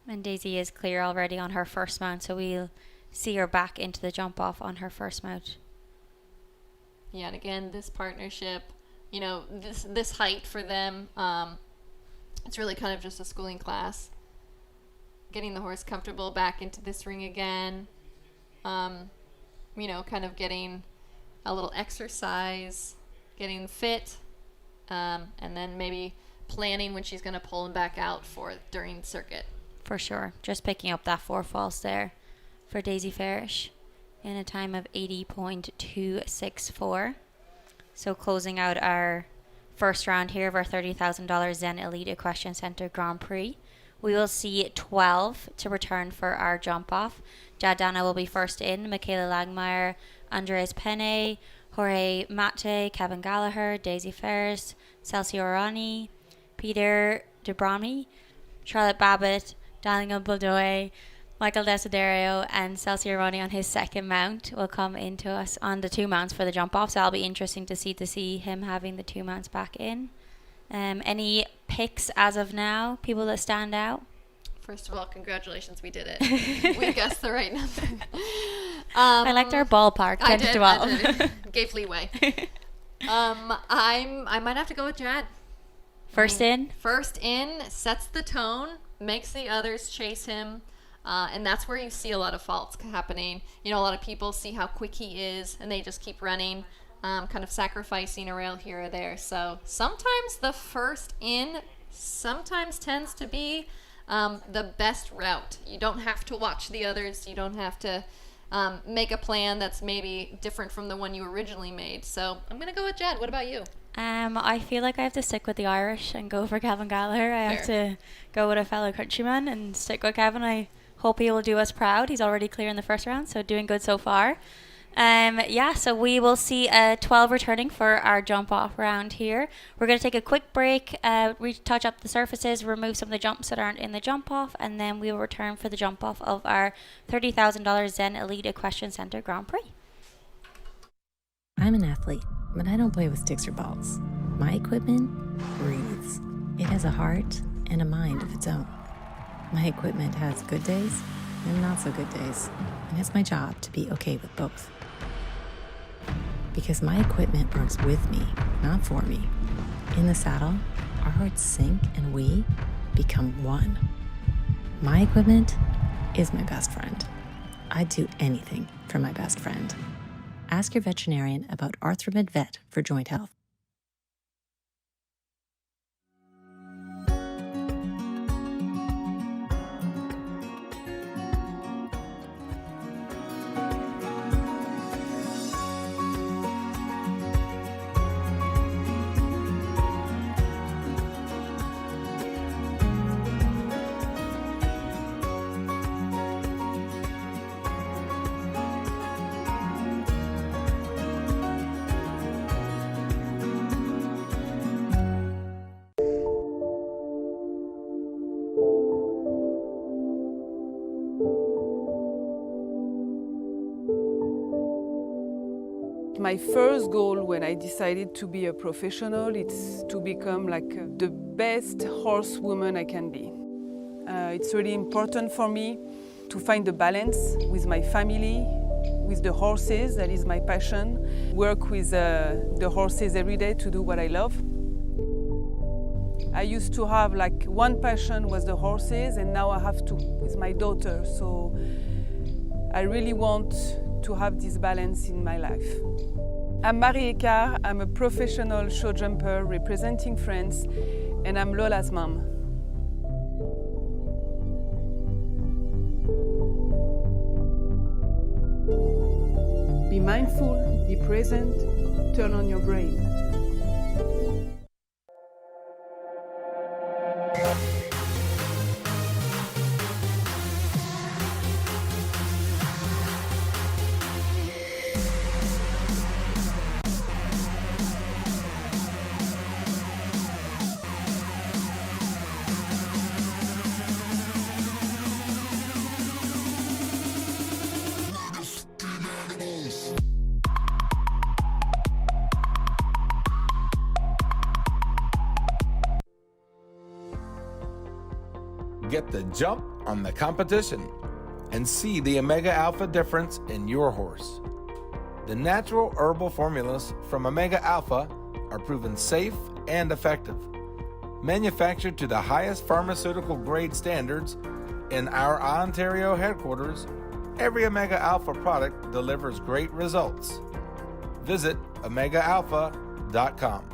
And Daisy is clear already on her first mount, so we'll see her back into the jump off on her first mount. Yeah, and again, this partnership, this height for them, it's really kind of just a schooling class. Getting the horse comfortable back into this ring again, kind of getting a little exercise, getting fit, and then maybe planning when she's going to pull him back out during circuit. For sure. Just picking up that 4 false there for Daisy Farish in a time of 80.264. So closing out our first round here of our $30,000 Zen Elite Equestrian Centre Grand Prix. We will see 12 to return for our jump off. Jadana will be first in. Michaela Langmeyer, Andres Penne, Jorge Mate, Kevin Gallagher, Daisy Ferris, Celsi Orani, Peter DeBrami, Charlotte Babbitt, Daniel Baldoy, Michael Desiderio, and Celsi Orani on his second mount will come into us on the 2 mounts for the jump off. So that'll be interesting to see him having the 2 mounts back in. Any picks as of now? People that stand out? First of all, congratulations, we did it. We guessed the right number. I liked our ballpark, 10 to 12. I did. Gave leeway. I might have to go with Jad. First in, sets the tone, makes the others chase him, and that's where you see a lot of faults happening. A lot of people see how quick he is, and they just keep running, kind of sacrificing a rail here or there. So sometimes the first in sometimes tends to be the best route. You don't have to watch the others. You don't have to make a plan that's maybe different from the one you originally made. So I'm going to go with Jed. What about you? I feel like I have to stick with the Irish and go for Kevin Gallagher. I have to go with a fellow countryman and stick with Kevin. I hope he will do us proud. He's already clear in the first round, so doing good so far. So we will see 12 returning for our jump off round here. We're going to take a quick break, retouch up the surfaces, remove some of the jumps that aren't in the jump off, and then we will return for the jump off of our $30,000 Zen Elite Equestrian Centre Grand Prix. I'm an athlete, but I don't play with sticks or balls. My equipment breathes. It has a heart and a mind of its own. My equipment has good days and not so good days, and it's my job to be okay with both. Because my equipment works with me, not for me. In the saddle, our hearts sync and we become one. My equipment is my best friend. I'd do anything for my best friend. Ask your veterinarian about Arthromed Vet for joint health. My first goal when I decided to be a professional, it's to become like the best horsewoman I can be. It's really important for me to find a balance with my family, with the horses, that is my passion. Work with the horses every day to do what I love. I used to have like one passion was the horses, and now I have two with my daughter. So I really want to have this balance in my life. I'm Marie Ecart, I'm a professional show jumper representing France, and I'm Lola's mom. Be mindful, be present, turn on your brain. Get the jump on the competition and see the Omega Alpha difference in your horse. The natural herbal formulas from Omega Alpha are proven safe and effective. Manufactured to the highest pharmaceutical grade standards in our Ontario headquarters, every Omega Alpha product delivers great results. Visit omegaalpha.com.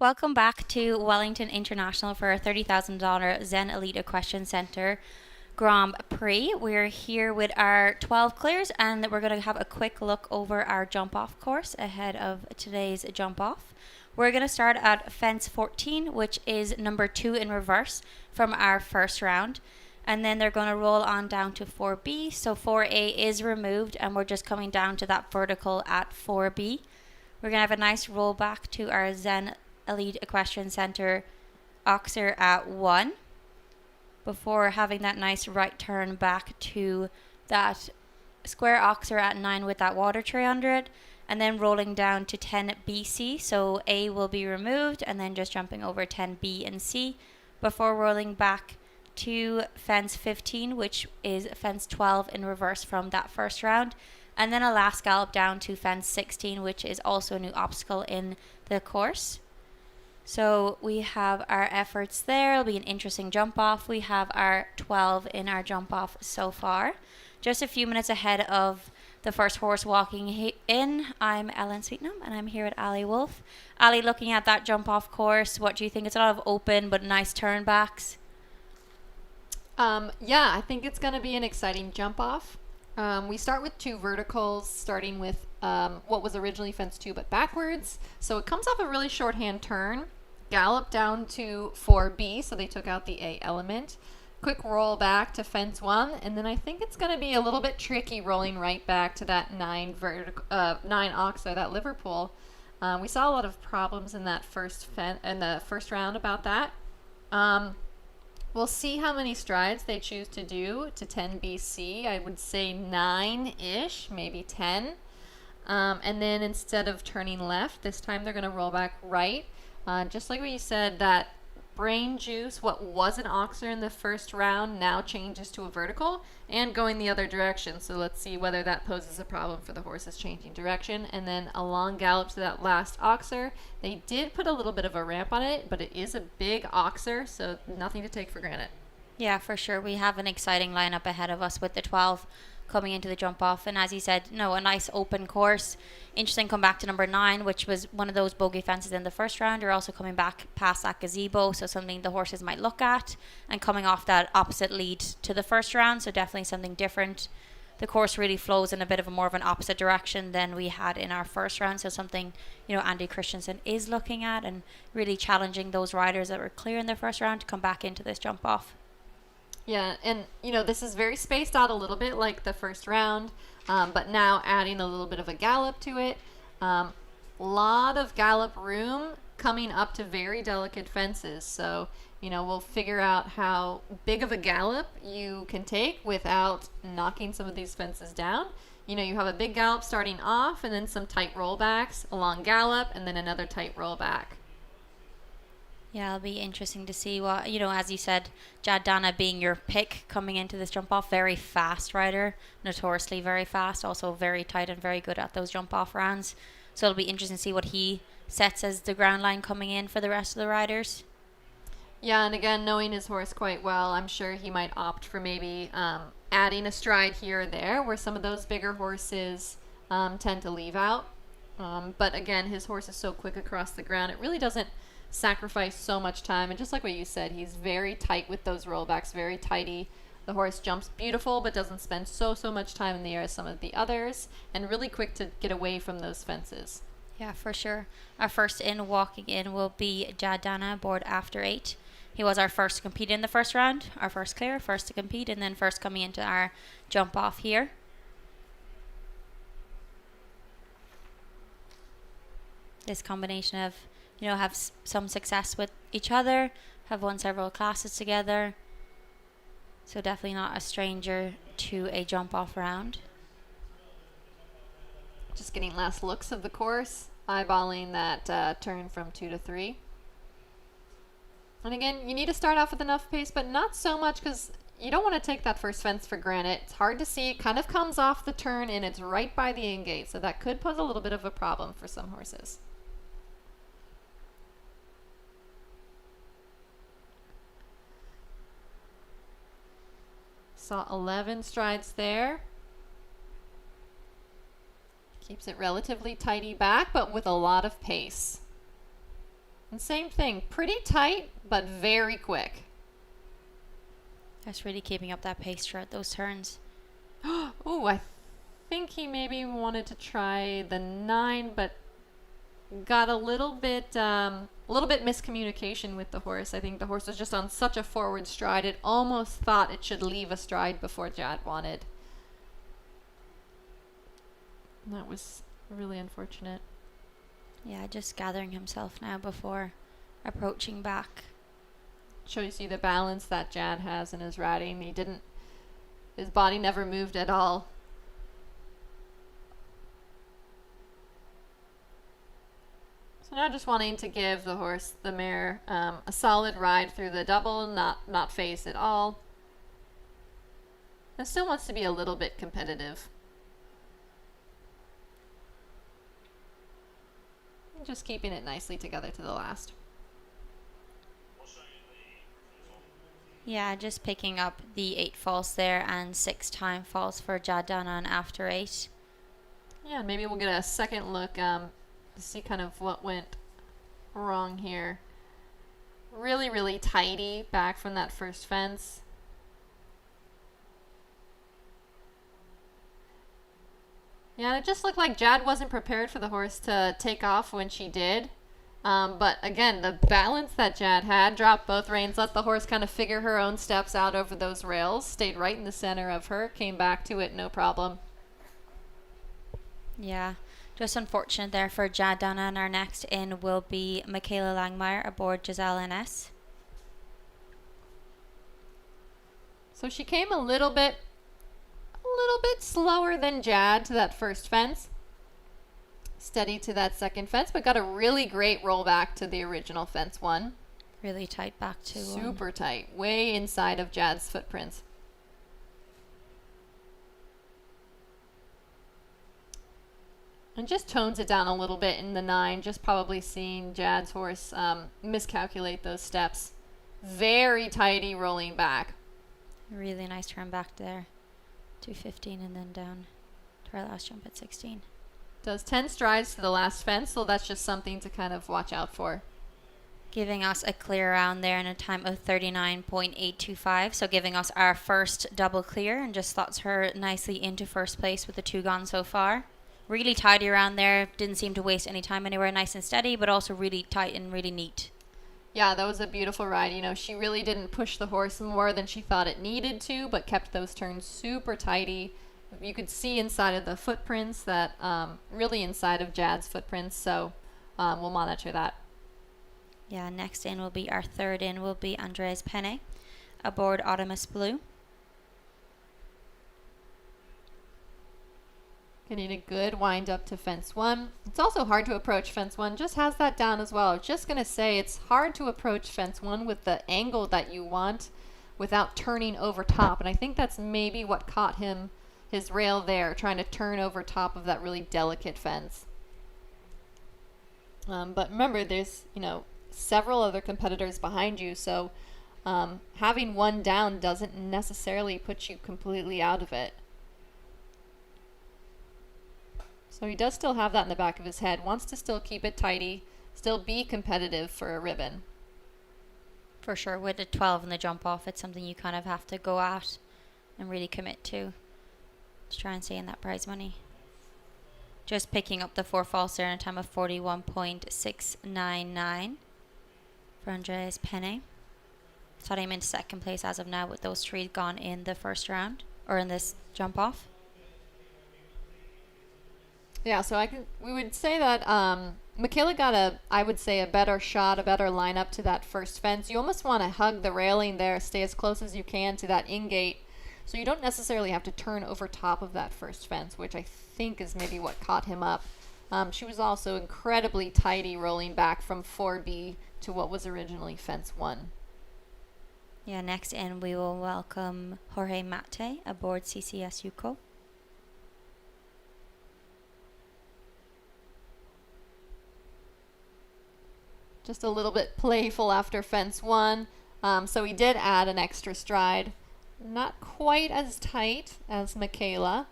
Welcome back to Wellington International for our $30,000 Zen Elite Equestrian Center Grand Prix. We're here with our 12 clears, and we're going to have a quick look over our jump off course ahead of today's jump off. We're going to start at fence 14, which is number 2 in reverse from our first round. And then they're going to roll on down to 4B. So 4A is removed, and we're just coming down to that vertical at 4B. We're going to have a nice roll back to our Zen Elite Equestrian Center Oxer at 1 before having that nice right turn back to that square Oxer at 9 with that water tray under it, and then rolling down to 10 BC. So A will be removed, and then just jumping over 10 B and C before rolling back to fence 15, which is fence 12 in reverse from that first round, and then a last gallop down to fence 16, which is also a new obstacle in the course. So we have our efforts there. It'll be an interesting jump off. We have our 12 in our jump off so far. Just a few minutes ahead of the first horse walking in, I'm Ellen Sweetnam, and I'm here with Ali Wolf. Ali, looking at that jump off course, what do you think? It's a lot of open but nice turnbacks. Yeah, I think it's going to be an exciting jump off. We start with 2 verticals, starting with what was originally fence 2 but backwards. So it comes off a really shorthand turn, gallop down to 4B, so they took out the A element. Quick roll back to fence 1, and then I think it's going to be a little bit tricky rolling right back to that 9 Oxer, that Liverpool. We saw a lot of problems in that in the first round about that. We'll see how many strides they choose to do to 10 BC. I would say 9-ish, maybe 10. And then instead of turning left, this time they're going to roll back right. Just like what you said, that brain juice, what was an Oxer in the first round, now changes to a vertical and going the other direction. So let's see whether that poses a problem for the horses changing direction. And then a long gallop to that last Oxer. They did put a little bit of a ramp on it, but it is a big Oxer, so nothing to take for granted. Yeah, for sure. We have an exciting lineup ahead of us with the 12 coming into the jump off. And as you said, a nice open course. Interesting come back to number 9, which was one of those bogey fences in the first round. You're also coming back past that gazebo, so something the horses might look at, and coming off that opposite lead to the first round, so definitely something different. The course really flows in a bit of a more of an opposite direction than we had in our first round, so something Andy Christensen is looking at and really challenging those riders that were clear in their first round to come back into this jump off. Yeah, and this is very spaced out a little bit like the first round, but now adding a little bit of a gallop to it. Lot of gallop room coming up to very delicate fences. So, we'll figure out how big of a gallop you can take without knocking some of these fences down. You have a big gallop starting off, and then some tight rollbacks, a long gallop, and then another tight rollback. Yeah, it'll be interesting to see what, as you said, Jadana being your pick coming into this jump off, very fast rider, notoriously very fast, also very tight and very good at those jump off rounds. So it'll be interesting to see what he sets as the ground line coming in for the rest of the riders. Yeah, and again, knowing his horse quite well, I'm sure he might opt for maybe adding a stride here or there where some of those bigger horses tend to leave out. But again, his horse is so quick across the ground, it really doesn't sacrifice so much time. And just like what you said, he's very tight with those rollbacks, very tighty. The horse jumps beautiful but doesn't spend so much time in the air as some of the others, and really quick to get away from those fences. Yeah, for sure. Our first in walking in will be Jadana, board after 8. He was our first to compete in the first round, our first clear, first to compete, and then first coming into our jump off here. This combination of have some success with each other, have won several classes together. So definitely not a stranger to a jump off round. Just getting last looks of the course, eyeballing that turn from 2 to 3. And again, you need to start off with enough pace, but not so much because you don't want to take that first fence for granted. It's hard to see. It kind of comes off the turn and it's right by the in gate. So that could pose a little bit of a problem for some horses. Saw 11 strides there. Keeps it relatively tidy back, but with a lot of pace. And same thing, pretty tight, but very quick. That's really keeping up that pace throughout those turns. Oh, I think he maybe wanted to try the 9, but got a little bit miscommunication with the horse. I think the horse was just on such a forward stride, it almost thought it should leave a stride before Jad wanted. And that was really unfortunate. Yeah, just gathering himself now before approaching back. Shows you the balance that Jad has in his riding. His body never moved at all. So now just wanting to give the mare, a solid ride through the double, not face at all. And still wants to be a little bit competitive. Just keeping it nicely together to the last. Yeah, just picking up the 8 falls there and 6 time falls for Jadana after 8. Yeah, maybe we'll get a second look to see kind of what went wrong here. Really, really tidy back from that first fence. Yeah, and it just looked like Jad wasn't prepared for the horse to take off when she did. But again, the balance that Jad had, dropped both reins, let the horse kind of figure her own steps out over those rails, stayed right in the center of her, came back to it, no problem. Yeah, just unfortunate there for Jadana, and our next in will be Michaela Langmeyer aboard Giselle NS. So she came a little bit slower than Jad to that first fence. Steady to that second fence, but got a really great rollback to the original fence 1. Really tight back to Super tight, way inside of Jad's footprints. And just tones it down a little bit in the 9, just probably seeing Jad's horse miscalculate those steps. Very tidy rolling back. Really nice turn back there to 15 and then down to our last jump at 16. Does 10 strides to the last fence, so that's just something to kind of watch out for. Giving us a clear round there in a time of 39.825, so giving us our first double clear, and just slots her nicely into first place with the 2 gone so far. Really tidy around there, didn't seem to waste any time anywhere, nice and steady, but also really tight and really neat. Yeah, that was a beautiful ride. You know, she really didn't push the horse more than she thought it needed to, but kept those turns super tidy. You could see inside of the footprints that, really inside of Jad's footprints, so we'll monitor that. Yeah, next in will be our third in will be Andres Penne aboard Automous Blue. Getting a good wind up to fence 1. It's also hard to approach fence 1, just has that down as well. I was just going to say it's hard to approach fence 1 with the angle that you want without turning over top, and I think that's maybe what caught him, his rail there, trying to turn over top of that really delicate fence. But remember, there's, several other competitors behind you, so having one down doesn't necessarily put you completely out of it. So he does still have that in the back of his head, wants to still keep it tidy, still be competitive for a ribbon. For sure, with a 12 in the jump off, it's something you kind of have to go at and really commit to try and stay in that prize money. Just picking up the 4 falls there in a time of 41.699 for Andres Penne. Slotting him into second place as of now with those 3 gone in the first round, or in this jump off. Yeah, so we would say that Michaela got a better shot, a better lineup to that first fence. You almost want to hug the railing there, stay as close as you can to that in-gate, so you don't necessarily have to turn over top of that first fence, which I think is maybe what caught him up. She was also incredibly tidy rolling back from 4B to what was originally fence 1. Yeah, next in we will welcome Jorge Mate aboard CCS Yuko. Just a little bit playful after fence 1, so he did add an extra stride. Not quite as tight as Michaela.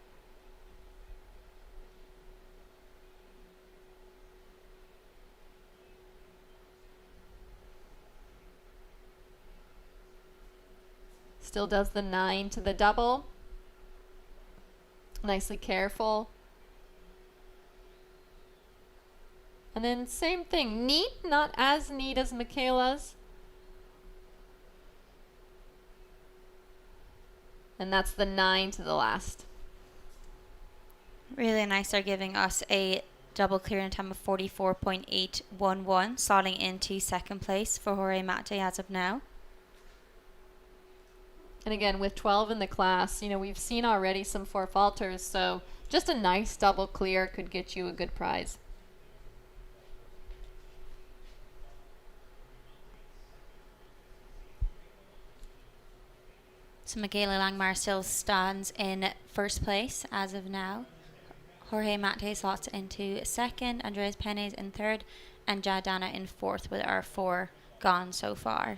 Still does the 9 to the double. Nicely careful. And then same thing, neat, not as neat as Michaela's. And that's the 9 to the last. Really nice. They're giving us a double clear in a time of 44.811, slotting into second place for Jorge Mate as of now. And again, with 12 in the class, you know, we've seen already some 4 falters, so just a nice double clear could get you a good prize. So Michaela Langmar still stands in first place as of now. Jorge Mate slots into second, Andreas Penes in third, and Jadana in fourth, with our 4 gone so far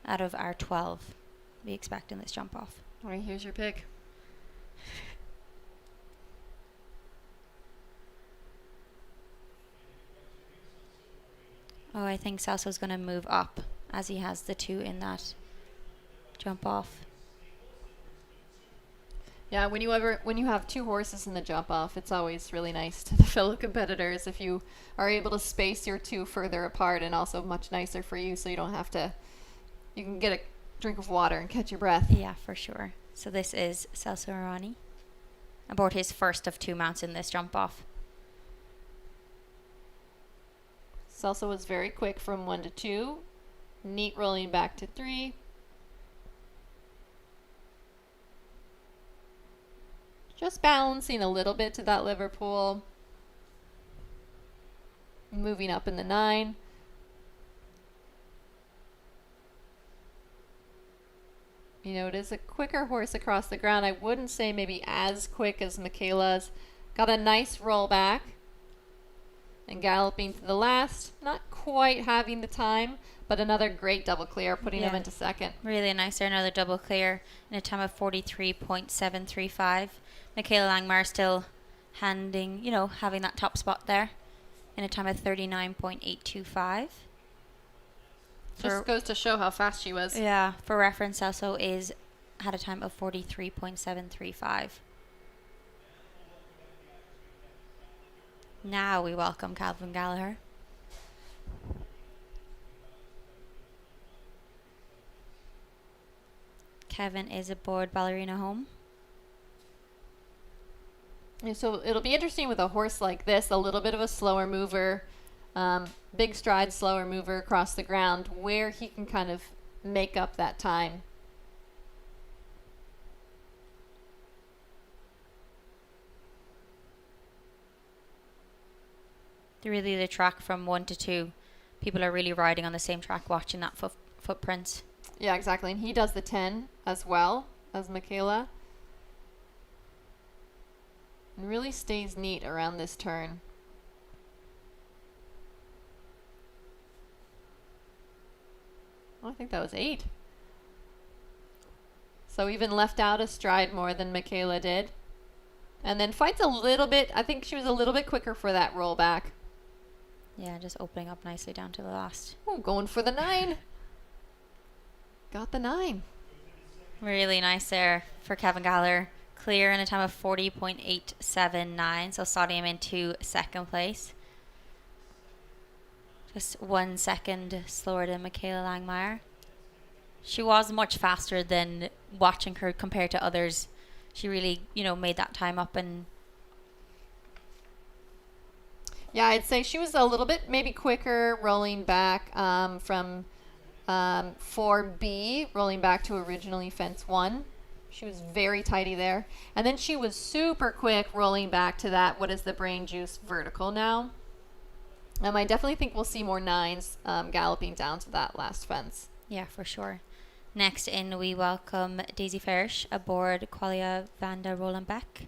out of our 12 we expect in this jump off. All right, here's your pick. Oh, I think Celso's going to move up as he has the 2 in that jump off. Yeah, when you have 2 horses in the jump off, it's always really nice to the fellow competitors if you are able to space your 2 further apart, and also much nicer for you, so you don't have to, you can get a drink of water and catch your breath. Yeah, for sure. So this is Celso Arani aboard his first of 2 mounts in this jump off. Celso was very quick from 1 to 2. Neat rolling back to 3. Just balancing a little bit to that Liverpool. Moving up in the 9. You know, it is a quicker horse across the ground. I wouldn't say maybe as quick as Michaela's. Got a nice roll back. And galloping to the last. Not quite having the time, but another great double clear, putting him into second. Really nice there, another double clear in a time of 43.735. Michaela Langmar still having that top spot there in a time of 39.825. Just goes to show how fast she was. Yeah, for reference, Celso had a time of 43.735. Now we welcome Calvin Gallagher. Kevin is aboard Ballerina Home. And so it'll be interesting with a horse like this, a little bit of a slower mover, big stride, slower mover across the ground, where he can kind of make up that time. Really, the track from 1 to 2, people are really riding on the same track, watching that footprint. Yeah, exactly. And he does the 10 as well as Michaela. And really stays neat around this turn. Oh, I think that was 8. So even left out a stride more than Michaela did. And then fights a little bit. I think she was a little bit quicker for that rollback. Yeah, just opening up nicely down to the last. Oh, going for the 9. Got the 9. Really nice there for Kevin Gallagher. Clear in a time of 40.879, so slotting him into second place. Just 1 second slower than Michaela Langmeier. She was much faster than watching her compared to others. She really, made that time up. And yeah, I'd say she was a little bit maybe quicker rolling back from 4B, rolling back to originally fence 1. She was very tidy there. And then she was super quick rolling back to that, what is the brain juice vertical now. I definitely think we'll see more 9s galloping down to that last fence. Yeah, for sure. Next in, we welcome Daisy Farish aboard Qualia van der Rolenbeck.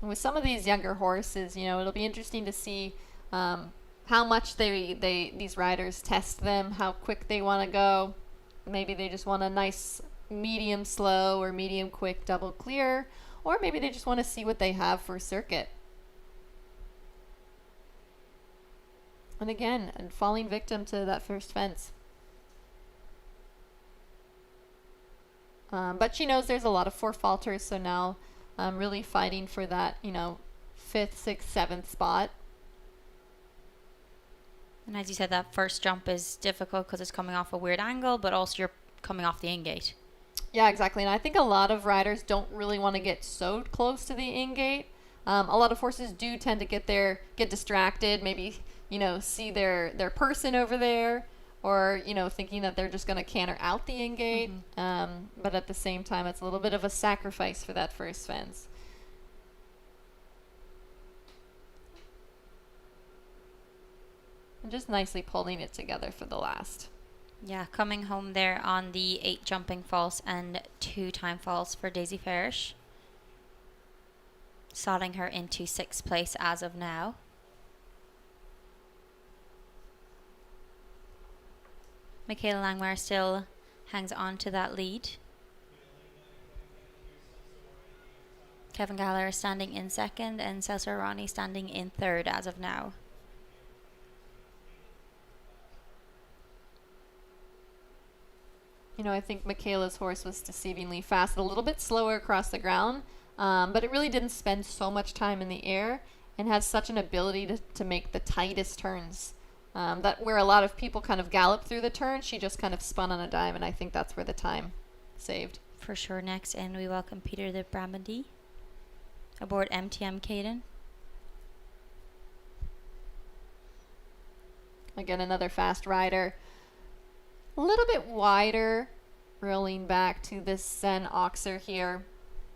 With some of these younger horses, it'll be interesting to see how much these riders test them, how quick they want to go. Maybe they just want a nice medium slow or medium quick double clear, or maybe they just want to see what they have for circuit. And again, and falling victim to that first fence. But she knows there's a lot of forfaulters, so now really fighting for that, 5th, 6th, 7th spot. And as you said, that first jump is difficult because it's coming off a weird angle, but also you're coming off the in-gate. Yeah, exactly. And I think a lot of riders don't really want to get so close to the in-gate. A lot of horses do tend to get distracted, maybe, see their person over there, or, thinking that they're just going to canter out the in-gate. But at the same time, it's a little bit of a sacrifice for that first fence. And just nicely pulling it together for the last. Yeah, coming home there on the 8 jumping false and 2 time falls for Daisy Farish. Slotting her into 6th place as of now. Michaela Langmar still hangs on to that lead. Kevin Gallagher standing in 2nd and Celso Arani standing in 3rd as of now. I think Michaela's horse was deceivingly fast, a little bit slower across the ground, but it really didn't spend so much time in the air and has such an ability to make the tightest turns. That where a lot of people kind of gallop through the turn, she just kind of spun on a dime, and I think that's where the time saved. For sure. Next in, we welcome Peter de Brabandy aboard MTM Caden. Again, another fast rider. A little bit wider, rolling back to this Zen Oxer here.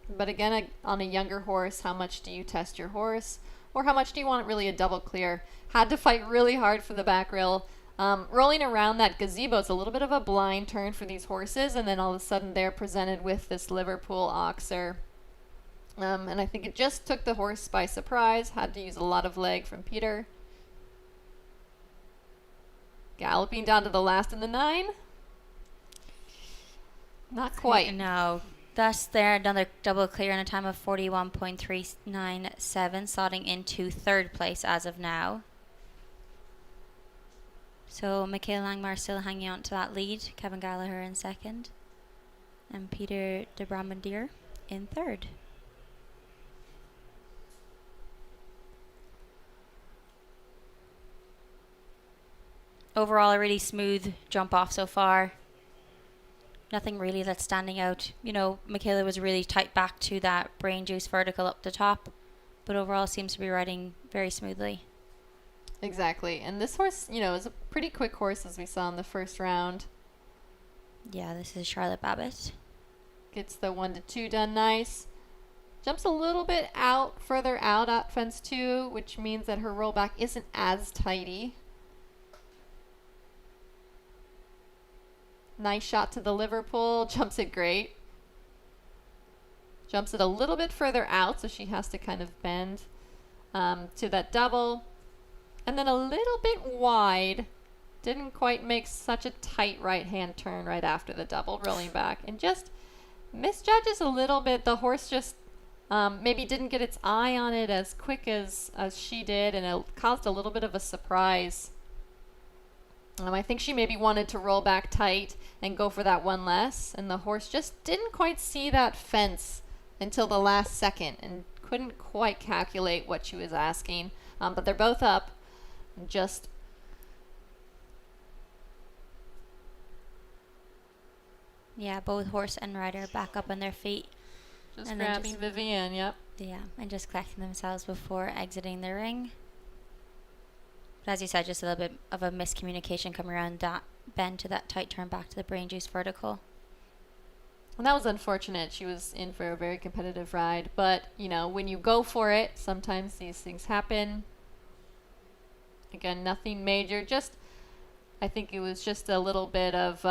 But again, on a younger horse, how much do you test your horse? Or how much do you want really a double clear? Had to fight really hard for the back rail. Rolling around that gazebo is a little bit of a blind turn for these horses, and then all of a sudden they're presented with this Liverpool Oxer. And I think it just took the horse by surprise. Had to use a lot of leg from Peter. Galloping down to the last in the 9. Not quite. No. Thus there, another double clear in a time of 41.397, slotting into 3rd place as of now. So Michaela Langmar still hanging on to that lead. Kevin Gallagher in 2nd. And Peter de Brabandier in 3rd. Overall, a really smooth jump off so far. Nothing really that's standing out. Michaela was really tight back to that brain juice vertical up the top, but overall seems to be riding very smoothly. Exactly. And this horse, is a pretty quick horse, as we saw in the first round. Yeah, this is Charlotte Babbitt. Gets the 1 to 2 done nice. Jumps a little bit further out at fence 2, which means that her rollback isn't as tidy. Nice shot to the Liverpool. Jumps it great. Jumps it a little bit further out, so she has to kind of bend to that double. And then a little bit wide. Didn't quite make such a tight right-hand turn right after the double, rolling back. And just misjudges a little bit. The horse just maybe didn't get its eye on it as quick as she did, and it caused a little bit of a surprise. I think she maybe wanted to roll back tight and go for that one less, and the horse just didn't quite see that fence until the last second and couldn't quite calculate what she was asking. But they're both up. Just Yeah, both horse and rider back up on their feet. and grabbing Vivienne, yep. Yeah, and just collecting themselves before exiting the ring. But as you said, just a little bit of a miscommunication coming around that bend to that tight turn back to the brain juice vertical. And that was unfortunate. She was in for a very competitive ride. But, when you go for it, sometimes these things happen. Again, nothing major. I think it was just a little bit of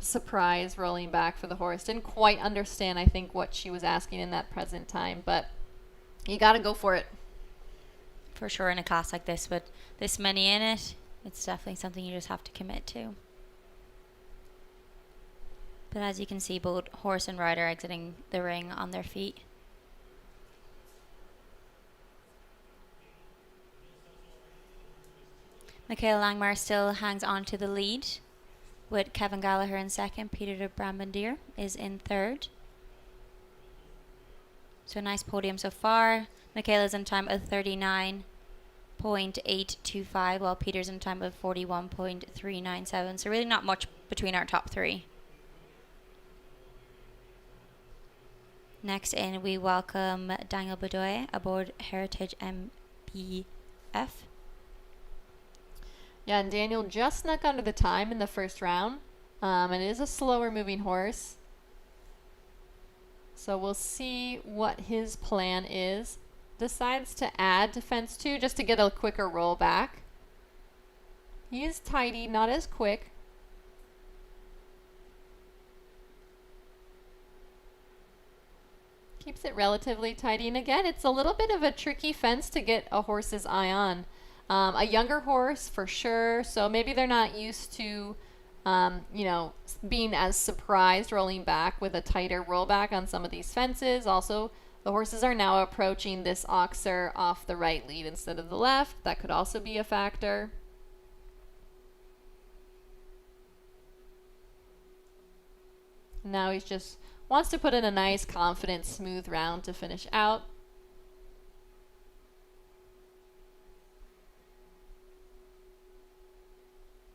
surprise rolling back for the horse. Didn't quite understand, I think, what she was asking in that present time. But you got to go for it. For sure, in a class like this with this many in it, it's definitely something you just have to commit to. But as you can see, both horse and rider exiting the ring on their feet. Michaela Langmar still hangs on to the lead with Kevin Gallagher in second. Peter de Bramandier is in third. So a nice podium so far. Michaela's in time of 39.825, while Peter's in time of 41.397. So really not much between our top three. Next in, we welcome Daniel Bedoya aboard Heritage MBF. Yeah, and Daniel just snuck under the time in the first round. It is a slower moving horse. So we'll see what his plan is. Decides to add defense 2 just to get a quicker roll back. He is tidy, not as quick. Keeps it relatively tidy. And again, it's a little bit of a tricky fence to get a horse's eye on. A younger horse for sure. So maybe they're not used to, being as surprised rolling back with a tighter rollback on some of these fences. Also, the horses are now approaching this oxer off the right lead instead of the left. That could also be a factor. Now he's just wants to put in a nice, confident, smooth round to finish out.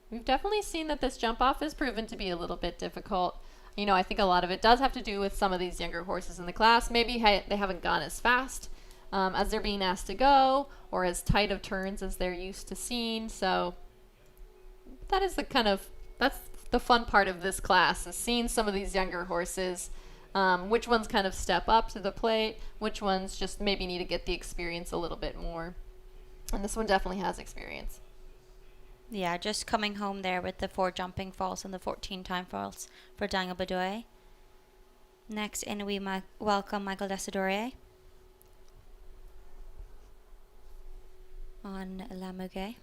We've definitely seen that this jump off has proven to be a little bit difficult. I think a lot of it does have to do with some of these younger horses in the class. Maybe they haven't gone as fast as they're being asked to go, or as tight of turns as they're used to seeing. So that's the fun part of this class, is seeing some of these younger horses. Which ones kind of step up to the plate, which ones just maybe need to get the experience a little bit more. And this one definitely has experience. Yeah, just coming home there with the 4 jumping faults and the 14 time faults for Daniel Bedoya. Next in, we welcome Michael Desidorier on La Muguet.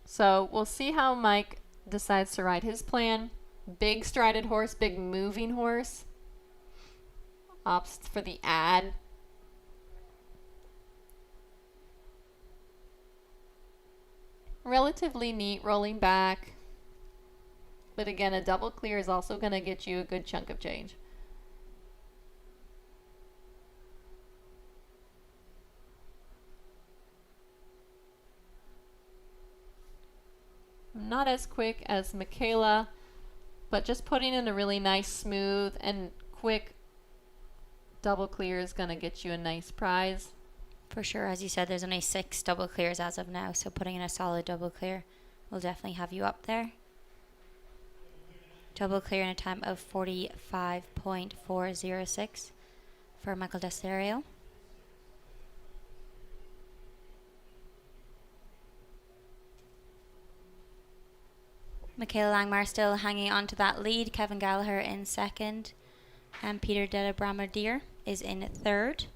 So we'll see how Mike decides to ride his plan. Big strided horse, big moving horse. Opts for the ad. Relatively neat rolling back. But again, a double clear is also going to get you a good chunk of change. Not as quick as Michaela, but just putting in a really nice, smooth, and quick double clear is going to get you a nice prize. For sure, as you said, there's only 6 double clears as of now, so putting in a solid double clear will definitely have you up there. Double clear in a time of 45.406 for Michael Desidorier. Michaela Langmar still hanging on to that lead. Kevin Gallagher in second, and Peter de Bramandier is in third.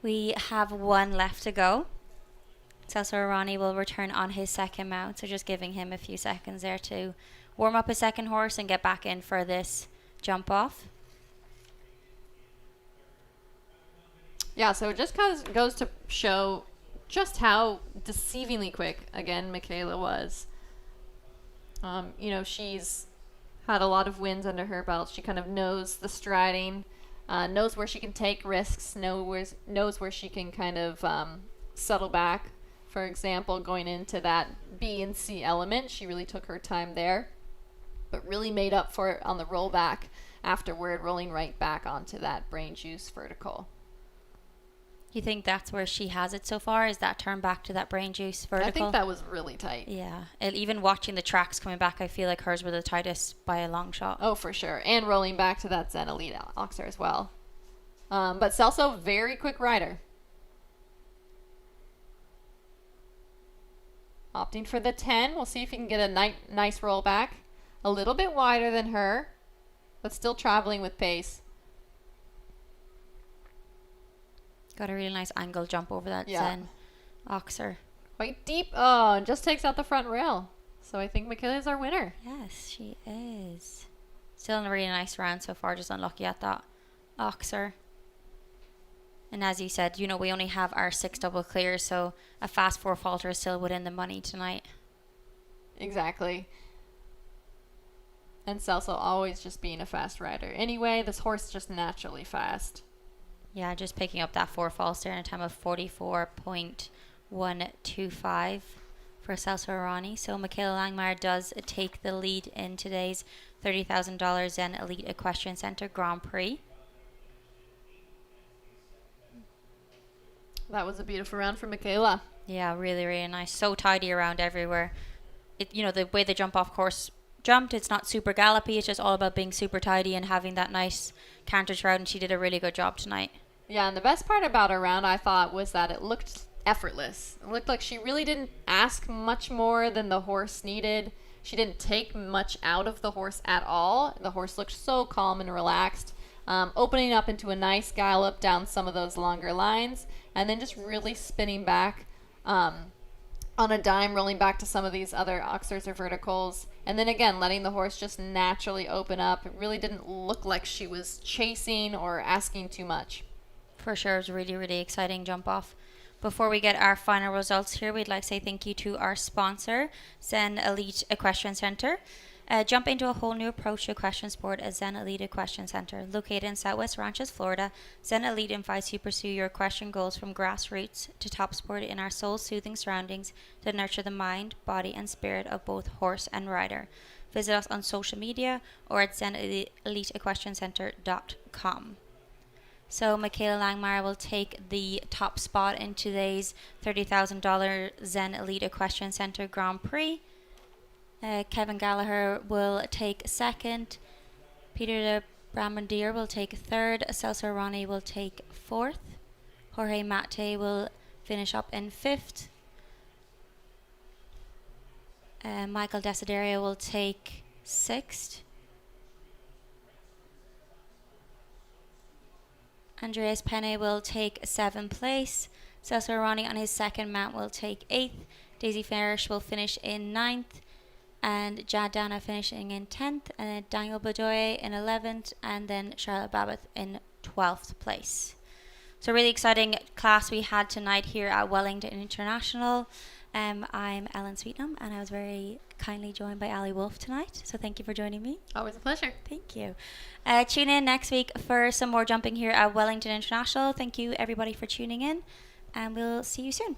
We have 1 left to go. Celso Arani will return on his second mount, so just giving him a few seconds there to warm up his second horse and get back in for this jump off. Yeah, so it just goes to show just how deceivingly quick, again, Michaela was. She's had a lot of wins under her belt. She kind of knows the striding, knows where she can take risks, knows where she can kind of settle back. For example, going into that B and C element, she really took her time there, but really made up for it on the rollback afterward, rolling right back onto that brain juice vertical. You think that's where she has it so far? Is that turn back to that brain juice vertical? I think that was really tight. Yeah. Even watching the tracks coming back, I feel like hers were the tightest by a long shot. Oh, for sure. And rolling back to that Zen Elite Oxer as well. But Celso, very quick rider. Opting for the 10. We'll see if he can get a nice roll back. A little bit wider than her, but still traveling with pace. Got a really nice angle jump over that Zen Oxer. Quite deep. Oh, and just takes out the front rail. So I think Michaela's our winner. Yes, she is. Still in a really nice round so far, just unlucky at that Oxer. And as you said, we only have our 6 double clears, so a fast 4 faulter is still within the money tonight. Exactly. And Celso always just being a fast rider. Anyway, this horse is just naturally fast. Yeah, just picking up that 4 falls there in a time of 44.125 for Celso Arani. So Michaela Langmeyer does take the lead in today's $30,000 Zen Elite Equestrian Center Grand Prix. That was a beautiful round for Michaela. Yeah, really, really nice. So tidy around everywhere. The way the jump off course jumped, it's not super gallopy. It's just all about being super tidy and having that nice canter shroud, and she did a really good job tonight. Yeah, and the best part about her round, I thought, was that it looked effortless. It looked like she really didn't ask much more than the horse needed. She didn't take much out of the horse at all. The horse looked so calm and relaxed, opening up into a nice gallop down some of those longer lines, and then just really spinning back on a dime, rolling back to some of these other oxers or verticals, and then again letting the horse just naturally open up. It really didn't look like she was chasing or asking too much. For sure, it was a really, really exciting jump off. Before we get our final results here, we'd like to say thank you to our sponsor, Zen Elite Equestrian Center. Jump into a whole new approach to equestrian sport at Zen Elite Equestrian Center. Located in Southwest Ranches, Florida, Zen Elite invites you to pursue your equestrian goals from grassroots to top sport in our soul-soothing surroundings to nurture the mind, body, and spirit of both horse and rider. Visit us on social media or at zeneliteequestriancenter.com. So Michaela Langmeyer will take the top spot in today's $30,000 Zen Elite Equestrian Center Grand Prix. Kevin Gallagher will take second. Peter de Bramandier will take third. Celso Arani will take fourth. Jorge Mate will finish up in fifth. Michael Desiderio will take sixth. Andreas Penne will take 7th place. Celso Arani on his second mount will take 8th. Daisy Farish will finish in 9th. And Jad Dana finishing in 10th. And then Daniel Bedoye in 11th. And then Charlotte Babbitt in 12th place. So really exciting class we had tonight here at Wellington International. I'm Ellen Sweetnam, and I was very kindly joined by Ali Wolf tonight. So thank you for joining me. Always a pleasure. Thank you. Tune in next week for some more jumping here at Wellington International. Thank you everybody for tuning in, and we'll see you soon.